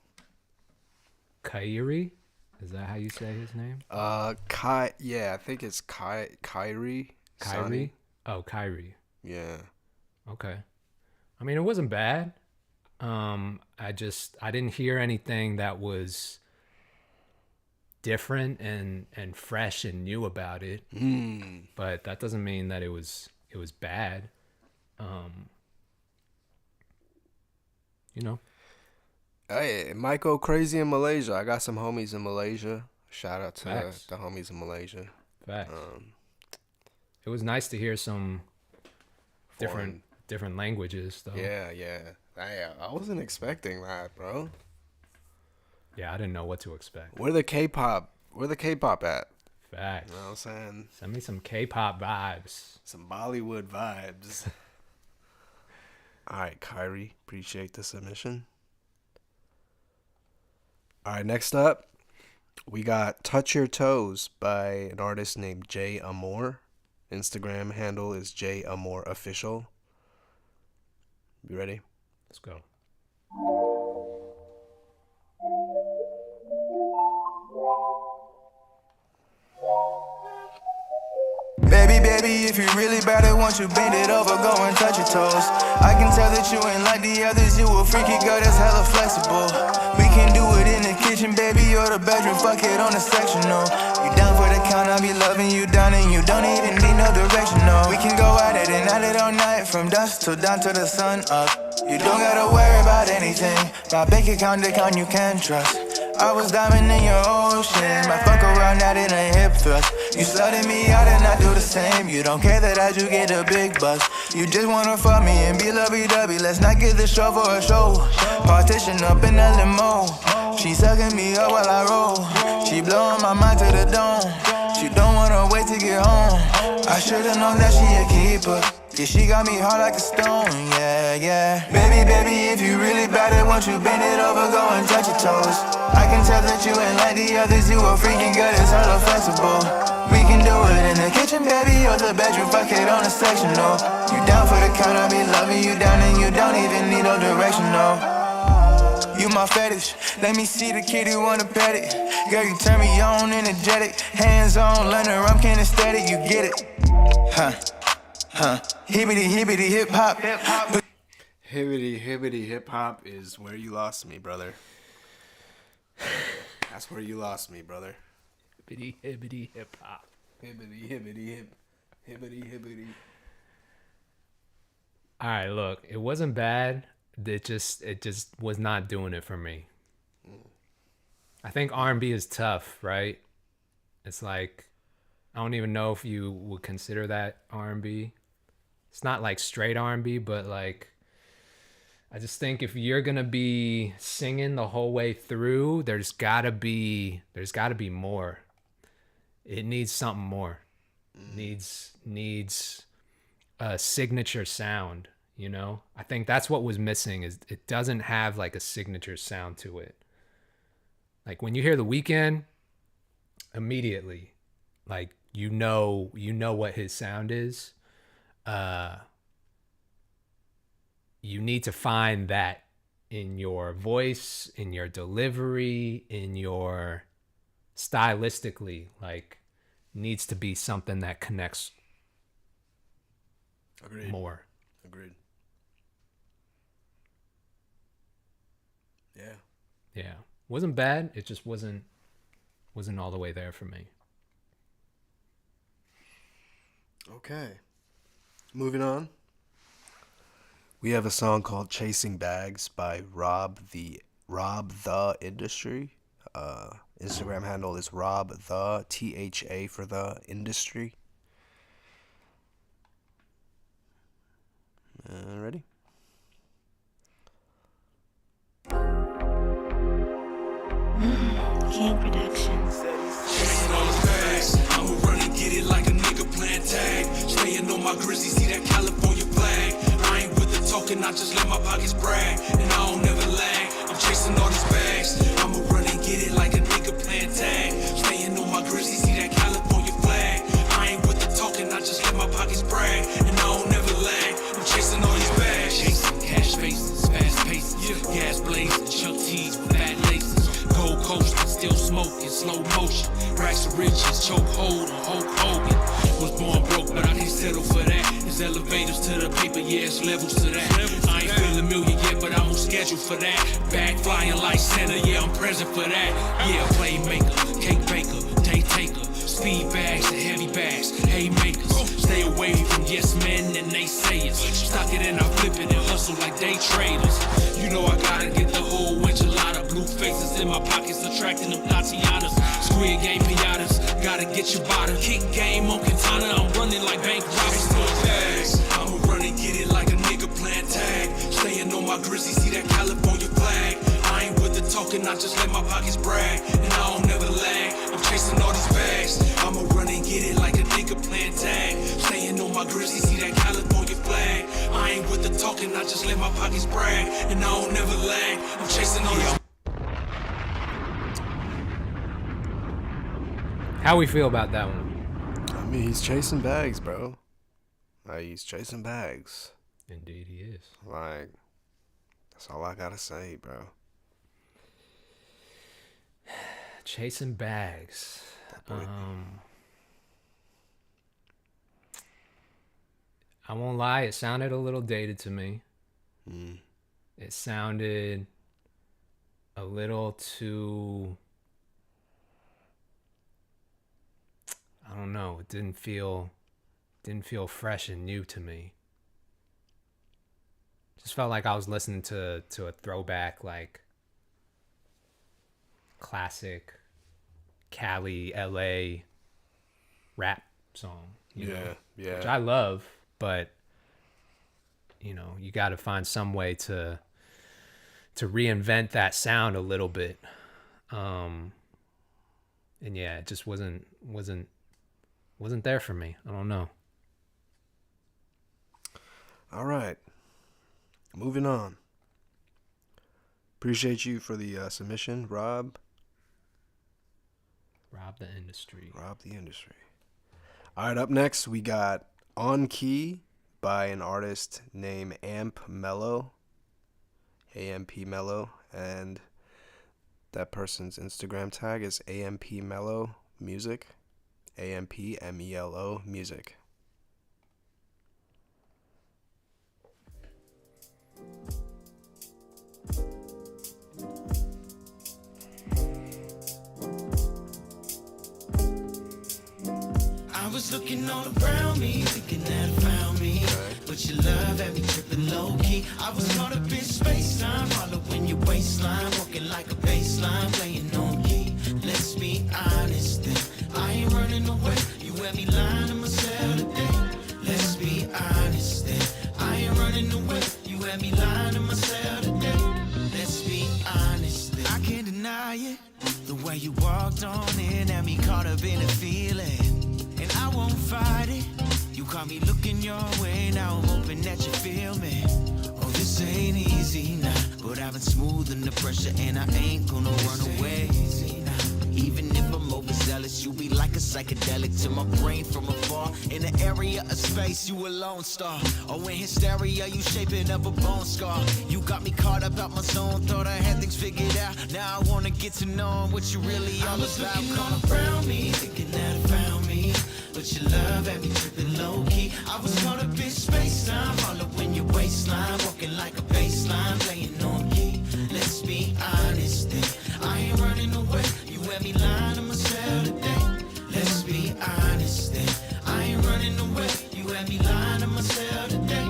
Kyrie? Is that how you say his name? I think it's Kyrie. Kyrie? Sonny. Oh, Kyrie. Yeah. Okay. I mean, it wasn't bad. I didn't hear anything that was different and fresh and new about it. But that doesn't mean that it was bad. You know. Hey, it might go crazy in Malaysia. I got some homies in Malaysia. Shout out to Facts. the homies in Malaysia. Facts. It was nice to hear some different languages, though. Yeah. I wasn't expecting that, bro. Yeah, I didn't know what to expect. Where the K-pop at? Facts. You know what I'm saying? Send me some K-pop vibes. Some Bollywood vibes. All right, Kyrie. Appreciate the submission. All right, next up, we got Touch Your Toes by an artist named J Amore. Instagram handle is J Amore Official. You ready? Let's go. Baby, if you really bad it, won't you bend it over, go and touch your toes. I can tell that you ain't like the others, you a freaky girl that's hella flexible. We can do it in the kitchen, baby, or the bedroom, fuck it on the sectional. You down for the count, I'll be loving you down and you don't even need no direction, no. We can go at it and at it all night, from dusk till down to the sun up. You don't gotta worry about anything, my bank account you can trust. I was diving in your ocean, might fuck around at it and hip thrust. You slutted me out and I do the same. You don't care that I do get a big buzz. You just wanna fuck me and be lovey-dovey. Let's not get this show for a show. Partition up in a limo. She sucking me up while I roll. She blowing my mind to the dome. She don't wanna wait to get home. I should've known that she a keeper. Yeah, she got me hard like a stone, yeah. Baby, if you really bad it, won't you bend it over, go and touch your toes. I can tell that you ain't like the others, you a freaking girl that's hella flexible. We can do it in the kitchen, baby, or the bedroom, fuck it on the sectional. You down for the count, I'll be loving you down and you don't even need no direction, no. You my fetish, let me see the kid who wanna pet it. Girl, you turn me on, energetic, hands on, learner, I'm kinesthetic, you get it. Hibbity hip hop. Hibbity hip hop is where you lost me, brother. That's where you lost me, brother. Hibbity hip hop. Hibbity. All right, look, it wasn't bad. It just was not doing it for me. I think R&B is tough, right? It's like, I don't even know if you would consider that R&B. It's not like straight R&B, but like, I just think if you're gonna be singing the whole way through, there's gotta be more. It needs something more. Needs a signature sound, you know? I think that's what was missing, is it doesn't have like a signature sound to it. Like when you hear The Weeknd, immediately, like you know what his sound is. You need to find that in your voice, in your delivery, in your stylistically, like needs to be something that connects. Agreed. More. Agreed. Yeah. Wasn't bad. It just wasn't all the way there for me. Okay. Moving on. We have a song called Chasing Bags by Rob the Industry. Instagram handle is Rob the THA for the Industry. Ready? King Productions. I'ma run and get it like a nigga playing tag. Staying on my grizzly, see that California flag. I ain't with the talking, I just let my pockets brag. And I don't never lag, I'm chasing all these bags. I'ma run and get it like a nigga playing tag. Staying on my grizzly, see that California flag. I ain't with the talking, I just let my pockets brag. And I don't never lag, I'm chasing all these bags. Chasing cash faces, fast paces, gas blazing, Chuck T's with fat laces. Gold coasters, still smoking, slow motion. Racks of riches, choke hold on Hulk Hogan. Was born broke, but I can't settle for that. There's elevators to the paper, yeah, it's levels to that. I ain't feeling a million yet, but I'm on schedule for that. Back flying like Santa, yeah, I'm present for that. Yeah, playmaker, cake baker, day taker. Speed bags and heavy bags, haymakers. Stay away from yes men and naysayers. Stock it and I flip it and hustle like day traders. You know I gotta get the whole enchilada. Blue faces in my pockets, attracting them Tatianas. Squid game pinatas, gotta get your bottom. Kick game on Katana, I'm running like bank robbers. I'ma run and get it like a nigga playing tag. Staying on my grizzly, see that California flag. I ain't with the talking, I just let my pockets brag. And I don't never lag, I'm chasing all these bags. I'ma run and get it like a nigga playing tag. Staying on my grizzly, see that California flag. I ain't with the talking, I just let my pockets brag. And I don't never lag, I'm chasing all these. How we feel about that one? I mean, he's chasing bags, bro. Like, he's chasing bags. Indeed he is. Like, that's all I gotta say, bro. Chasing bags. I won't lie, it sounded a little dated to me. It sounded a little too, I don't know, it didn't feel fresh and new to me. Just felt like I was listening to a throwback, like classic Cali, LA rap song. You know, which I love, but you know, you got to find some way to reinvent that sound a little bit. And yeah, it just wasn't there for me. I don't know. All right. Moving on. Appreciate you for the submission, Rob. Rob the industry. Rob the industry. All right, up next we got On Key by an artist named Amp Melo. AMP Melo. And that person's Instagram tag is AMP Melo Music. AMPMELO Music. I was looking all around me, thinking that I found me. But your love had me tripping low key. I was caught up in space time, following your waistline, walking like a baseline, playing on key. Let's be honest then, I ain't running away. You had me lying to myself today. Let's be honest then, I ain't running away. You had me lying to myself today. Let's be honest then, I can't deny it. The way you walked on in had me caught up in a feeling. And I won't fight it. You caught me looking your way, now I'm hoping that you feel me. Oh, this ain't easy now, but I've been smoothing the pressure and I ain't gonna run away. Even if I'm overzealous, you be like a psychedelic to my brain from afar. In the area of space, you a lone star. Oh, in hysteria, you shaping up a bone scar. You got me caught up out my zone, thought I had things figured out. Now I wanna get to know what you really all about. I was looking all around me, thinking that I found me. But your love had me tripping low key. I was caught up in space time, following your waistline, walking like a baseline, playing on key. Let's be honest then, I ain't running away. You had me lying to myself today. Let's be honest then, I ain't running away. You had me lying to myself today.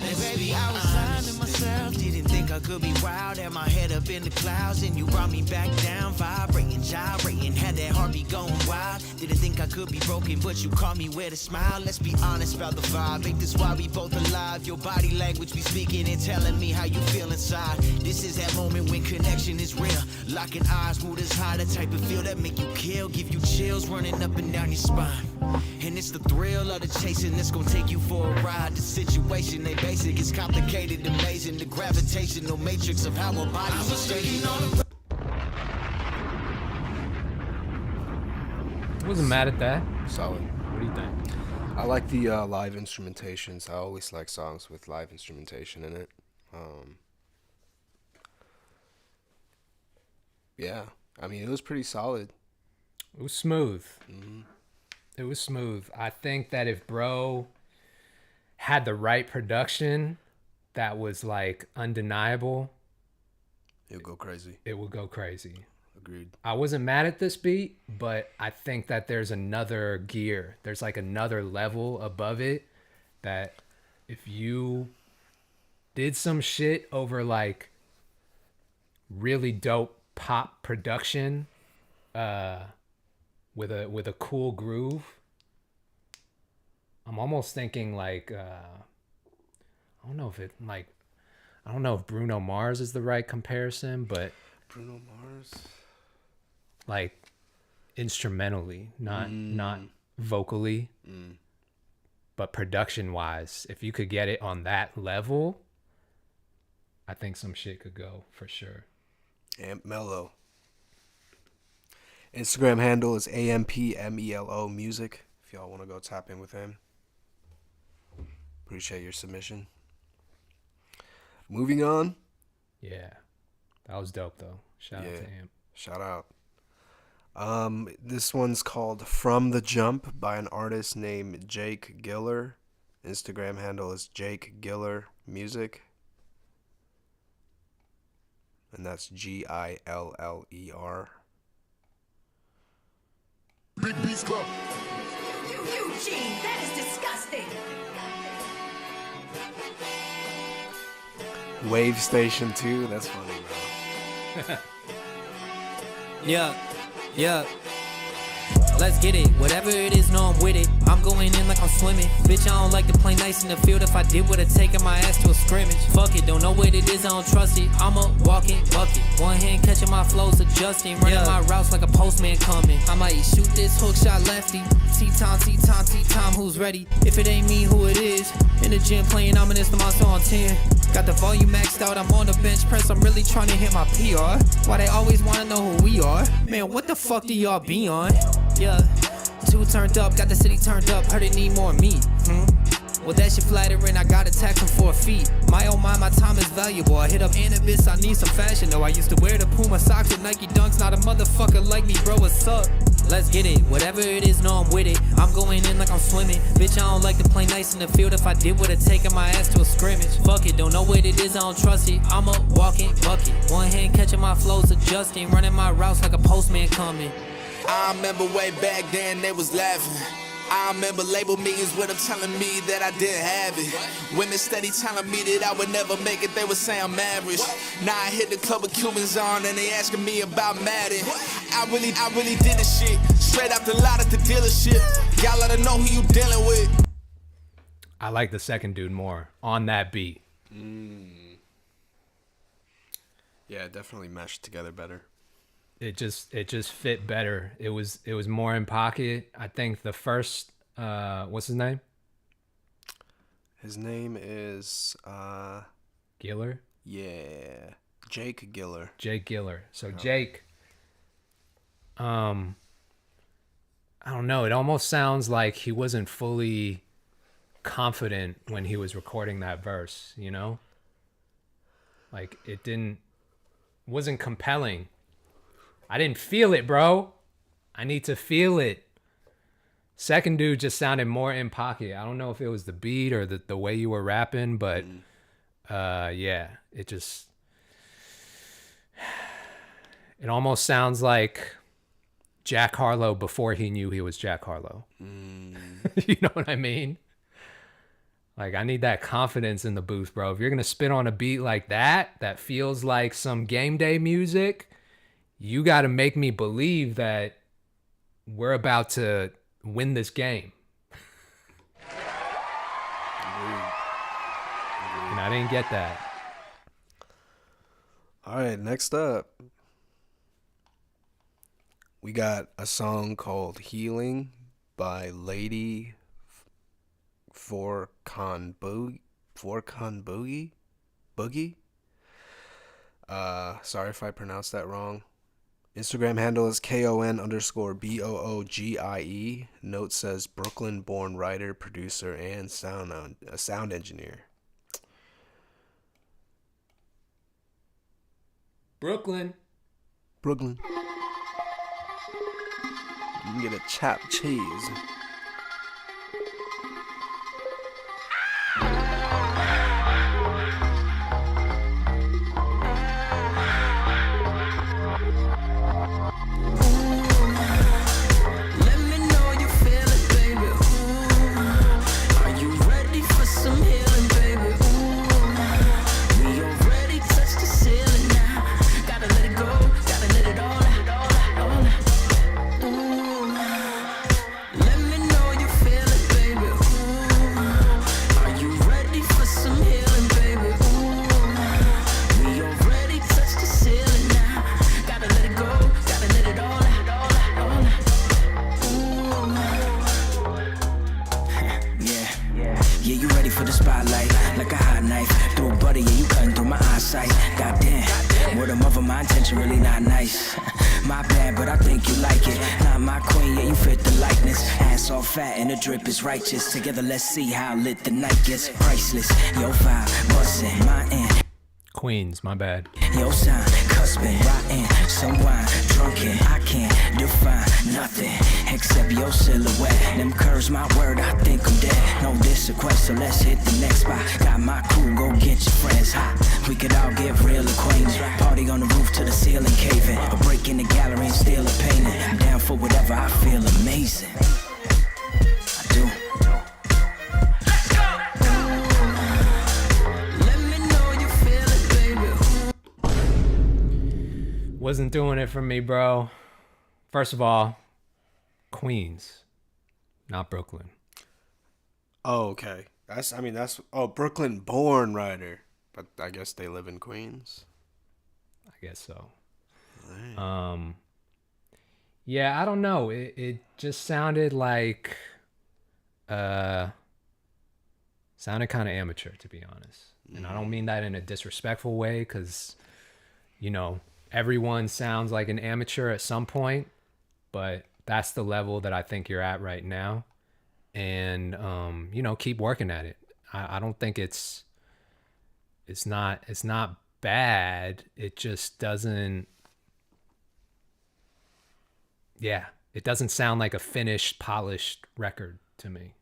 Let's be I was lying to myself, didn't think I could be wild. Had my head up in the clouds and you brought me back down, vibrating, gyrating, had that heartbeat going wild. Didn't think I could be broken, but you caught me with a smile. Let's be honest about the vibe, ain't this why we both alive? Your body language be speaking and telling me how you feel inside. This is that moment when connection is real. Locking eyes, mood is high, the type of feel that make you kill, give you chills running up and down your spine. And it's the thrill of the chasing that's gonna take you for a ride. The situation ain't basic, it's complicated, amazing. The gravitational matrix of how our bodies are staying on. Wasn't mad at that. Solid. What do you think? I like the live instrumentations. I always like songs with live instrumentation in it. Yeah, I mean, it was pretty solid. It was smooth. It was smooth. I think that if bro had the right production that was like undeniable, it would go crazy. It would go crazy. Agreed. I wasn't mad at this beat, but I think that there's another gear. There's like another level above it that if you did some shit over like really dope pop production with a cool groove, I'm almost thinking like I don't know if Bruno Mars is the right comparison, but Bruno Mars, like instrumentally, not vocally, but production wise, if you could get it on that level, I think some shit could go for sure. Amp Melo. Instagram handle is AMPMELO music. If y'all want to go tap in with him. Appreciate your submission. Moving on. Yeah. That was dope though. Shout out to Amp. Shout out. This one's called From the Jump by an artist named Jake Giller. Instagram handle is Jake Giller Music. And that's GILLER. Big Beast Club. Eugene, that is disgusting. Wave Station 2. That's funny, bro. Yeah. Let's get it. Whatever it is, no, I'm with it. I'm going in like I'm swimming. Bitch, I don't like to play nice in the field. If I did, would've taken my ass to a scrimmage. Fuck it, don't know what it is, I don't trust it. I'm a walking bucket. One hand catching my flows, adjusting. Running my routes like a postman coming. I might shoot this hook shot lefty. T-Tom, who's ready? If it ain't me, who it is? In the gym playing Ominous, the monster on 10. Got the volume maxed out, I'm on the bench press. I'm really trying to hit my PR. Why they always wanna know who we are? Man, what the fuck do y'all be on? Yeah, 2 turned up, got the city turned up. Heard it need more meat. Well, that shit flattering, I gotta tax him for a fee. My oh my time is valuable. I hit up Animus, I need some fashion though. I used to wear the Puma socks with Nike Dunks. Not a motherfucker like me, bro, what's up? Let's get it, whatever it is, no, I'm with it. I'm going in like I'm swimming. Bitch, I don't like to play nice in the field. If I did, would've taken my ass to a scrimmage. Fuck it, don't know what it is, I don't trust it. I'm a walking bucket. One hand catching my flows, adjusting. Running my routes like a postman coming. I remember way back then they was laughing. I remember label meetings with them telling me that I didn't have it. Women steady telling me that I would never make it, they would say I'm average. Now I hit the club with Cubans on and they asking me about Madden. I really did this shit. Straight out the lot at the dealership. Y'all let her know who you dealing with. I like the second dude more on that beat. Yeah, definitely meshed together better. It just fit better. It was more in pocket. I think the first what's his name? His name is Giller? Yeah. Jake Giller. Jake Giller. So Jake, I don't know, it almost sounds like he wasn't fully confident when he was recording that verse, you know? Like wasn't compelling. I didn't feel it, bro. I need to feel it. Second dude just sounded more in pocket. I don't know if it was the beat or the way you were rapping, but yeah, it almost sounds like Jack Harlow before he knew he was Jack Harlow. You know what I mean? Like, I need that confidence in the booth, bro. If you're going to spit on a beat like that feels like some game day music, you got to make me believe that we're about to win this game. And I didn't get that. All right, next up, we got a song called Healing by Lady Forcon Boogie. Sorry if I pronounced that wrong. Instagram handle is KON_BOOGIE. Note says Brooklyn-born writer, producer, and sound engineer. Brooklyn. You can get a chopped cheese. Let me know you feel it, baby. Ooh. Are you ready for some healing, baby? Ooh. We already touched the ceiling now. Gotta let it go, gotta let it all out. Ooh. Let me know you feel it, baby. Ooh. Are you ready for some healing, baby? Ooh. We already touched the ceiling now. Gotta let it go, gotta let it all out. Yeah, you ready for the spotlight, like a hot knife. Through butter, yeah, you cutting through my eyesight. Goddamn, word of mother, my intention really not nice. My bad, but I think you like it. Not my queen, yeah, you fit the likeness. Ass all fat and the drip is righteous. Together, let's see how lit the night gets. Priceless, yo vibe, bustin', my end. Queens, my bad. Yo sign, cusping, rotten, some wine, drunken. I can't define nothing except your silhouette. Them curves, my word, I think I'm dead. No disrequest, so let's hit the next spot. Got my crew, go get your friends hot. We could all get real acquainted. Party on the roof to the ceiling caving. A break in the gallery and steal a painting. I'm down for whatever, I feel amazing. I do. Wasn't doing it for me, bro. First of all, Queens, not Brooklyn. Oh, okay. That's Brooklyn born writer. But I guess they live in Queens. I guess so. Dang. Yeah, I don't know. It just sounded like sounded kind of amateur, to be honest. And I don't mean that in a disrespectful way, because, you know, everyone sounds like an amateur at some point, but that's the level that I think you're at right now. And, you know, keep working at it. I don't think it's not bad. It just doesn't, it doesn't sound like a finished, polished record to me.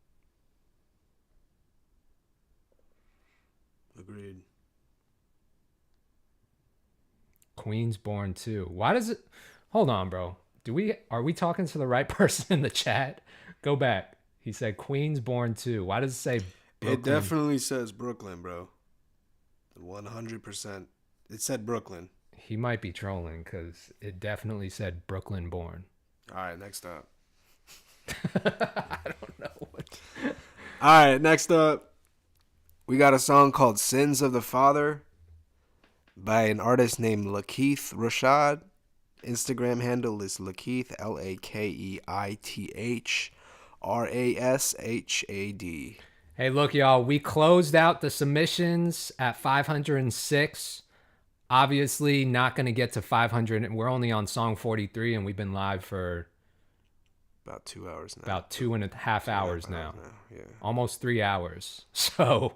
Agreed. Queens born too. Why does it? Hold on, bro. Are we talking to the right person in the chat? Go back. He said Queens born too. Why does it say Brooklyn? It definitely says Brooklyn, bro. 100%. It said Brooklyn. He might be trolling because it definitely said Brooklyn born. All right, next up. I don't know. All right, next up, we got a song called Sins of the Father by an artist named Lakeith Rashad. Instagram handle is Lakeith, LakeithRashad. Hey, look, y'all, we closed out the submissions at 506. Obviously not going to get to 500. We're only on song 43, and we've been live for about 2 hours now. About 2.5 hours now. Yeah. Almost 3 hours. So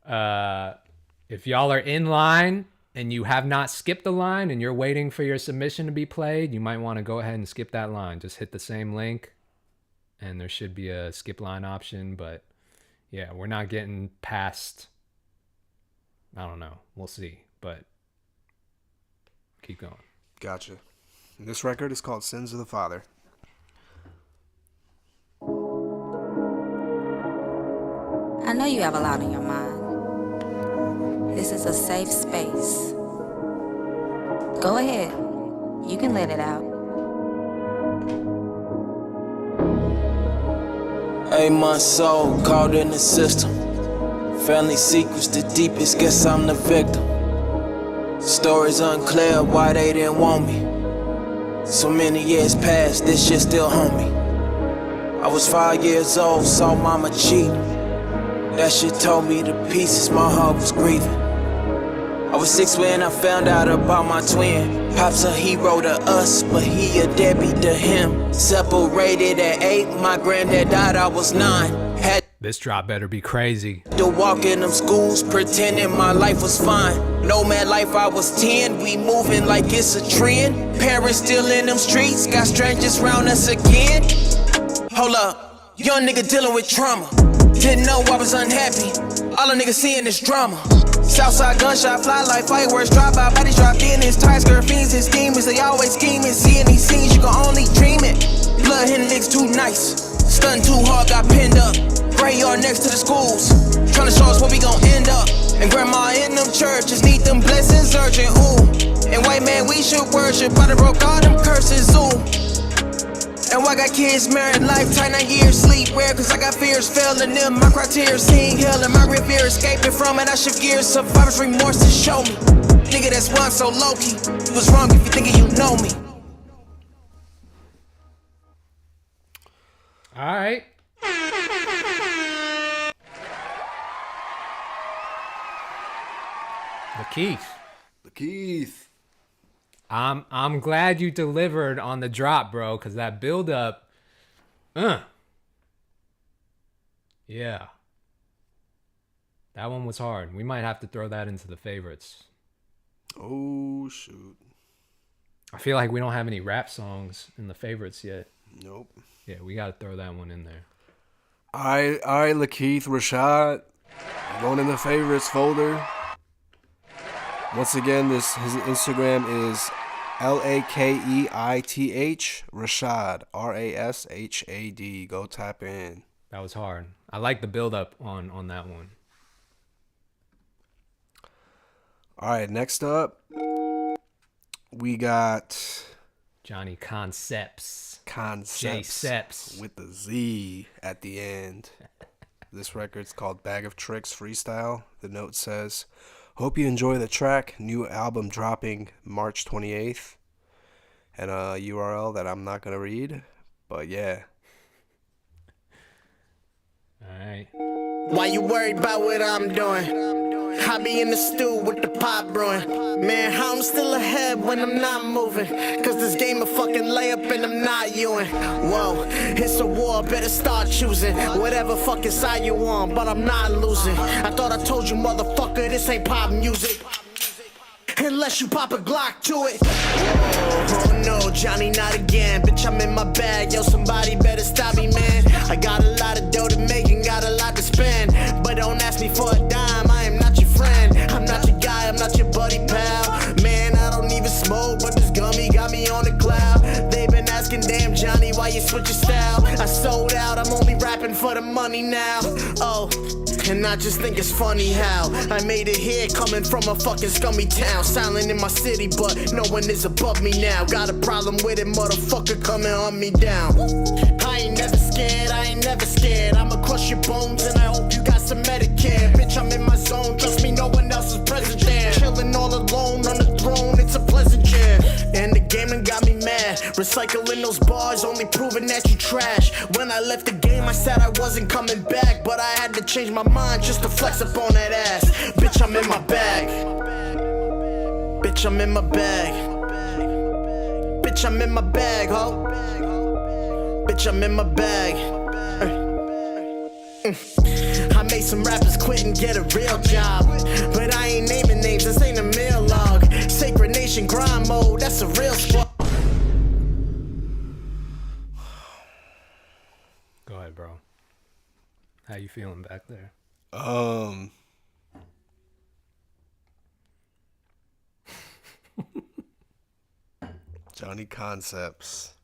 if y'all are in line and you have not skipped the line and you're waiting for your submission to be played, you might want to go ahead and skip that line. Just hit the same link and there should be a skip line option. But yeah, we're not getting past, I don't know. We'll see. But keep going. Gotcha. And this record is called Sins of the Father. I know you have a lot on your mind. This is a safe space. Go ahead. You can let it out. Hey, my soul caught in the system. Family secrets the deepest, guess I'm the victim. Stories unclear why they didn't want me. So many years past, this shit still haunt me. I was 5 years old, saw mama cheat. That shit told me to pieces, my heart was grieving. I was 6 when I found out about my twin. Pop's a hero to us, but he a deadbeat to him. Separated at 8, my granddad died, I was 9. This drop better be crazy. To walk in them schools, pretending my life was fine. Nomad life, I was 10, we moving like it's a trend. Parents still in them streets, got strangers round us again. Hold up, young nigga dealing with trauma. Didn't know I was unhappy, all a nigga seeing is drama. Southside gunshot, fly like fireworks, drop out, bodies drop in, his ties, girl, fiends, and schemers, they always scheming. Seeing these scenes, you can only dream it. Blood hitting niggas too nice, stunting too hard, got pinned up. Graveyard next to the schools, trying to show us where we gon' end up. And grandma in them churches, need them blessings urgent, ooh. And white man, we should worship, but I broke all them curses, ooh. And why got kids married, lifetime, 9 years, sleep rare, cause I got fears failing them. My criteria seeing hell and my rear fear escaping from it. I shift gears, survivor's remorse to show me. Nigga, that's why I'm so low key. You was wrong if you thinking you know me. Alright. Keith. I'm glad you delivered on the drop, bro, because that build up, yeah. That one was hard. We might have to throw that into the favorites. Oh, shoot. I feel like we don't have any rap songs in the favorites yet. Nope. Yeah, we got to throw that one in there. All right, Lakeith Rashad, going in the favorites folder. Once again, his Instagram is LAKEITH Rashad, RASHAD. Go tap in. That was hard. I like the build up on that one. All right, next up, we got Johnny Concepts. J-Seps with the Z at the end. This record's called Bag of Tricks Freestyle. The note says, hope you enjoy the track. New album dropping March 28th. And a URL that I'm not going to read. But yeah. Alright. Why you worried about what I'm doing? I be in the stew with the pot brewing. Man, how I'm still ahead when I'm not moving. Cause this game a fucking layup and I'm not Ewing. Whoa, it's a war, better start choosing. Whatever fucking side you on, but I'm not losing. I thought I told you, motherfucker, this ain't pop music. Unless you pop a Glock to it. Oh no, Johnny, not again. Bitch, I'm in my bag. Yo, somebody better stop me, man. I got a lot of dough to make and got a lot to spend. But don't ask me for a dime, I am not your friend. I'm not your guy, I'm not your buddy, pal. Man, I don't even smoke, but this gummy got me on the cloud. They've been asking, damn, Johnny, why you switch your style? I sold out, I'm only rapping for the money now. Oh. And I just think it's funny how I made it here coming from a fucking scummy town. Silent in my city, but no one is above me now. Got a problem with it, motherfucker, come and hunt me down. I ain't never scared, I ain't never scared. I'ma crush your bones and I hope you got some Medicare. Bitch, I'm in my zone, trust me, no one else is present there. Chilling all alone on the throne, it's a pleasant chair. And the game done got me mad. Recycling those bars, only proving that you trash. When I left the game, I said I wasn't coming back, but I had to change my mind just to flex up on that ass. Bitch, I'm in my bag. Bitch, I'm in my bag. Bitch, I'm in my bag, ho. Bitch, I'm in my bag. I made some rappers quit and get a real job, but I ain't naming names, this ain't a mail log. Sacred Nation grind mode, that's a real squad. Go ahead, bro. How you feeling back there? Johnny Concepts.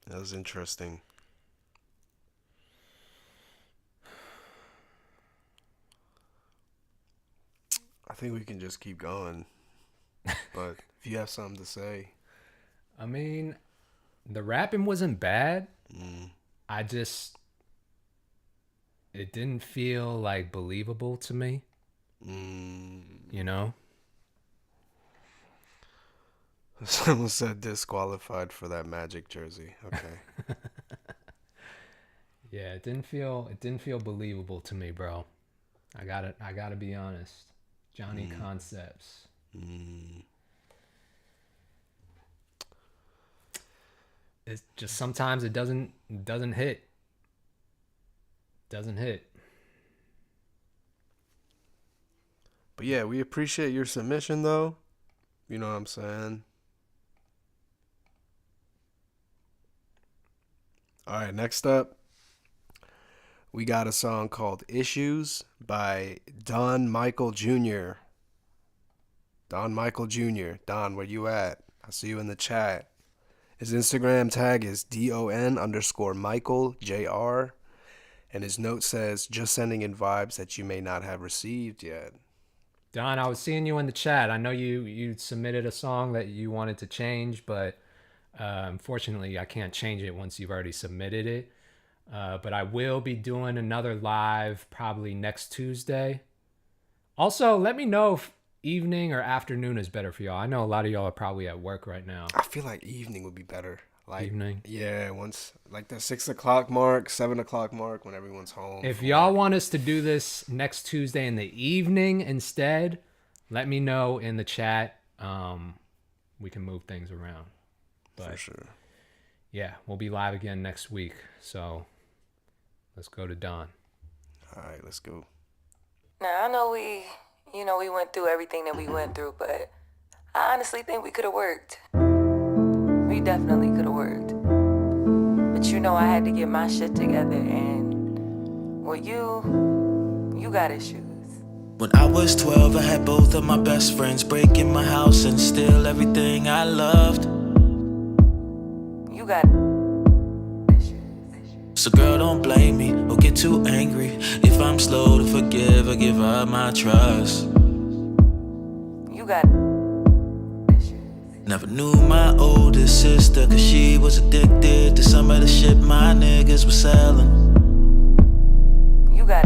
That was interesting. I think we can just keep going. But if you have something to say. I mean, the rapping wasn't bad. I just, it didn't feel like believable to me. You know? Someone said disqualified for that Magic jersey. Okay. Yeah, it didn't feel believable to me, bro. I gotta be honest. Johnny Concepts. It's just sometimes it doesn't hit. Doesn't hit. But yeah, we appreciate your submission though. You know what I'm saying? All right, next up, we got a song called Issues by Don Michael Jr. Don Michael Jr. Don, where you at? I see you in the chat. His Instagram tag is DON_Michael_JR. And his note says, just sending in vibes that you may not have received yet. Don, I was seeing you in the chat. I know you submitted a song that you wanted to change, but unfortunately, I can't change it once you've already submitted it. But I will be doing another live probably next Tuesday. Also, let me know if evening or afternoon is better for y'all. I know a lot of y'all are probably at work right now. I feel like evening would be better. Like evening? Yeah, once like the 6 o'clock mark, 7 o'clock mark when everyone's home. If y'all want us to do this next Tuesday in the evening instead, let me know in the chat. We can move things around. But for sure. Yeah, we'll be live again next week. So let's go to Don. All right, let's go. Now, I know we went through everything that we went through, but I honestly think we could have worked. We definitely could have worked. But I had to get my shit together, and well, you got issues. When I was 12, I had both of my best friends break in my house and steal everything I loved. You got So girl, don't blame me or get too angry if I'm slow to forgive or give up my trust. You got Never knew my oldest sister, cause she was addicted to some of the shit my niggas were selling. You got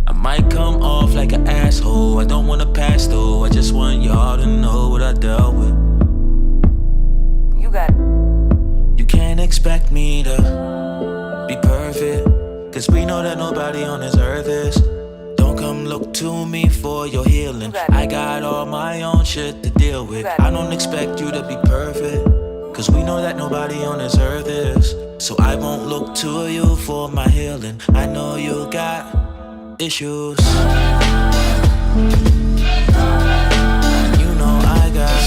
I might come off like an asshole, I don't wanna pass though, I just want y'all to know what I dealt with. You got You can't expect me to be perfect, cause we know that nobody on this earth is. Don't come look to me for your healing, I got all my own shit to deal with. I don't expect you to be perfect, cause we know that nobody on this earth is. So I won't look to you for my healing, I know you got issues. You know I got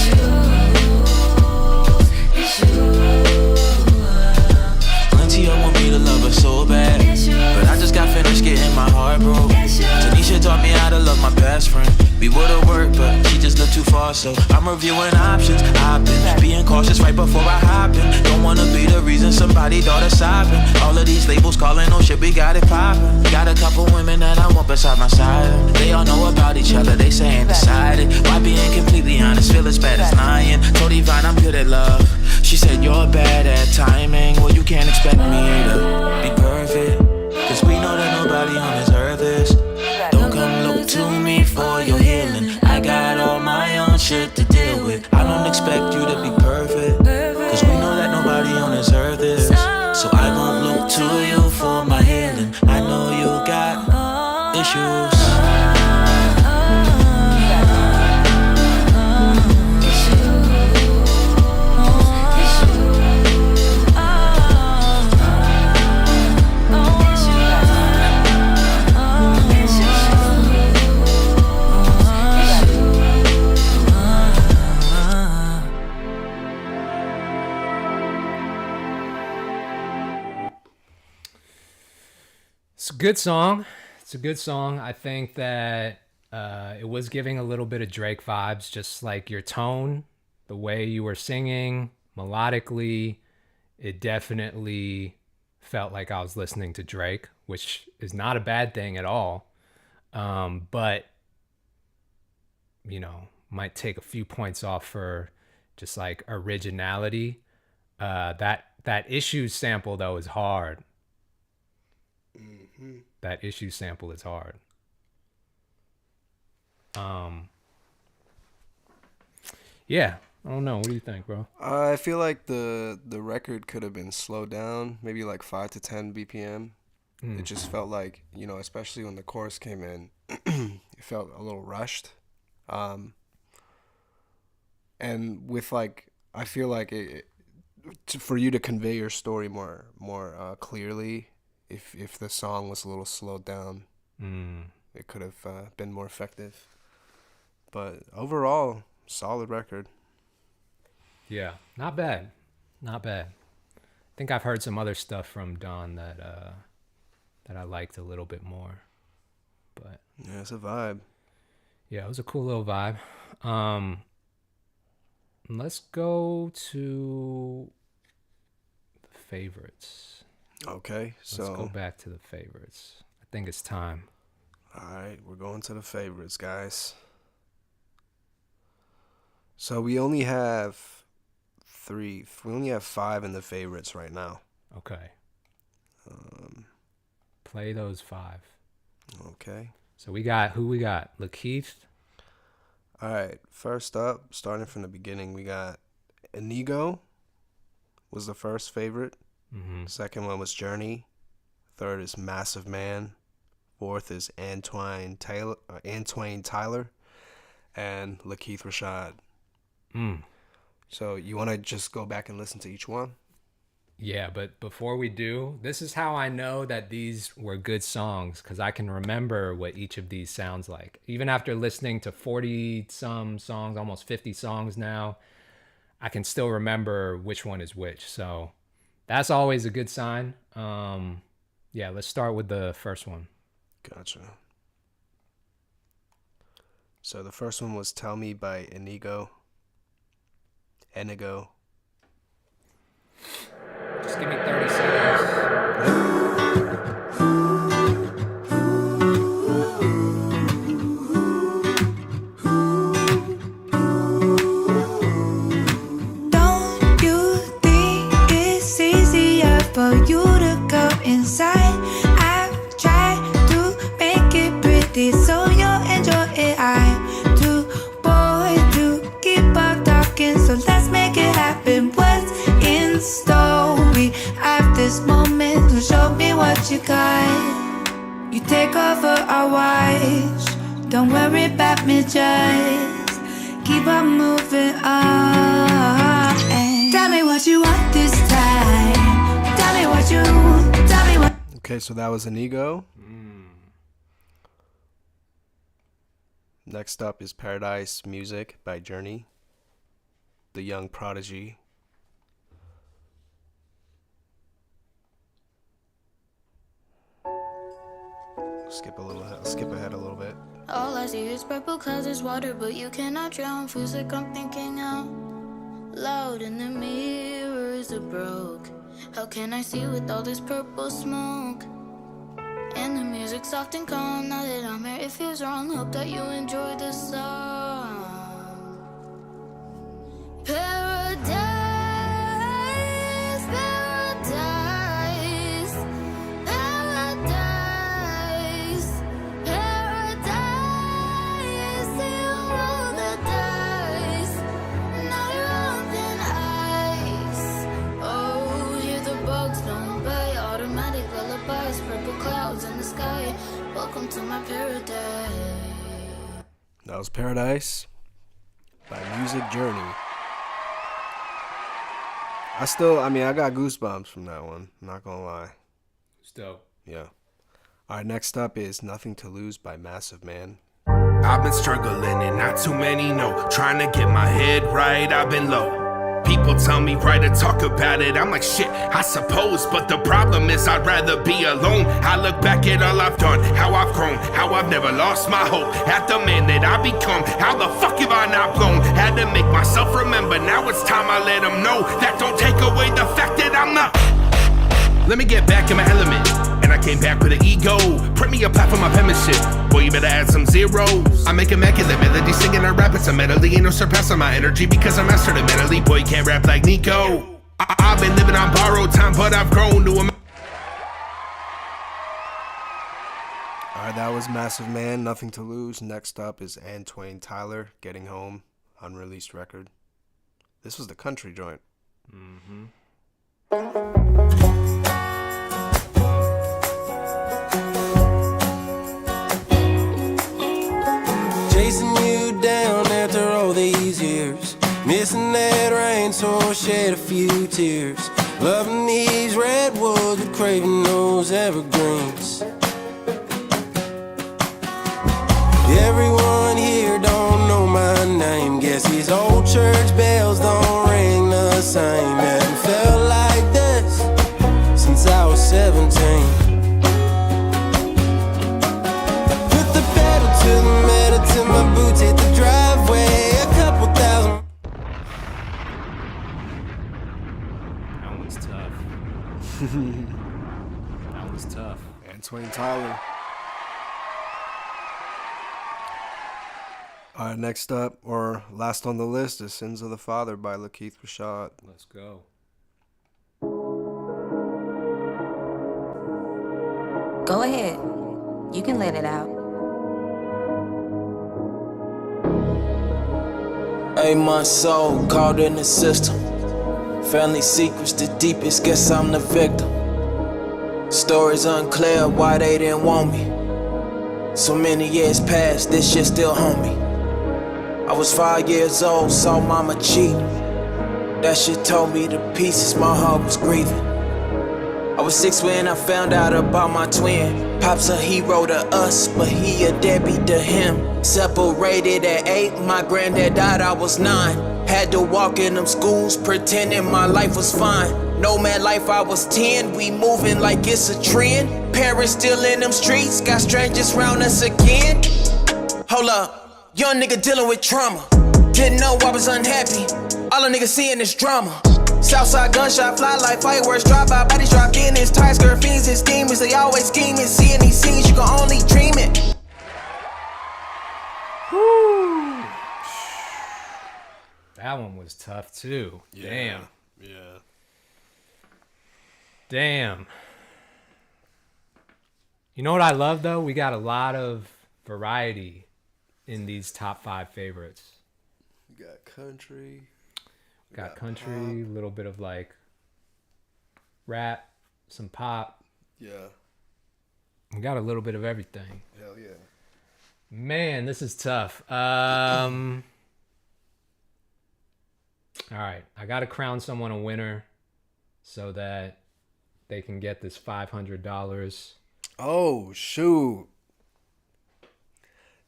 plenty of want me to love her so bad, but I just got finished getting my heart broke. Tanisha taught me how to love my best friend. We would've worked, but she just looked too far, so I'm reviewing options. I've been being cautious right before I hop in. Don't wanna be the reason somebody thought of stopping. All of these labels calling, oh shit, we got it poppin'. Got a couple women that I want beside my side. They all know about each other, they say ain't decided. Why being completely honest, feel as bad as lying. Told Yvonne I'm good at love, she said you're bad at timing. Well, you can't expect me to be perfect, cause we know that nobody on this earth is. Don't come look to me for your healing, I got all my own shit to deal with. I don't expect you to be perfect, cause we know that nobody on this earth is. So I won't look to you for my healing, I know you got issues. It's a good song. It's a good song. I think that it was giving a little bit of Drake vibes, just like your tone, the way you were singing, melodically. It definitely felt like I was listening to Drake, which is not a bad thing at all. But, might take a few points off for just like originality. That issue sample, though, is hard. That issue sample is hard. Yeah, I don't know. What do you think, bro? I feel like the record could have been slowed down, maybe like 5 to 10 BPM. It just felt like, especially when the chorus came in, it felt a little rushed. And with like, I feel like for you to convey your story more clearly, if the song was a little slowed down, it could have been more effective. But overall, solid record. Yeah, not bad. Not bad. I think I've heard some other stuff from Don that I liked a little bit more. But yeah, it's a vibe. Yeah, it was a cool little vibe. Let's go to the favorites. Okay, so let's go back to the favorites. I think it's time. All right, we're going to the favorites, guys. So we only have 5 in the favorites right now. Okay. Play those 5. Okay. So we got Lakeith. All right. First up, starting from the beginning, we got Enigo was the first favorite. Second one was Journey. Third is Massive Man. Fourth is Antwane Tyler, and Lakeith Rashad. So you want to just go back and listen to each one? Yeah, but before we do, this is how I know that these were good songs, because I can remember what each of these sounds like. Even after listening to 40-some songs, almost 50 songs now, I can still remember which one is which. So that's always a good sign. Yeah, let's start with the first one. Gotcha. So the first one was Tell Me by Enigo. Just give me 30 seconds. Don't you think it's easier for you to go inside? I've tried to make it pretty so you'll enjoy it. I'm too bored to keep on talking, so let's make it happen. What's in story? I have this moment to show me what you got. You take over our watch. Don't worry about me, just keep on moving on. Tell me what you want this time. Tell me what Okay, so that was Enigo. Next up is Paradise Music by Journey, the Young Prodigy. Skip ahead a little bit. All I see is purple clouds, there's water, but you cannot drown. Feels like I'm thinking out loud, and the mirrors are broke. How can I see with all this purple smoke? And the music's soft and calm. Now that I'm here, it feels wrong. Hope that you enjoy the song. Paradise, paradise, paradise, paradise. You roll the dice. Now you're on thin ice. Oh, hear the bugs don't bite. Automatic lullabies, purple clouds in the sky. Welcome to my paradise. That was Paradise by Music Journey. I got goosebumps from that one. Not gonna lie. It's dope. Yeah. All right, next up is Nothing to Lose by Massive Man. I've been struggling and not too many know. Trying to get my head right, I've been low. People tell me right to talk about it. I'm like, shit, I suppose. But the problem is I'd rather be alone. I look back at all I've done, how I've grown, how I've never lost my hope. At the man that I become, how the fuck have I not blown? Had to make myself remember, now it's time I let them know. That don't take away the fact that I'm not. Let me get back in my element. And I came back with an ego. Print me a platform of penmanship. Boy, you better add some zeros. I make immaculate melody, singing and rapping some medley. Ain't no surpassing my energy because I mastered it mentally. Boy, you can't rap like Nico. I've been living on borrowed time, but I've grown to a... Alright, that was Massive Man, Nothing to Lose. Next up is Antwane Tyler, Getting Home, unreleased record. This was the country joint. Chasing you down after all these years. Missing that rain, so I'll shed a few tears. Loving these redwoods with craving those evergreens. Everyone here don't know my name. Guess these old church bells don't ring the same. Hadn't felt like this since I was 17. Put the pedal to the metal till my boots hit the driveway. A couple thousand. That one's tough. That was tough. Antwane Tyler. All right, next up, or last on the list, is Sins of the Father by Lakeith Rashad. Let's go. Go ahead. You can let it out. 8 months old, caught in the system. Family secrets the deepest, guess I'm the victim. Stories unclear why they didn't want me. So many years passed, this shit still haunt me. I was 5 years old, saw mama cheat. That shit tore me to pieces, my heart was grieving. I was 6 when I found out about my twin. Pop's a hero to us, but he a deadbeat to him. Separated at 8, my granddad died, I was 9. Had to walk in them schools, pretending my life was fine. Nomad life, I was 10, we moving like it's a trend. Parents still in them streets, got strangers round us again. Hold up, young nigga dealing with trauma. Didn't know I was unhappy, all a nigga seeing is drama. Southside gunshot, fly like fireworks, drive by, bodies dropped in. His ties, skirt, fiends, his demons, they always scheming. Seeing these scenes, you can only dream it. Woo. That one was tough too. Yeah. Damn. Yeah. Damn. You know what I love though? We got a lot of variety in these top 5 favorites. We got country. Got country, a little bit of like rap, some pop. Yeah. We got a little bit of everything. Hell yeah. Man, this is tough. All right, I got to crown someone a winner so that they can get this $500. Oh, shoot.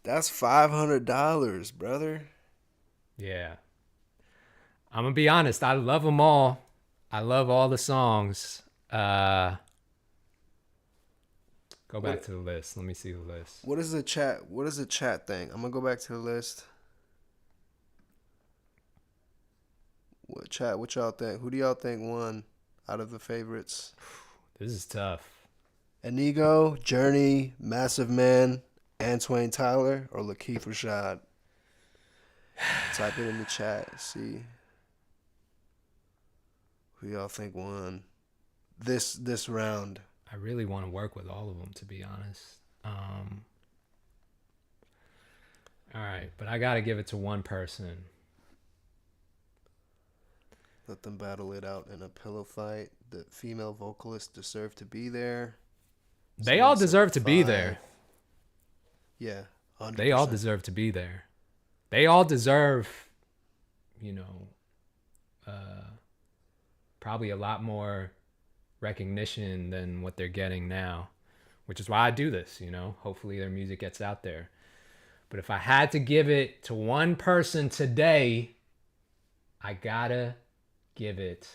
That's $500, brother. Yeah. I'm going to be honest. I love them all. I love all the songs. Go back to the list. Let me see the list. What is the chat? What is the chat thing? I'm going to go back to the list. What chat? What y'all think? Who do y'all think won out of the favorites? This is tough. Enigo, Journey, Massive Man, Antwane Tyler, or Lakeith Rashad? Type it in the chat. See who y'all think won this round. I really want to work with all of them, to be honest. All right, but I got to give it to one person. Let them battle it out in a pillow fight. The female vocalists deserve to be there. They all deserve to be there. Yeah, 100%. They all deserve to be there. They all deserve, you know, probably a lot more recognition than what they're getting now, which is why I do this, you know. Hopefully their music gets out there. But if I had to give it to one person today, I gotta give it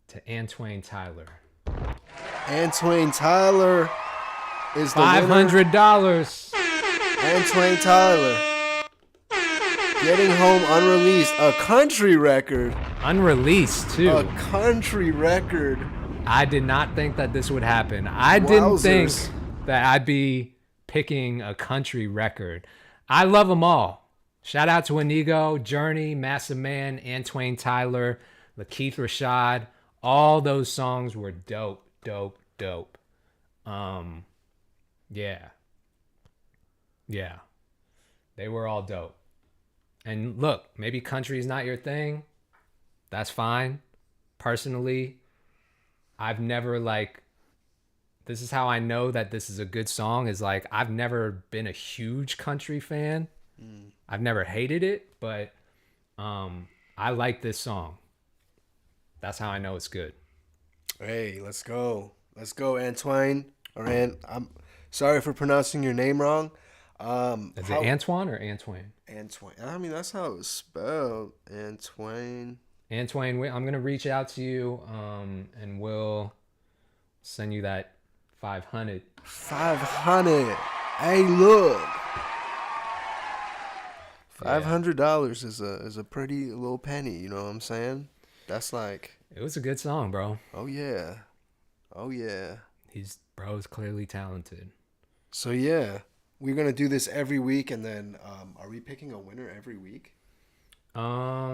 to Antwane Tyler. Antwane Tyler is the $500. Antwane Tyler. Getting Home unreleased. A country record. Unreleased, too. A country record. I did not think that this would happen. I didn't think that I'd be picking a country record. I love them all. Shout out to Enigo, Journey, Massive Man, Antwane Tyler, Lakeith Rashad. All those songs were dope, dope, dope. Yeah. Yeah. They were all dope. And look, maybe country is not your thing. That's fine. Personally, I've never this is how I know that this is a good song, is I've never been a huge country fan. I've never hated it, but I like this song. That's how I know it's good. Hey, let's go. Let's go, Antwane. I'm sorry for pronouncing your name wrong. Is it Antwane or Antwane? Antwane. I mean, that's how it was spelled. Antwane. Antwane, I'm gonna reach out to you, and we'll send you that 500. 500. Hey, look. $500 is a pretty little penny. You know what I'm saying? That's like. It was a good song, bro. Oh yeah. Oh yeah. Bro's clearly talented. So yeah, we're gonna do this every week, and then are we picking a winner every week? I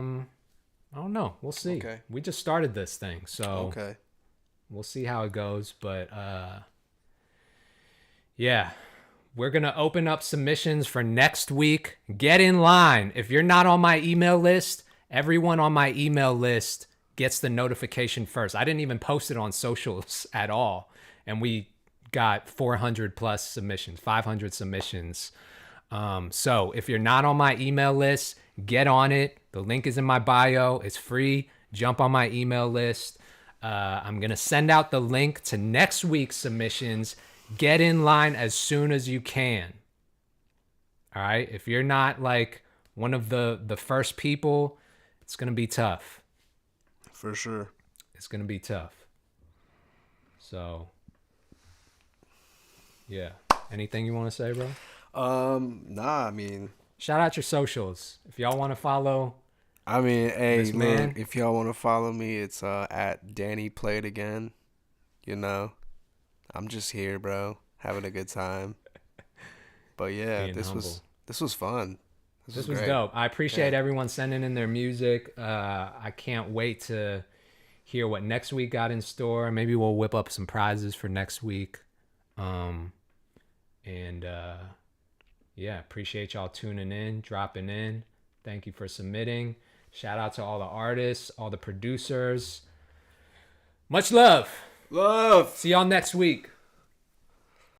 don't know. We'll see. Okay. We just started this thing, so okay. We'll see how it goes. But yeah, we're gonna open up submissions for next week. Get in line. If you're not on my email list, everyone on my email list gets the notification first. I didn't even post it on socials at all, and we got 400 plus submissions, 500 submissions. So if you're not on my email list, get on it. The link is in my bio. It's free. Jump on my email list. I'm going to send out the link to next week's submissions. Get in line as soon as you can. All right? If you're not like one of the first people, it's going to be tough. For sure. It's going to be tough. So, yeah. Anything you want to say, bro? Nah, I mean, shout out your socials. If y'all want to follow. I mean, hey, man. Look, if y'all want to follow me, it's at Danny Play It Again. You know, I'm just here, bro, having a good time. But yeah, Being humble. this was fun. This was dope. I appreciate everyone sending in their music. I can't wait to hear what next week got in store. Maybe we'll whip up some prizes for next week. Yeah, appreciate y'all tuning in, dropping in. Thank you for submitting. Shout out to all the artists, all the producers. Much love. Love. See y'all next week.